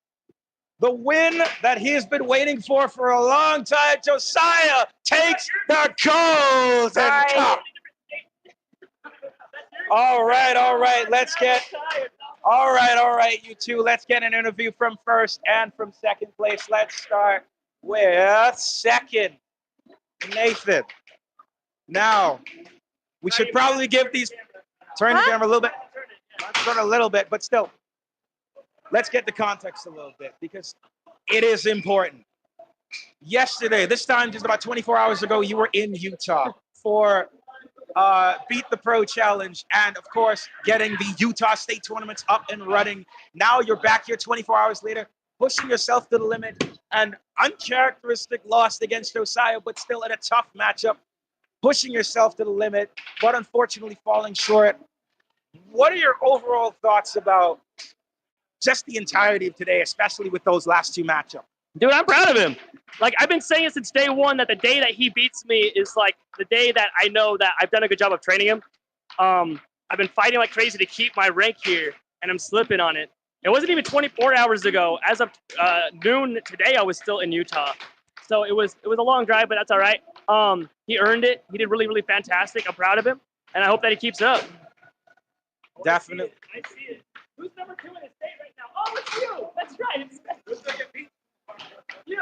the win that he has been waiting for a long time. Josiah takes the Golden Cup. All right, let's get, all right, you two, let's get an interview from first and from second place. Let's start with second, Nathan. Now, we should probably give these, turn the camera a little bit, turn a little bit, but still, let's get the context a little bit because it is important. Yesterday, this time just about 24 hours ago, you were in Utah for Beat the Pro Challenge and, of course, getting the Utah State tournaments up and running. Now you're back here 24 hours later, pushing yourself to the limit. An uncharacteristic loss against Josiah, but still in a tough matchup. Pushing yourself to the limit, but unfortunately falling short. What are your overall thoughts about just the entirety of today, especially with those last two matchups? Dude, I'm proud of him. Like, I've been saying it since day one that the day that he beats me is like the day that I know that I've done a good job of training him. I've been fighting like crazy to keep my rank here, and I'm slipping on it. It wasn't even 24 hours ago. As of noon today, I was still in Utah. So it was a long drive, but that's all right. He earned it. He did really, really fantastic. I'm proud of him, and I hope that he keeps it up. Definitely. I see it. Who's number 2 in the state right now? Oh, it's you. That's right. You.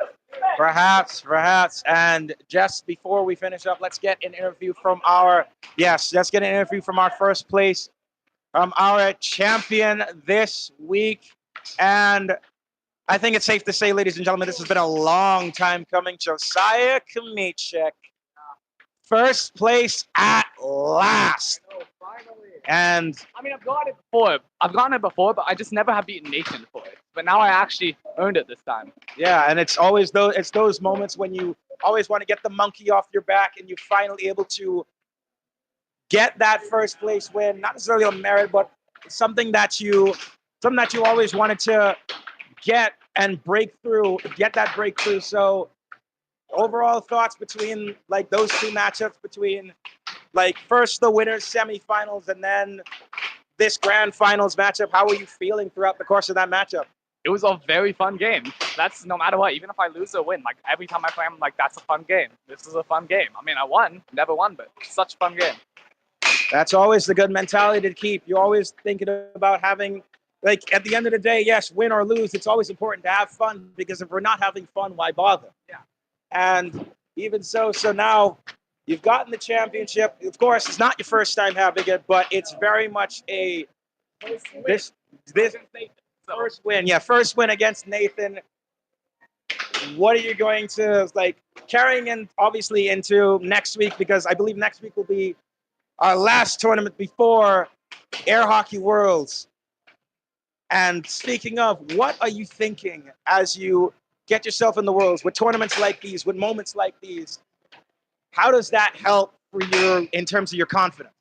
Perhaps. And just before we finish up, let's get an interview from our first place, our champion this week. And I think it's safe to say, ladies and gentlemen, this has been a long time coming. Josiah Himitsu, first place at last. And I mean, I've gotten it before, but I just never have beaten Nathan before. But now I actually earned it this time. Yeah, and it's always those moments when you always want to get the monkey off your back and you're finally able to get that first place win, not necessarily on merit, but something that you always wanted to get and get that breakthrough. So overall thoughts between like those two matchups, between like first the winners semifinals and then this grand finals matchup, how were you feeling throughout the course of that matchup? It was a very fun game. That's no matter what, even if I lose or win, like every time I play, I'm like, that's a fun game. This is a fun game. I mean, I won, never won, but it's such a fun game. That's always the good mentality to keep. You're always thinking about having, like, at the end of the day, yes, win or lose, it's always important to have fun, because if we're not having fun, why bother? Yeah. And even so now you've gotten the championship. Of course, it's not your first time having it, but it's very much this first win. Yeah, first win against Nathan. What are you going to, like, carrying in obviously into next week, because I believe next week will be our last tournament before Air Hockey Worlds. And speaking of, what are you thinking as you get yourself in the Worlds with tournaments like these, with moments like these? How does that help for you in terms of your confidence?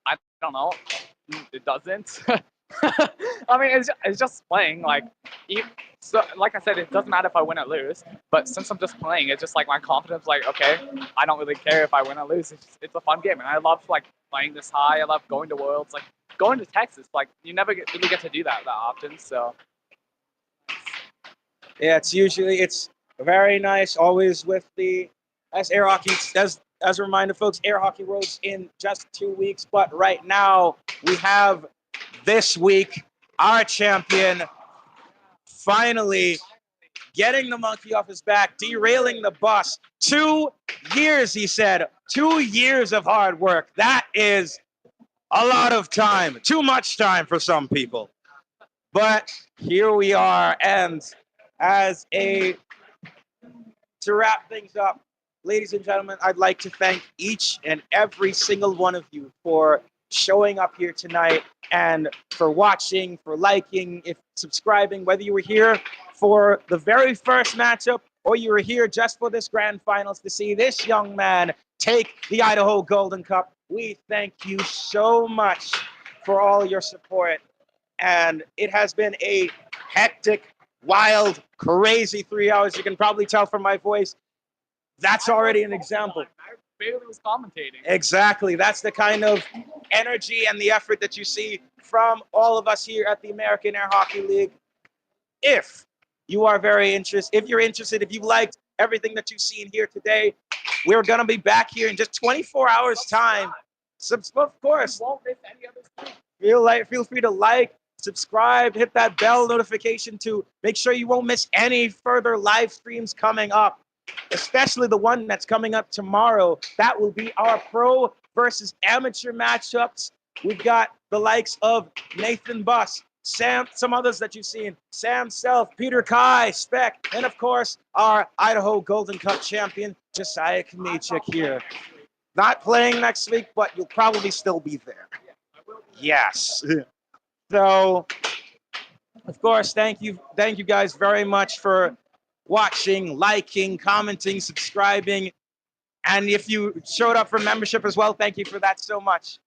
I don't know. It doesn't. I mean, it's just playing. Like I said, it doesn't matter if I win or lose. But since I'm just playing, it's just like my confidence. Like, okay, I don't really care if I win or lose. It's a fun game, and I love like playing this high. I love going to Worlds. Like going to Texas. Like you never really get to do that often. So yeah, it's very nice. Always with as Air Hockey as a reminder, folks, Air Hockey Worlds in just 2 weeks. But right now we have this week our champion finally getting the monkey off his back, derailing the bus. 2 years, he said. 2 years of hard work. That is a lot of time. Too much time for some people. But here we are. And to wrap things up, ladies and gentlemen, I'd like to thank each and every single one of you for showing up here tonight and for watching, for liking, if subscribing, whether you were here for the very first matchup or you were here just for this grand finals to see this young man take the Idaho Golden Cup. We thank you so much for all your support. And it has been a hectic, wild, crazy 3 hours. You can probably tell from my voice. That's already an example. I barely was commentating. Exactly. That's the kind of energy and the effort that you see from all of us here at the American Air Hockey League. If you are if you're interested, if you liked everything that you've seen here today, we're going to be back here in just 24 hours time. Of course. You won't miss any other stream. Feel free to like, subscribe, hit that bell notification to make sure you won't miss any further live streams coming up, especially the one that's coming up tomorrow. That will be our pro versus amateur matchups. We've got the likes of Nathan Buss, Sam, some others that you've seen, Sam Self, Peter Kai, Speck, and of course, our Idaho Golden Cup champion, Josiah Kamichik here. Not playing next week, but you'll probably still be there. Yes. So, of course, thank you guys very much for watching, liking, commenting, subscribing. And if you showed up for membership as well, thank you for that so much.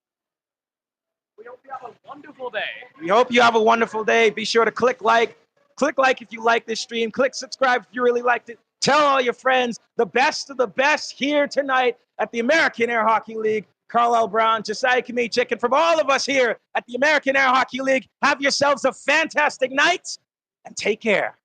We hope you have a wonderful day. We hope you have a wonderful day. Be sure to click like if you like this stream. Click subscribe if you really liked it. Tell all your friends. The best of the best here tonight at the American Air Hockey League. Carlisle Brown, Josiah Kamichik, and from all of us here at the American Air Hockey League, have yourselves a fantastic night and take care.